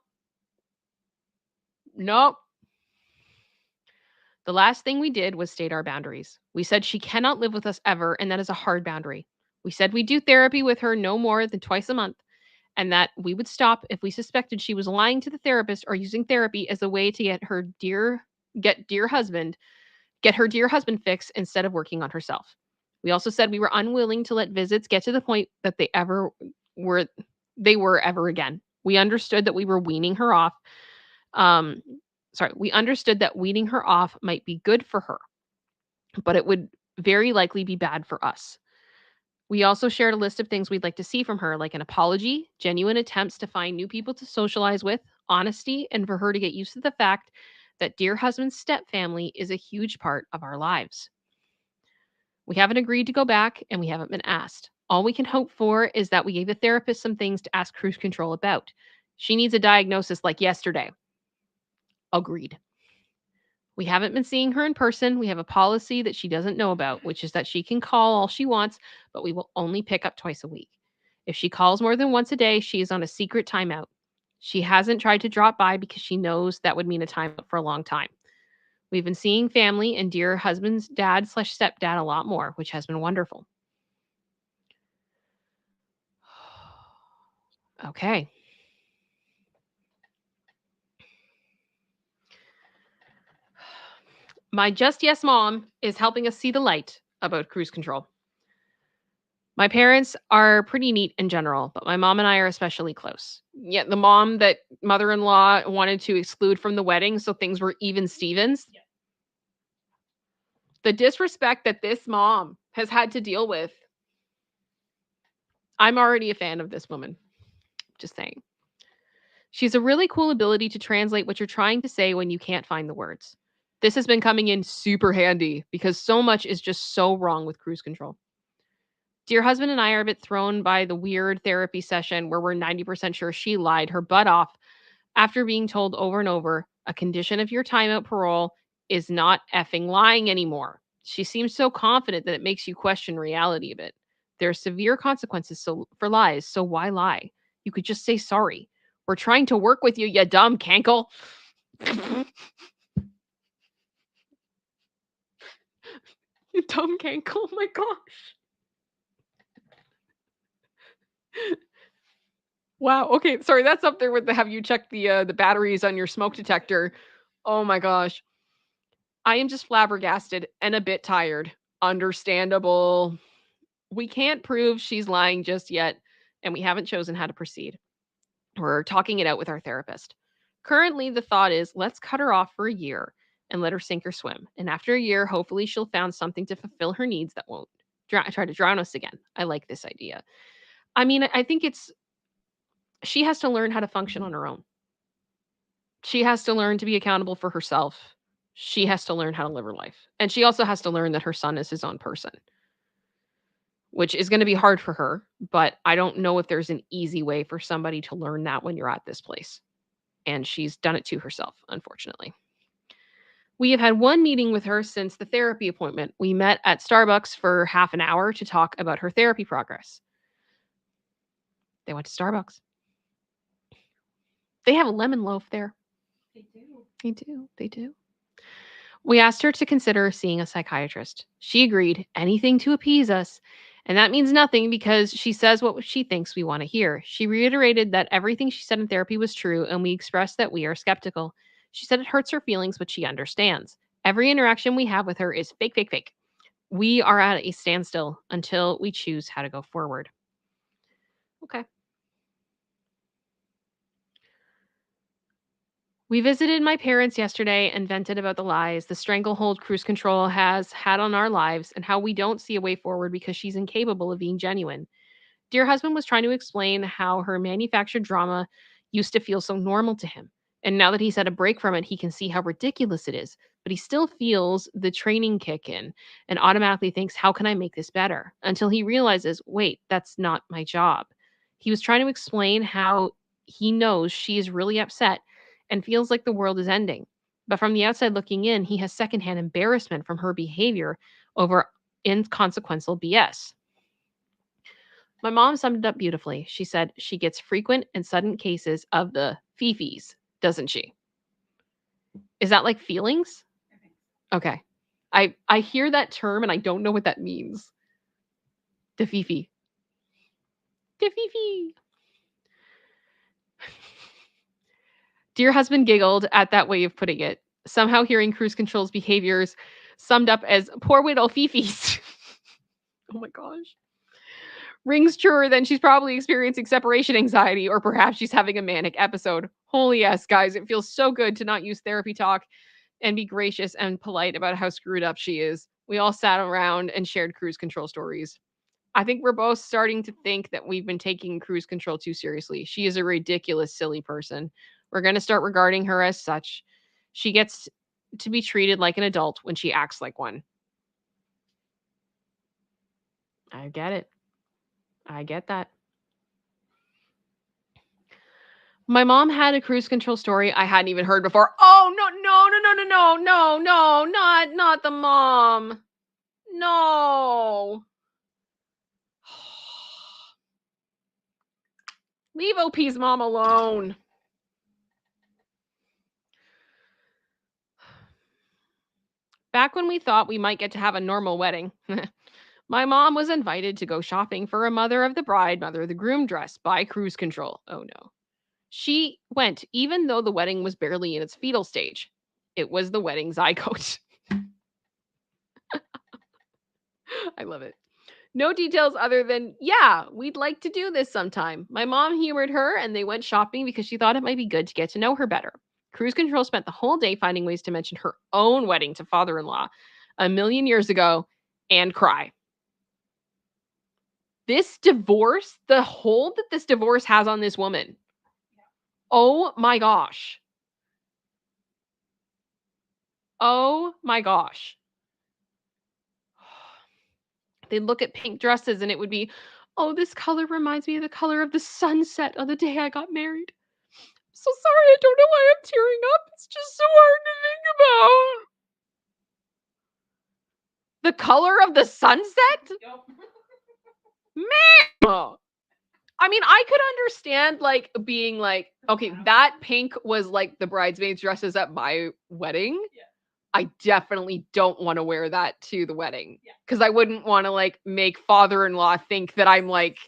Nope. The last thing we did was state our boundaries. We said she cannot live with us ever, and that is a hard boundary. We said we'd do therapy with her no more than twice a month, and that we would stop if we suspected she was lying to the therapist or using therapy as a way to get her dear husband fixed instead of working on herself. We also said we were unwilling to let visits get to the point that they were ever again. We understood that we were weaning her off. We understood that weaning her off might be good for her, but it would very likely be bad for us. We also shared a list of things we'd like to see from her, like an apology, genuine attempts to find new people to socialize with, honesty, and for her to get used to the fact that dear husband's step family is a huge part of our lives. We haven't agreed to go back, and we haven't been asked. All we can hope for is that we gave the therapist some things to ask Cruise Control about. She needs a diagnosis like yesterday. Agreed. We haven't been seeing her in person. We have a policy that she doesn't know about, which is that she can call all she wants, but we will only pick up twice a week. If she calls more than once a day, she is on a secret timeout. She hasn't tried to drop by because she knows that would mean a timeout for a long time. We've been seeing family and dear husband's dad/stepdad a lot more, which has been wonderful. Okay. My Just Yes Mom is helping us see the light about Cruise Control. My parents are pretty neat in general, but my mom and I are especially close. Yet the mom that mother-in-law wanted to exclude from the wedding so things were even Stevens. Yeah. The disrespect that this mom has had to deal with. I'm already a fan of this woman. Just saying. She's a really cool ability to translate what you're trying to say when you can't find the words. This has been coming in super handy because so much is just so wrong with cruise control. Dear husband and I are a bit thrown by the weird therapy session where we're 90% sure she lied her butt off after being told over and over a condition of your time out parole is not effing lying anymore. She seems so confident that it makes you question reality a bit. There are severe consequences for lies, so why lie? You could just say sorry. We're trying to work with you, you dumb cankle. You dumb cankle. Oh my gosh. Wow. Okay. Sorry, that's up there with the have you checked the batteries on your smoke detector. Oh my gosh. I am just flabbergasted and a bit tired. Understandable. We can't prove she's lying just yet, and we haven't chosen how to proceed. We're talking it out with our therapist. Currently, the thought is let's cut her off for a year and let her sink or swim. And after a year, hopefully she'll found something to fulfill her needs that won't try to drown us again. I like this idea. I mean, I think she has to learn how to function on her own. She has to learn to be accountable for herself. She has to learn how to live her life. And she also has to learn that her son is his own person, which is going to be hard for her. But I don't know if there's an easy way for somebody to learn that when you're at this place. And she's done it to herself, unfortunately. We have had one meeting with her since the therapy appointment. We met at Starbucks for half an hour to talk about her therapy progress. They went to Starbucks. They have a lemon loaf there. They do. They do. They do. We asked her to consider seeing a psychiatrist. She agreed, anything to appease us. And that means nothing because she says what she thinks we want to hear. She reiterated that everything she said in therapy was true, and we expressed that we are skeptical. She said it hurts her feelings, but she understands. Every interaction we have with her is fake, fake, fake. We are at a standstill until we choose how to go forward. Okay. We visited my parents yesterday and vented about the lies the stranglehold cruise control has had on our lives and how we don't see a way forward because she's incapable of being genuine. Dear husband was trying to explain how her manufactured drama used to feel so normal to him. And now that he's had a break from it, he can see how ridiculous it is. But he still feels the training kick in and automatically thinks, how can I make this better? Until he realizes, wait, that's not my job. He was trying to explain how he knows she is really upset and feels like the world is ending. But from the outside looking in, he has secondhand embarrassment from her behavior over inconsequential BS. My mom summed it up beautifully. She said she gets frequent and sudden cases of the fifis, doesn't she? Is that like feelings? Okay. I hear that term and I don't know what that means. The fifi. The fifi. Dear husband giggled at that way of putting it, somehow hearing cruise control's behaviors summed up as poor widow fifis. Oh my gosh. Rings truer, then she's probably experiencing separation anxiety, or perhaps she's having a manic episode. Holy yes, guys, it feels so good to not use therapy talk and be gracious and polite about how screwed up she is. We all sat around and shared cruise control stories. I think we're both starting to think that we've been taking cruise control too seriously. She is a ridiculous, silly person. We're going to start regarding her as such. She gets to be treated like an adult when she acts like one. I get it. I get that. My mom had a cruise control story I hadn't even heard before. Oh, no, not the mom. No. Leave OP's mom alone. Back when we thought we might get to have a normal wedding, my mom was invited to go shopping for a mother of the bride, mother of the groom dress by cruise control. Oh no. She went even though the wedding was barely in its fetal stage. It was the wedding zygote. I love it. No details other than, yeah, we'd like to do this sometime. My mom humored her and they went shopping because she thought it might be good to get to know her better. Cruise control spent the whole day finding ways to mention her own wedding to father-in-law 1,000,000 years ago and cry. This divorce, the hold that this divorce has on this woman. Oh my gosh. Oh my gosh. They'd look at pink dresses and it would be, oh, this color reminds me of the color of the sunset on the day I got married. So sorry, I don't know why I'm tearing up. It's just so hard to think about. The color of the sunset? Man! I mean, I could understand like being like, okay, that pink was like the bridesmaids' dresses at my wedding. Yeah. I definitely don't want to wear that to the wedding because I wouldn't want to like make father-in-law think that I'm like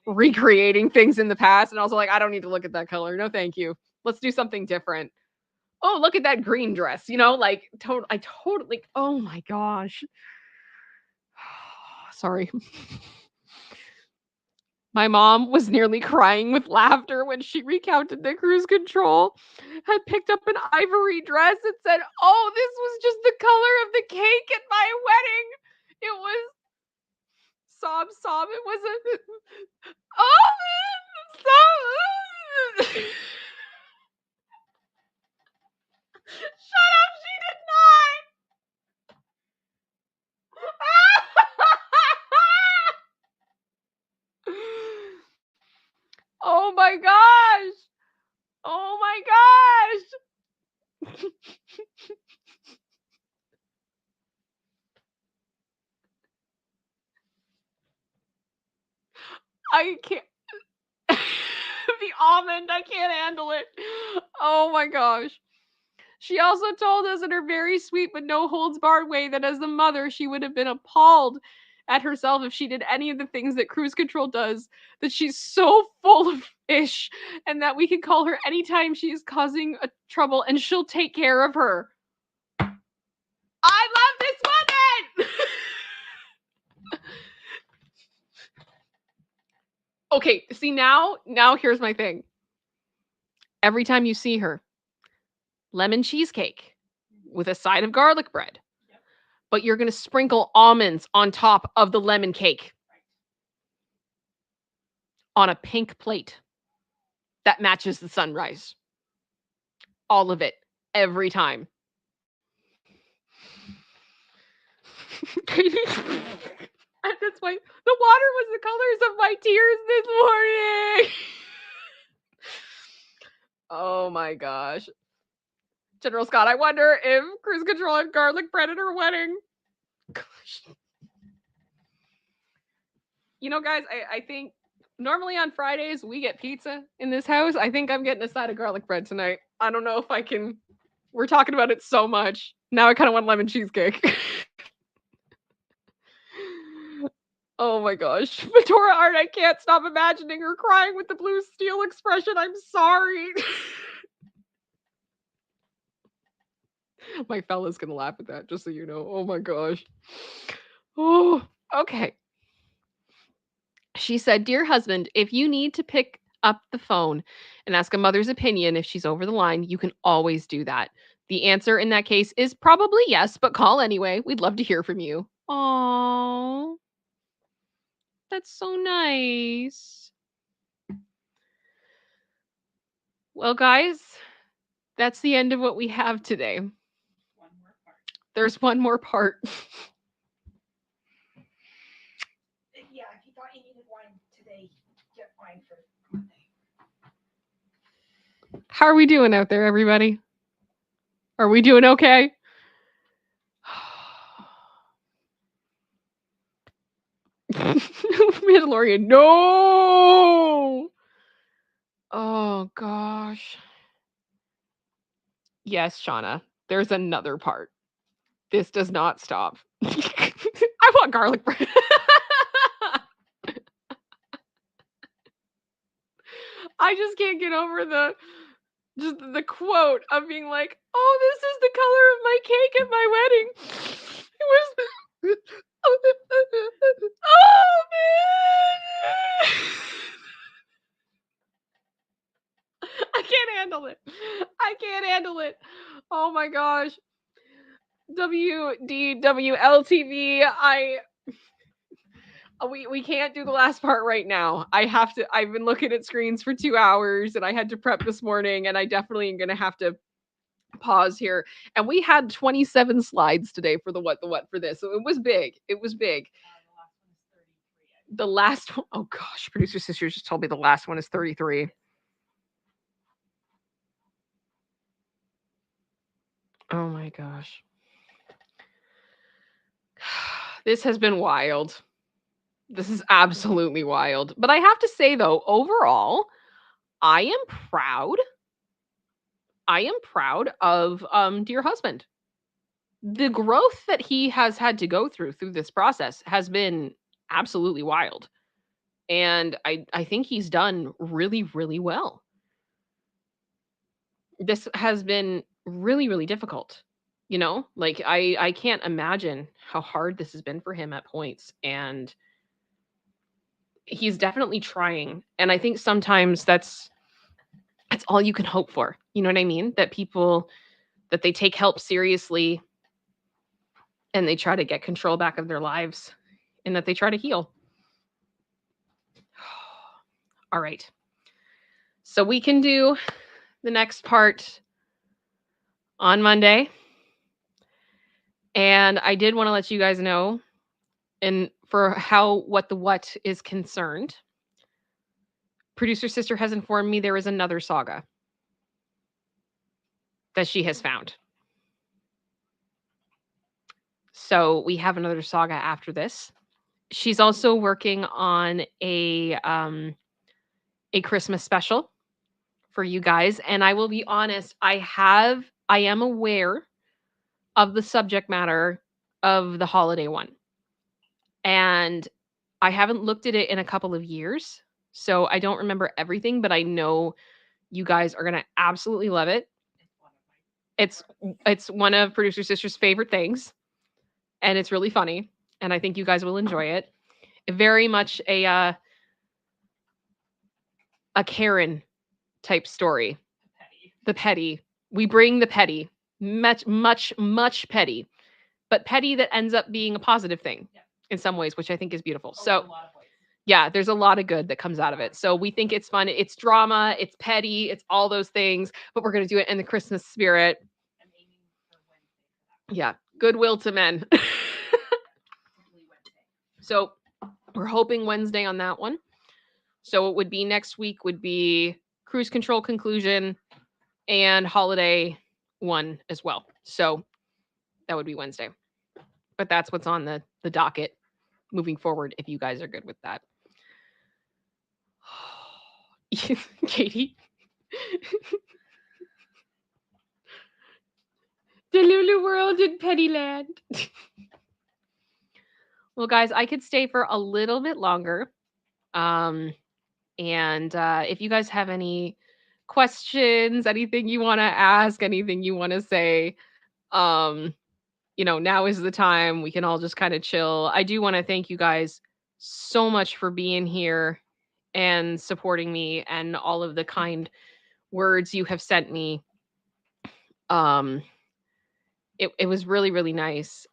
recreating things in the past. And also like, I don't need to look at that color. No, thank you. Let's do something different. Oh, look at that green dress, you know, like I totally, oh my gosh. Sorry. My mom was nearly crying with laughter when she recounted that Cruise Control had picked up an ivory dress and said, oh, this was just the color of the cake at my wedding. It was sob. It was a oh, sob. Shut up, she did not. Oh my gosh. Oh my gosh. I can't. The almond, I can't handle it. Oh my gosh. She also told us in her very sweet but no holds barred way that as a mother, she would have been appalled at herself if she did any of the things that Cruise Control does, that she's so full of ish, and that we can call her anytime she is causing a trouble and she'll take care of her. I love this woman! Okay, see now here's my thing. Every time you see her, lemon cheesecake with a side of garlic bread. Yep. But you're going to sprinkle almonds on top of the lemon cake. On a pink plate that matches the sunrise. All of it. Every time. And that's why the water was the colors of my tears this morning. Oh my gosh. General Scott, I wonder if Cruise Control had garlic bread at her wedding. Gosh. You know, guys, I think normally on Fridays we get pizza in this house. I think I'm getting a side of garlic bread tonight. I don't know if I can. We're talking about it so much. Now I kind of want lemon cheesecake. Oh my gosh. Fedora Art, I can't stop imagining her crying with the blue steel expression. I'm sorry. My fella's gonna laugh at that, just so you know. Oh my gosh. Oh, okay. She said, dear husband, if you need to pick up the phone and ask a mother's opinion if she's over the line, you can always do that. The answer in that case is probably yes, but call anyway. We'd love to hear from you. Oh, that's so nice. Well, guys, that's the end of what we have today. One more part. There's one more part. Yeah, if you thought you needed wine today, get wine for Monday. How are we doing out there, everybody? Are we doing okay? Mandalorian, no! Oh, gosh. Yes, Shauna, there's another part. This does not stop. I want garlic bread. I just can't get over the quote of being like, oh, this is the color of my cake at my wedding. It was oh man. I can't handle it. I can't handle it. Oh my gosh. WDWLTV. We can't do the last part right now. I've been looking at screens for 2 hours and I had to prep this morning and I definitely am going to have to pause here. And we had 27 slides today for the what for this. So it was big. It was big. The last one is 33. The last one, oh gosh, producer sister just told me the last one is 33. Oh my gosh. This has been wild. This is absolutely wild. But I have to say though, overall, I am proud. I am proud of dear husband. The growth that he has had to go through this process has been absolutely wild. And I think he's done really, really well. This has been really, really difficult. You know, like I can't imagine how hard this has been for him at points. And he's definitely trying. And I think sometimes that's all you can hope for. You know what I mean? That people that they take help seriously and they try to get control back of their lives and that they try to heal. All right. So we can do the next part on Monday. And I did want to let you guys know, and for what is concerned, producer sister has informed me there is another saga that she has found. So we have another saga after this. She's also working on a Christmas special for you guys. And I will be honest, I am aware of the subject matter of the holiday one. And I haven't looked at it in a couple of years. So I don't remember everything, but I know you guys are going to absolutely love it. It's one of producer sister's favorite things. And it's really funny. And I think you guys will enjoy it. Very much a Karen type story. The petty. We bring the petty. Much petty. But petty that ends up being a positive thing in some ways, which I think is beautiful. So yeah, there's a lot of good that comes out of it. So we think it's fun. It's drama. It's petty. It's all those things. But we're going to do it in the Christmas spirit. Yeah. Goodwill to men. So we're hoping Wednesday on that one. So it would be next week would be cruise control conclusion and holiday one as well. So that would be Wednesday. But that's what's on the docket moving forward if you guys are good with that. Katie. The Lulu World in Pettyland. Well, guys, I could stay for a little bit longer. And if you guys have any questions, anything you want to ask, anything you want to say, now is the time. We can all just kind of chill. I do want to thank you guys so much for being here and supporting me and all of the kind words you have sent me. It was really, really nice.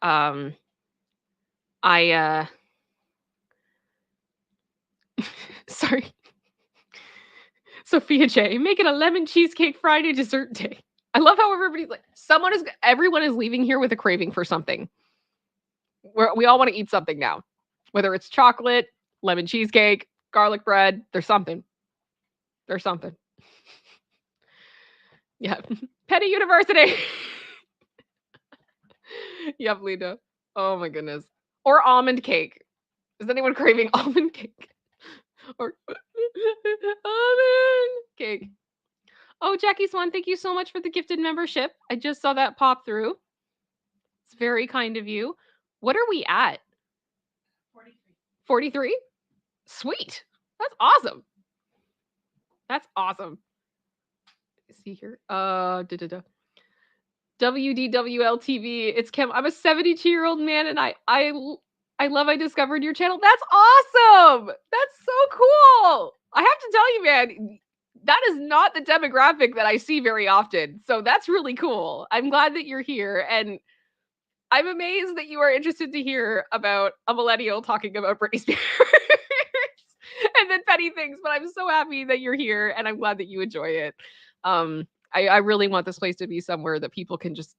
Sorry. Sophia J, making a lemon cheesecake Friday dessert day. I love how everybody's like, everyone is leaving here with a craving for something. We all want to eat something now. Whether it's chocolate, lemon cheesecake, garlic bread, there's something. There's something. Yeah. Petty University. Yep, Lita. Oh my goodness. Or almond cake. Is anyone craving almond cake? Or almond cake. Oh, Jackie Swan, thank you so much for the gifted membership. I just saw that pop through. It's very kind of you. What are we at? 43. 43? Sweet. That's awesome. That's awesome. See here. WDWLTV. It's Kim. I'm a 72-year-old man and I love I discovered your channel. That's awesome. That's so cool. I have to tell you, man, that is not the demographic that I see very often. So that's really cool. I'm glad that you're here. And I'm amazed that you are interested to hear about a millennial talking about Britney Spears and then petty things, but I'm so happy that you're here and I'm glad that you enjoy it. I really want this place to be somewhere that people can just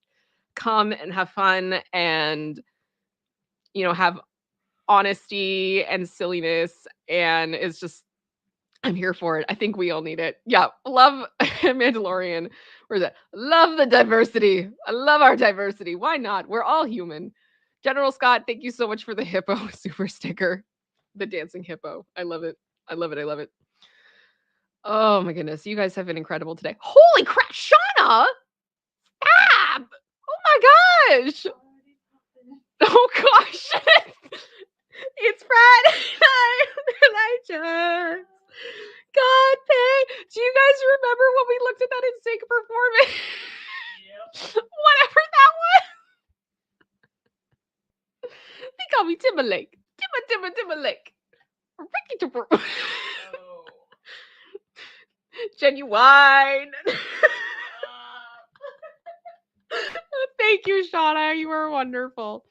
come and have fun and, have honesty and silliness. And it's just, I'm here for it. I think we all need it. Yeah. Love Mandalorian. Where's that? Love the diversity. I love our diversity. Why not? We're all human. General Scott, thank you so much for the hippo super sticker. The dancing hippo. I love it. I love it. I love it. Oh my goodness. You guys have been incredible today. Holy crap. Shauna! Stop! Oh my gosh. Oh gosh. It's Friday night and I just got paid. Do you guys remember when we looked at that NSYNC performance? Yep. Whatever that was. They call me Timberlake. Timberlake. Ricky Timber. Genuine. Thank you, Shauna. You are wonderful.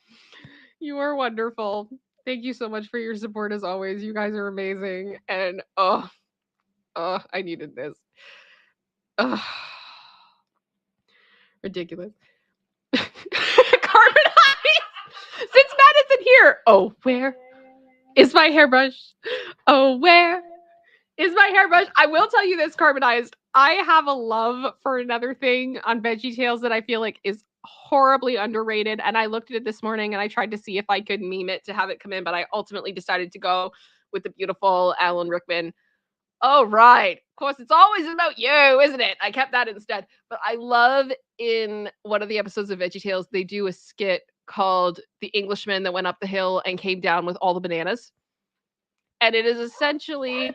You are wonderful. Thank you so much for your support as always. You guys are amazing. And I needed this. Ridiculous. Carbon Ice. Since Madison here. Oh, where is my hairbrush? Oh, where is my hairbrush? I will tell you this, Carbonized. I have a love for another thing on VeggieTales that I feel like is horribly underrated. And I looked at it this morning and I tried to see if I could meme it to have it come in, but I ultimately decided to go with the beautiful Alan Rickman. Oh, right. Of course, it's always about you, isn't it? I kept that instead. But I love in one of the episodes of VeggieTales, they do a skit called The Englishman That Went Up the Hill and Came Down with All the Bananas. And it is essentially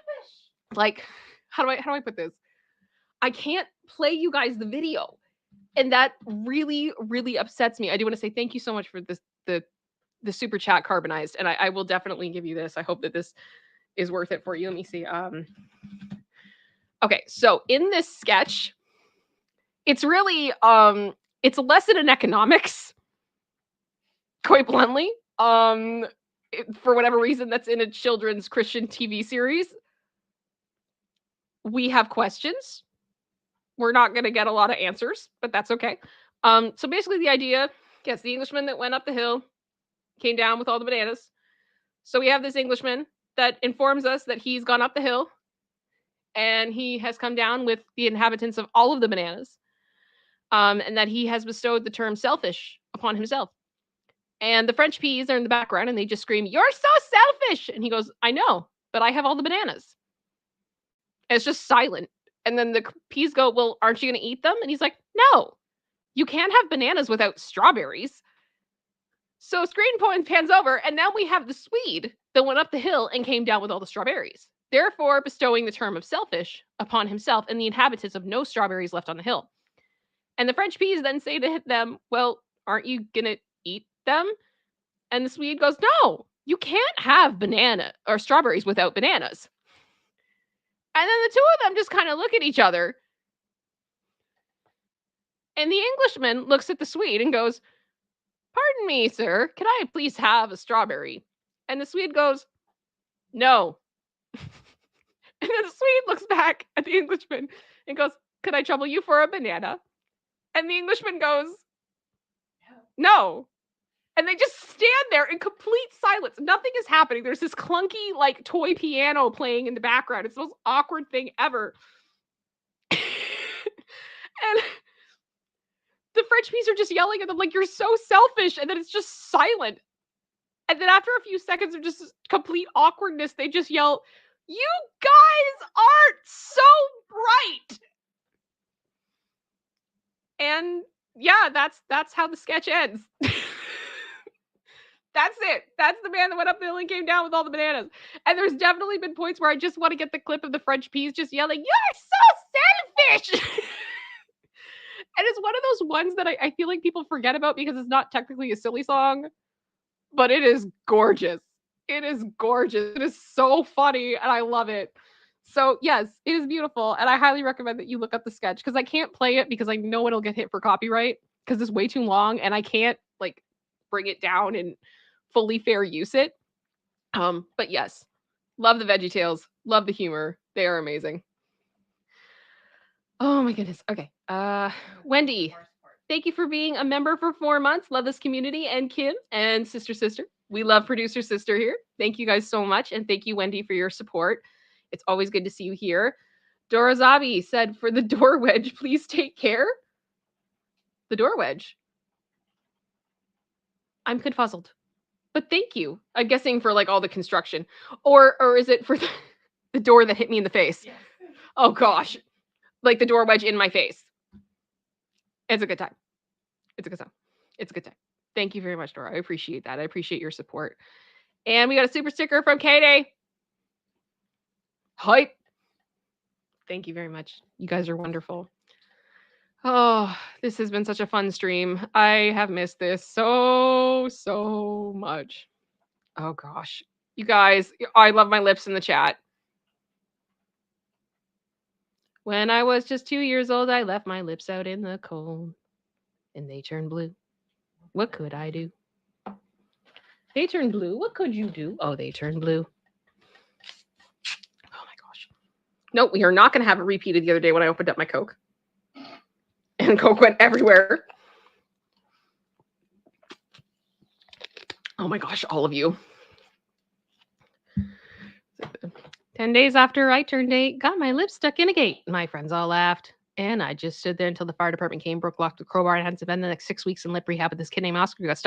like, how do I put this? I can't play you guys the video. And that really, really upsets me. I do want to say thank you so much for this, the super chat, Carbonized. And I will definitely give you this. I hope that this is worth it for you. Let me see. Okay, so in this sketch, it's really it's a lesson in economics, quite bluntly. For whatever reason, that's in a children's Christian TV series. We have questions. We're not going to get a lot of answers, but that's okay. So basically the idea, yes, the Englishman that went up the hill came down with all the bananas. So we have this Englishman that informs us that he's gone up the hill and he has come down with the inhabitants of all of the bananas, and that he has bestowed the term selfish upon himself. And the French peas are in the background and they just scream, "You're so selfish!" And he goes, "I know, but I have all the bananas." And it's just silent. And then the peas go, "Well, aren't you going to eat them?" And he's like, "No, you can't have bananas without strawberries." So screen point pans over, and now we have the Swede that went up the hill and came down with all the strawberries, therefore bestowing the term of selfish upon himself and the inhabitants of no strawberries left on the hill. And the French peas then say to them, "Well, aren't you going to eat them?" And the Swede goes, "No, you can't have banana or strawberries without bananas." And then the two of them just kind of look at each other. And the Englishman looks at the Swede and goes, "Pardon me, sir, can I please have a strawberry?" And the Swede goes, "No." And then the Swede looks back at the Englishman and goes, "Could I trouble you for a banana?" And the Englishman goes, "No." And they just stand there in complete silence. Nothing is happening. There's this clunky, like, toy piano playing in the background. It's the most awkward thing ever. And the French peas are just yelling at them like, "You're so selfish." And then it's just silent. And then after a few seconds of just complete awkwardness, they just yell, "You guys aren't so bright." And yeah, that's how the sketch ends. That's it. That's the man that went up the hill and came down with all the bananas. And there's definitely been points where I just want to get the clip of the French peas just yelling, "You're so selfish." And it's one of those ones that I feel like people forget about because it's not technically a silly song, but it is gorgeous. It is gorgeous. It is so funny, and I love it. So yes, it is beautiful, and I highly recommend that you look up the sketch because I can't play it because I know it'll get hit for copyright because it's way too long, and I can't, like, bring it down and fully fair use it. But yes, love the VeggieTales, love the humor. They are amazing. Oh my goodness. Okay. Wendy, thank you for being a member for 4 months. Love this community. And Kim and Sister. We love Producer Sister here. Thank you guys so much. And thank you, Wendy, for your support. It's always good to see you here. Dora Zabi said, for the door wedge, please take care. The door wedge. I'm confuzzled. But thank you. I'm guessing for like all the construction. Or is it for the door that hit me in the face? Yes. Oh gosh. Like the door wedge in my face. It's a good time. It's a good time. It's a good time. Thank you very much, Dora. I appreciate that. I appreciate your support. And we got a super sticker from Katie. Hype. Thank you very much. You guys are wonderful. Oh, this has been such a fun stream. I have missed this so much. Oh gosh. You guys, I love my lips in the chat. When I was just 2 years old, I left my lips out in the cold, and they turned blue. What could I do? They turned blue. What could you do? Oh, they turned blue. Oh my gosh. Nope, we are not going to have a repeat of the other day when I opened up my Coke. And Coke went everywhere. Oh my gosh, all of you. 10 days after I turned 8, got my lips stuck in a gate. My friends all laughed. And I just stood there until the fire department came, broke, locked the crowbar, and had to spend the next 6 weeks in lip rehab with this kid named Oscar who got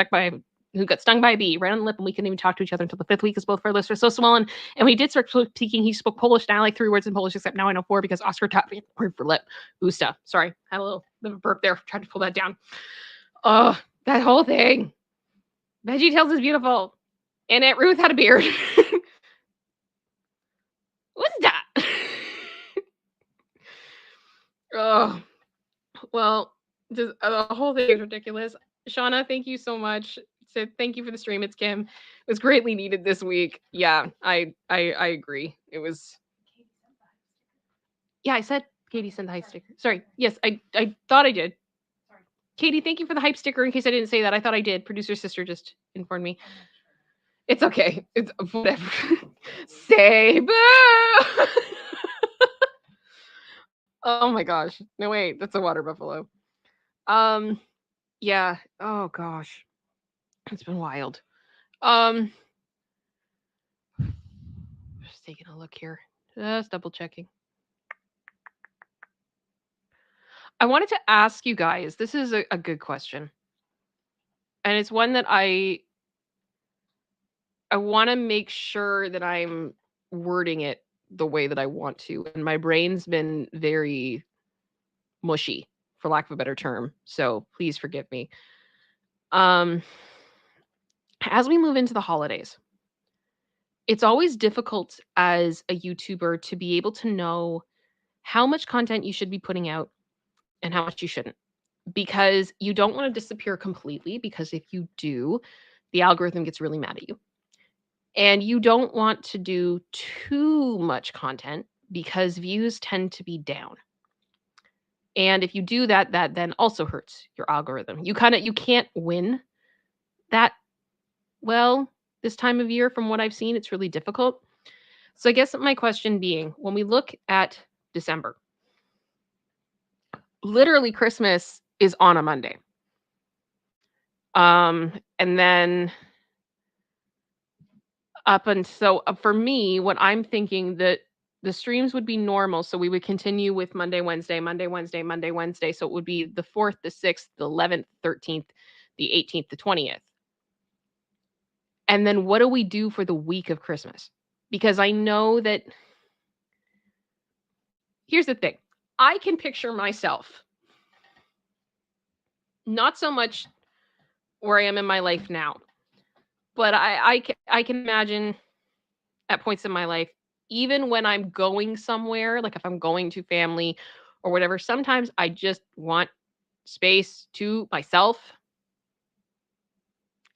stung by a bee, right on the lip, and we couldn't even talk to each other until the 5th week as both of our lips were so swollen. And when he did start speaking, he spoke Polish. Now I like 3 words in Polish, except now I know 4 because Oscar taught me the word for lip. Usta. Sorry, had a little bit of a burp there. Tried to pull that down. Oh, that whole thing. VeggieTales is beautiful. And Aunt Ruth had a beard. What's that? Oh, well, just, the whole thing is ridiculous. Shauna, thank you so much. So thank you for the stream. It's Kim. It was greatly needed this week. Yeah, I agree. It was. Yeah, I said Katie sent the hype sticker. Sorry. Yes, I thought I did. Sorry. Katie, thank you for the hype sticker. In case I didn't say that, I thought I did. Producer Sister just informed me. It's okay. It's whatever. Say boo. Oh my gosh. No, wait, that's a water buffalo. Yeah. Oh gosh. It's been wild. Just taking a look here. Just double checking. I wanted to ask you guys, this is a good question. And it's one that I want to make sure that I'm wording it the way that I want to. And my brain's been very mushy, for lack of a better term. So please forgive me. As we move into the holidays, it's always difficult as a YouTuber to be able to know how much content you should be putting out and how much you shouldn't, because you don't want to disappear completely, because if you do, the algorithm gets really mad at you. And you don't want to do too much content because views tend to be down. And if you do that, that then also hurts your algorithm. You can't win that well this time of year. From what I've seen, it's really difficult. So I guess my question being, when we look at December, literally Christmas is on a Monday. And then up until for me, what I'm thinking that the streams would be normal. So we would continue with Monday, Wednesday, Monday, Wednesday, Monday, Wednesday. So it would be the 4th, the 6th, the 11th, 13th, the 18th, the 20th. And then what do we do for the week of Christmas? Because I know that, here's the thing. I can picture myself, not so much where I am in my life now, but I can imagine at points in my life, even when I'm going somewhere, like if I'm going to family or whatever, sometimes I just want space to myself.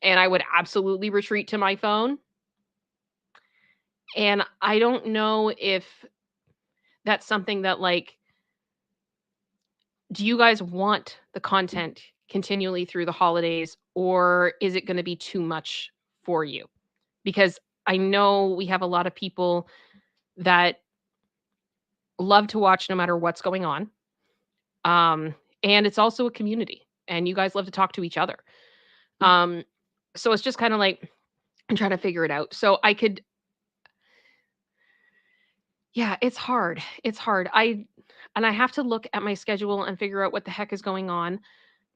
And I would absolutely retreat to my phone. And I don't know if that's something that, like, do you guys want the content continually through the holidays, or is it going to be too much for you? Because I know we have a lot of people that love to watch no matter what's going on. And it's also a community, and you guys love to talk to each other. So it's just kind of like I'm trying to figure it out. So I could, yeah, it's hard. It's hard. I have to look at my schedule and figure out what the heck is going on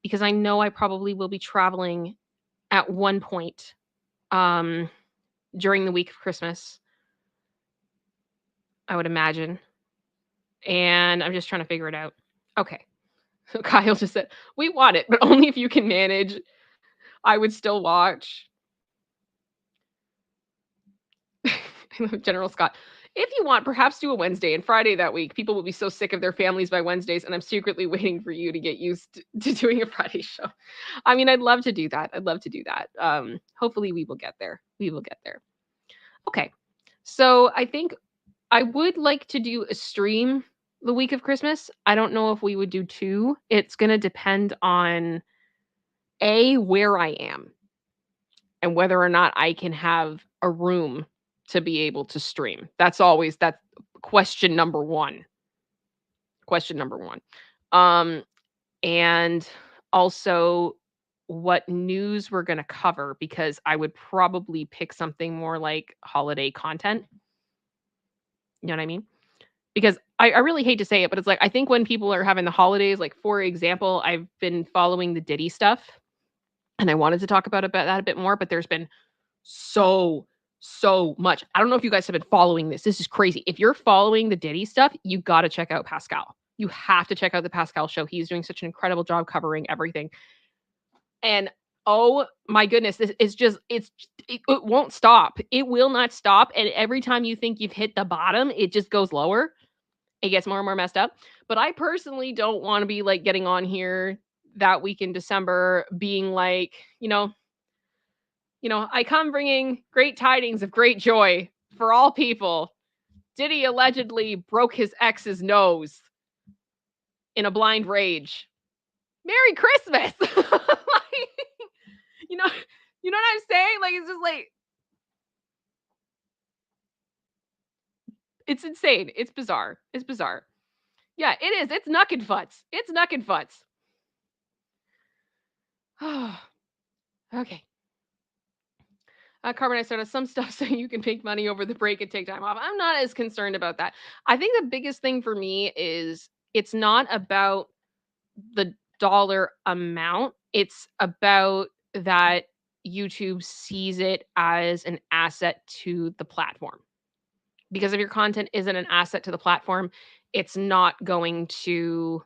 because I know I probably will be traveling at one point during the week of Christmas, I would imagine. And I'm just trying to figure it out. Okay. So Kyle just said, we want it, but only if you can manage. I would still watch. General Scott, if you want, perhaps do a Wednesday and Friday that week. People will be so sick of their families by Wednesdays, and I'm secretly waiting for you to get used to doing a Friday show. I mean, I'd love to do that. I'd love to do that. Hopefully we will get there. We will get there. Okay. So I think I would like to do a stream the week of Christmas. I don't know if we would do 2. It's going to depend on where I am and whether or not I can have a room to be able to stream. That's question number 1. Question number 1. And also what news we're going to cover, because I would probably pick something more like holiday content. You know what I mean? Because I really hate to say it, but it's like, I think when people are having the holidays, like, for example, I've been following the Diddy stuff, and I wanted to talk about that a bit more, but there's been so much. I don't know if you guys have been following this. This is crazy. If you're following the Diddy stuff, you got to check out Pascal. You have to check out the Pascal show. He's doing such an incredible job covering everything. And oh my goodness, this is just, it won't stop. It will not stop. And every time you think you've hit the bottom, it just goes lower. It gets more and more messed up. But I personally don't want to be like getting on here that week in December being like, I come bringing great tidings of great joy for all people. Diddy allegedly broke his ex's nose in a blind rage. Merry Christmas. You know what I'm saying? Like, it's just like, it's insane. It's bizarre. It's bizarre. Yeah, it is. It's nuck and futz. It's nuck and futz. Okay. Carbon soda, some stuff so you can make money over the break and take time off. I'm not as concerned about that. I think the biggest thing for me is it's not about the dollar amount. It's about that YouTube sees it as an asset to the platform. Because if your content isn't an asset to the platform, it's not going to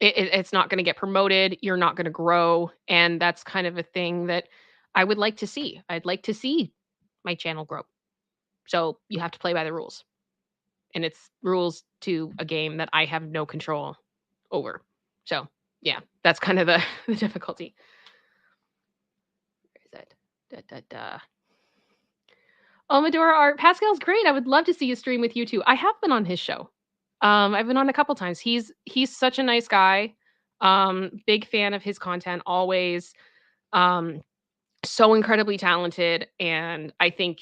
it's not going to get promoted. You're not going to grow. And that's kind of a thing that I would like to see. I'd like to see my channel grow. So you have to play by the rules. And it's rules to a game that I have no control over. So yeah, that's kind of the difficulty. Where is it? Oh, Medora Art. Pascal's great. I would love to see you stream with you too. I have been on his show. I've been on a couple times. He's such a nice guy. Big fan of his content always. So incredibly talented, and I think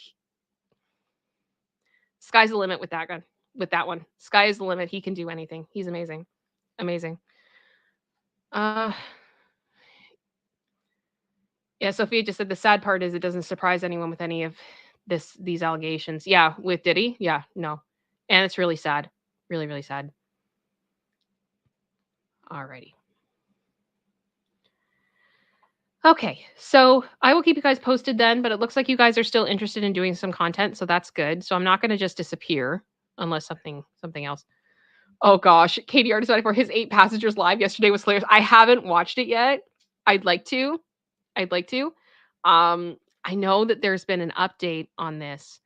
sky's the limit with that guy. With that one, sky is the limit. He can do anything. He's amazing, amazing. Yeah, Sophia just said the sad part is it doesn't surprise anyone with any of these allegations. Yeah, with Diddy. Yeah, no, and it's really sad. Really, really sad. Alrighty. Okay, so I will keep you guys posted then, but it looks like you guys are still interested in doing some content, so that's good. So I'm not going to just disappear unless something else. Oh gosh, KDR decided for his 8 Passengers live yesterday was hilarious. I haven't watched it yet. I'd like to. I know that there's been an update on this.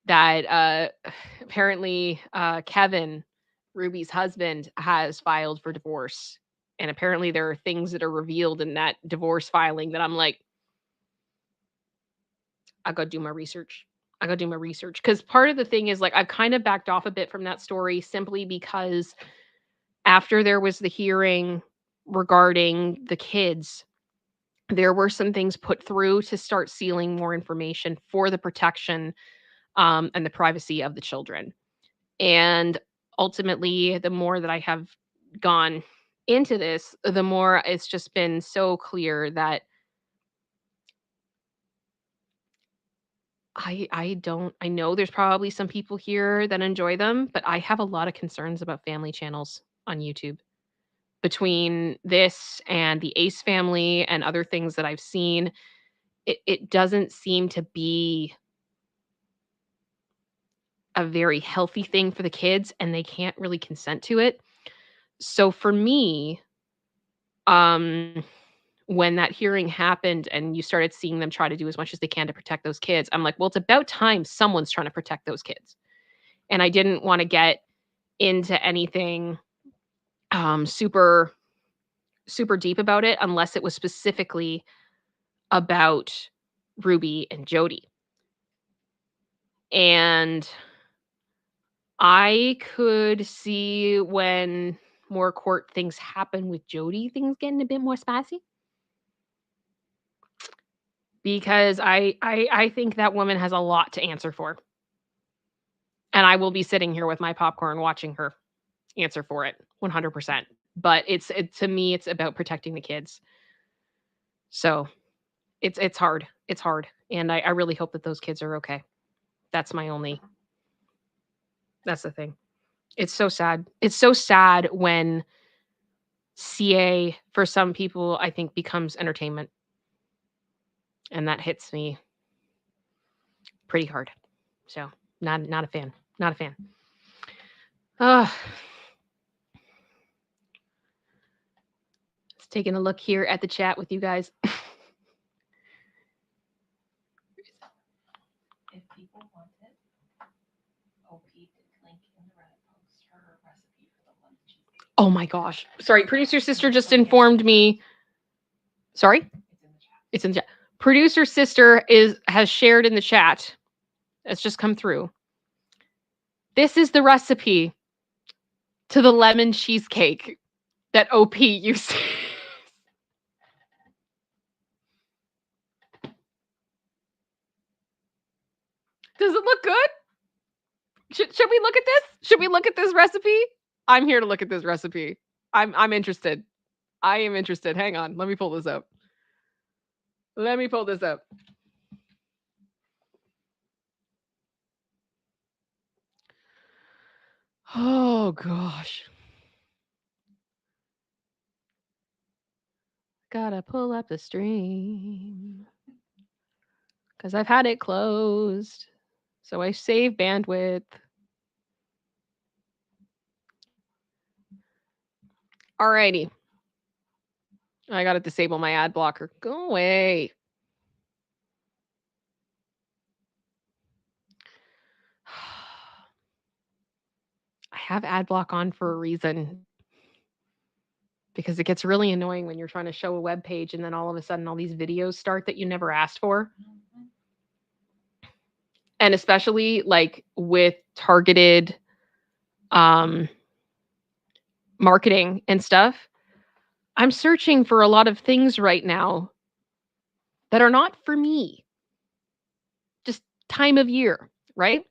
That apparently Kevin, Ruby's husband, has filed for divorce. And apparently there are things that are revealed in that divorce filing that I'm like, I got to do my research. I gotta do my research. Because part of the thing is, like, I've kind of backed off a bit from that story simply because after there was the hearing regarding the kids, there were some things put through to start sealing more information for the protection and the privacy of the children. And ultimately, the more that I have gone into this, the more it's just been so clear that I know there's probably some people here that enjoy them, but I have a lot of concerns about family channels on YouTube. Between this and the Ace family and other things that I've seen, it doesn't seem to be a very healthy thing for the kids, and they can't really consent to it. So for me, um, when that hearing happened and you started seeing them try to do as much as they can to protect those kids, I'm like, well, it's about time someone's trying to protect those kids. And I didn't want to get into anything super, super deep about it unless it was specifically about Ruby and Jody. And I could see when more court things happen with Jody, things getting a bit more spicy. Because I think that woman has a lot to answer for. And I will be sitting here with my popcorn watching her answer for it 100%. But to me, it's about protecting the kids. So it's hard. It's hard. And I really hope that those kids are okay. That's the thing. It's so sad. It's so sad when CA, for some people, I think becomes entertainment. And that hits me pretty hard. So not a fan. Not a fan. Just taking a look here at the chat with you guys. If people wanted, OP did link in the Reddit post her recipe for the lemon cheesecake. Oh my gosh. Sorry, producer sister just informed me. Sorry? It's in the chat. It's in the chat. Producer sister has shared in the chat. It's just come through. This is the recipe to the lemon cheesecake that OP used. Does it look good? Should we look at this? Should we look at this recipe? I'm here to look at this recipe. I'm interested. I am interested. Hang on. Let me pull this up. Oh gosh. Gotta pull up the stream. Because I've had it closed. So I save bandwidth. Alrighty. I gotta disable my ad blocker. Go away. I have ad block on for a reason. Because it gets really annoying when you're trying to show a web page and then all of a sudden all these videos start that you never asked for. And especially like with targeted marketing and stuff, I'm searching for a lot of things right now that are not for me. Just time of year, right?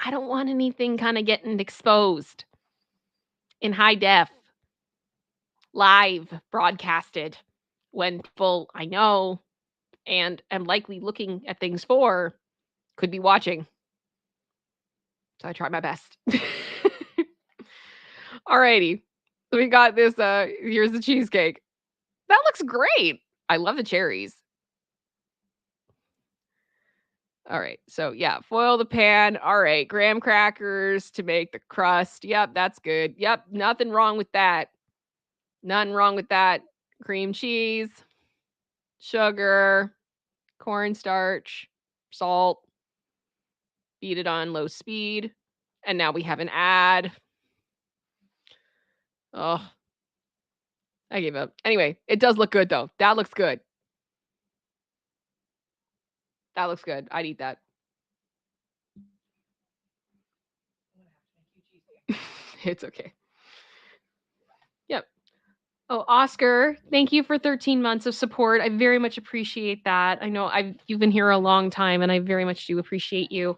I don't want anything kind of getting exposed in high def, live broadcasted when people I know and am likely looking at things for could be watching. So I try my best. Alrighty. We got this. Here's the cheesecake. That looks great. I love the cherries. All right. So yeah, foil the pan. All right. Graham crackers to make the crust. Yep, that's good. Yep, nothing wrong with that. Nothing wrong with that. Cream cheese, sugar, cornstarch, salt. Beat it on low speed. And now we have an ad. Oh, I gave up. Anyway, it does look good though. That looks good. That looks good. I'd eat that. It's okay. Yep. Oh, Oscar, thank you for 13 months of support. I very much appreciate that. I know you've been here a long time, and I very much do appreciate you.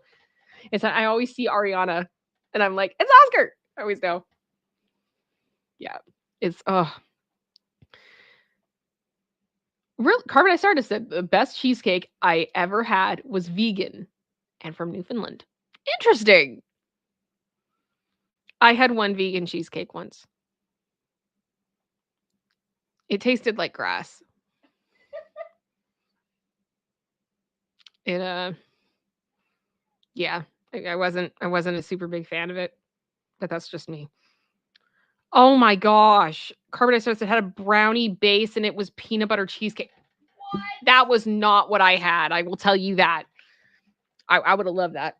I always see Ariana, and I'm like, it's Oscar. I always know. Yeah, it's real. Carbonized Artist said the best cheesecake I ever had was vegan, and from Newfoundland. Interesting. I had one vegan cheesecake once. It tasted like grass. It yeah, I wasn't a super big fan of it, but that's just me. Oh my gosh. Carbonized Toast, it had a brownie base and it was peanut butter cheesecake. What? That was not what I had. I will tell you that. I would have loved that.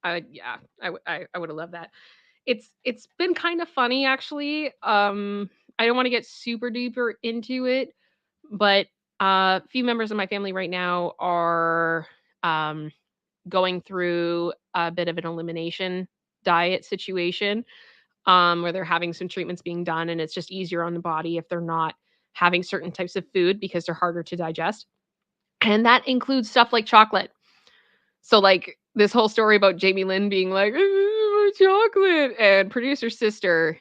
I would have loved that. It's been kind of funny actually. I don't want to get super deeper into it, but a few members of my family right now are going through a bit of an elimination diet situation, where they're having some treatments being done, and it's just easier on the body if they're not having certain types of food because they're harder to digest. And that includes stuff like chocolate. So, like this whole story about Jamie Lynn being like, chocolate, and producer sister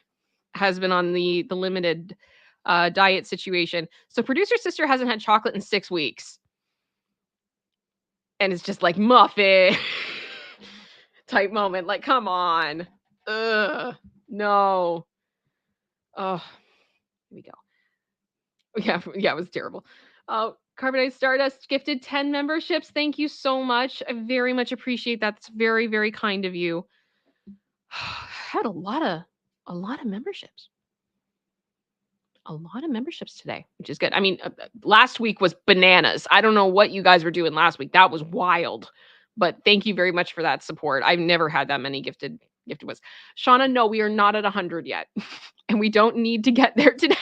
has been on the limited diet situation. So producer sister hasn't had chocolate in 6 weeks. And it's just like muffin type moment. Like, come on. Ugh. No. Oh, here we go. Yeah, it was terrible. Carbonized Stardust gifted 10 memberships. Thank you so much. I very much appreciate that. It's very, very kind of you. Had a lot of memberships. A lot of memberships today, which is good. I mean, last week was bananas. I don't know what you guys were doing last week. That was wild. But thank you very much for that support. I've never had that many gifted ones. Shauna, no, we are not at 100 yet. And we don't need to get there today.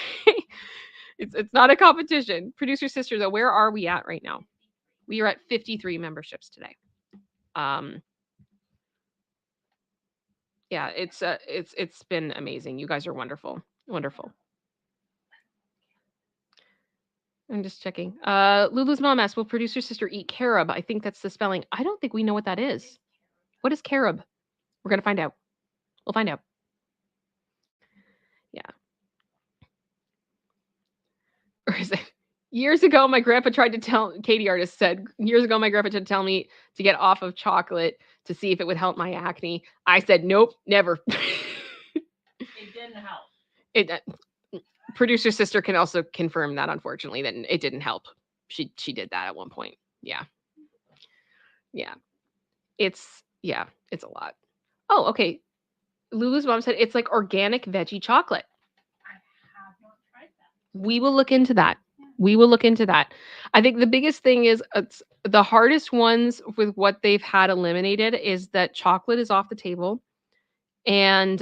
It's not a competition. Producer sister, though, where are we at right now? We are at 53 memberships today. Yeah, it's been amazing. You guys are wonderful. Wonderful. I'm just checking. Lulu's mom asked, will producer sister eat carob? I think that's the spelling. I don't think we know what that is. What is carob? We're going to find out. We'll find out. Yeah. Or is it? Years ago, my grandpa tried to tell, Katie Artist said, years ago, my grandpa tried to tell me to get off of chocolate to see if it would help my acne. I said, nope, never. It didn't help. Producer sister can also confirm that, unfortunately, that it didn't help. She did that at one point. Yeah. It's a lot. Oh, okay. Lulu's mom said it's like organic veggie chocolate. I have not tried that. We will look into that. We will look into that. I think the biggest thing is the hardest ones with what they've had eliminated is that chocolate is off the table and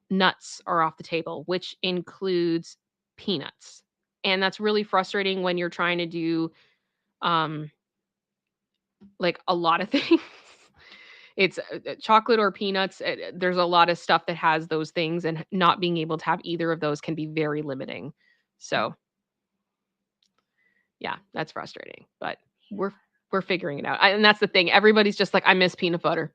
nuts are off the table, which includes peanuts. And that's really frustrating when you're trying to do like a lot of things. It's chocolate or peanuts. There's a lot of stuff that has those things, and not being able to have either of those can be very limiting. So yeah, that's frustrating, but we're figuring it out. And that's the thing. Everybody's just like, I miss peanut butter.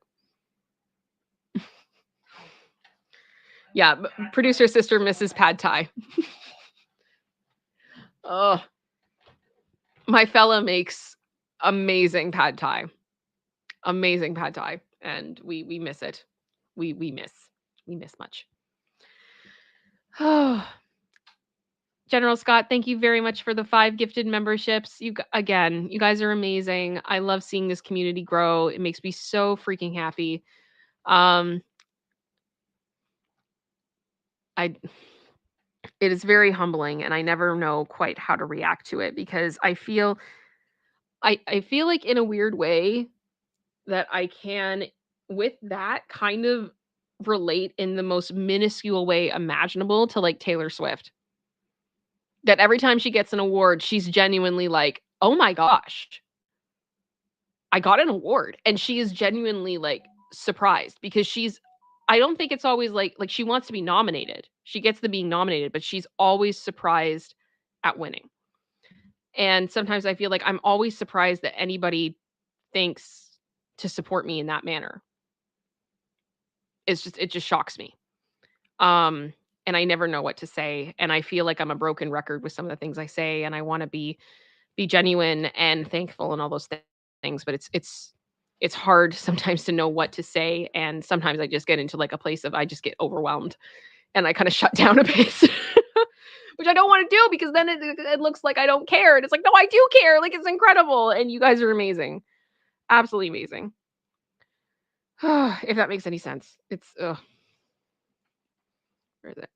Yeah, producer sister misses pad thai. Oh, my fella makes amazing pad thai. Amazing pad thai. And we miss it. We miss much. Oh, General Scott, thank you very much for the 5 gifted memberships. You guys are amazing. I love seeing this community grow. It makes me so freaking happy. It is very humbling, and I never know quite how to react to it, because I feel like in a weird way that I can, with that, kind of relate in the most minuscule way imaginable to like Taylor Swift. That every time she gets an award, she's genuinely like, oh my gosh, I got an award. And she is genuinely like surprised, because she's I don't think it's always like she wants to be nominated. She gets the being nominated, but she's always surprised at winning. And sometimes I feel like I'm always surprised that anybody thinks to support me in that manner. It just shocks me. And I never know what to say. And I feel like I'm a broken record with some of the things I say. And I want to be genuine and thankful and all those things. But it's hard sometimes to know what to say. And sometimes I just get into like a place of I just get overwhelmed and I kind of shut down a bit. Which I don't want to do because then it looks like I don't care. And it's like, no, I do care. Like, it's incredible. And you guys are amazing. Absolutely amazing. If that makes any sense. It's, where is it?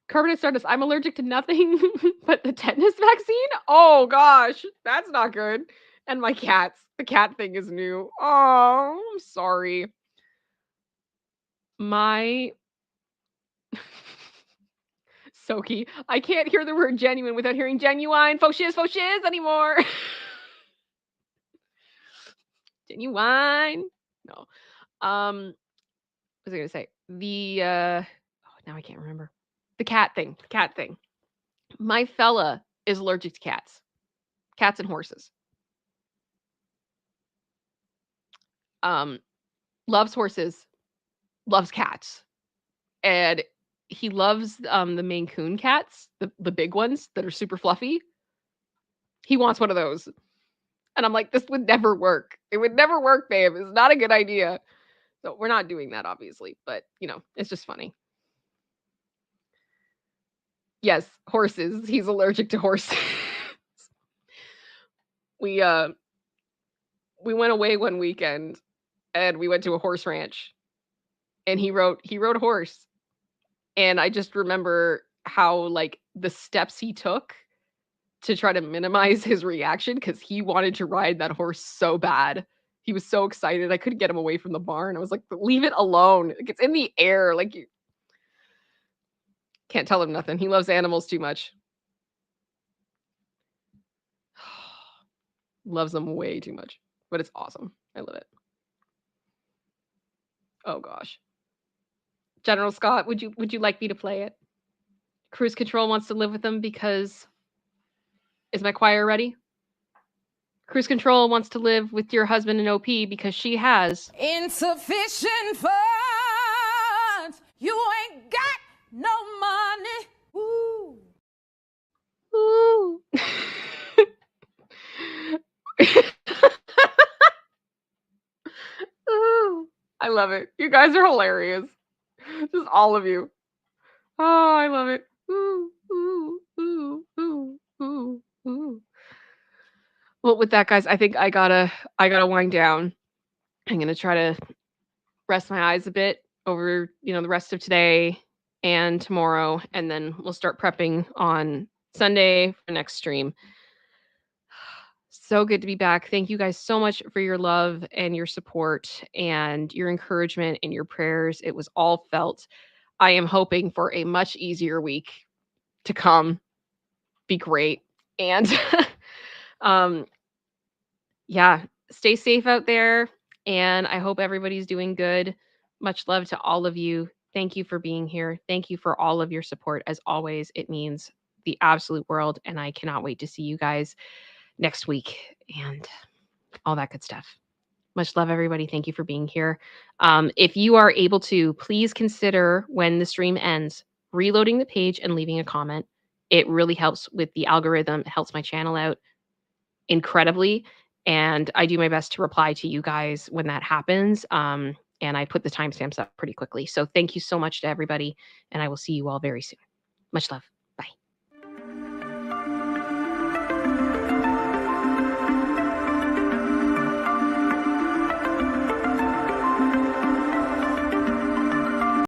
Carbonate Stardust. I'm allergic to nothing but the tetanus vaccine. Oh, gosh. That's not good. And my cats. The cat thing is new. Oh, I'm sorry. My... Soki. I can't hear the word genuine without hearing genuine. Faux shiz anymore. Genuine. No. What was I gonna say? The now I can't remember. The cat thing. My fella is allergic to cats. Cats and horses. Loves horses, loves cats. And he loves the Maine Coon cats, the big ones that are super fluffy. He wants one of those. And I'm like, this would never work. It would never work, babe. It's not a good idea. So we're not doing that, obviously. But, it's just funny. Yes, horses. He's allergic to horses. We went away one weekend and we went to a horse ranch. And he rode a horse. And I just remember how, like, the steps he took to try to minimize his reaction because he wanted to ride that horse so bad. He was so excited. I couldn't get him away from the barn. I was like, leave it alone. Like, it's in the air. Like, you can't tell him nothing. He loves animals too much. Loves them way too much. But it's awesome. I love it. Oh, gosh. General Scott, would you like me to play it? Cruise Control wants to live with them because... Is my choir ready? Cruise Control wants to live with your husband in OP because she has insufficient funds. You ain't got no money. Ooh. Ooh. Ooh. I love it. You guys are hilarious. Just all of you. Oh, I love it. Ooh, ooh, ooh, ooh, ooh, ooh. Well, with that, guys, I think I gotta wind down. I'm gonna try to rest my eyes a bit over, the rest of today and tomorrow, and then we'll start prepping on Sunday for next stream. So good to be back. Thank you guys so much for your love and your support and your encouragement and your prayers. It was all felt. I am hoping for a much easier week to come. Be great. And yeah, stay safe out there. And I hope everybody's doing good. Much love to all of you. Thank you for being here. Thank you for all of your support. As always, it means the absolute world. And I cannot wait to see you guys next week and all that good stuff. Much love, everybody. Thank you for being here. If you are able to, please consider when the stream ends, reloading the page and leaving a comment. It really helps with the algorithm. It helps my channel out incredibly. And I do my best to reply to you guys when that happens. And I put the timestamps up pretty quickly. So thank you so much to everybody. And I will see you all very soon. Much love.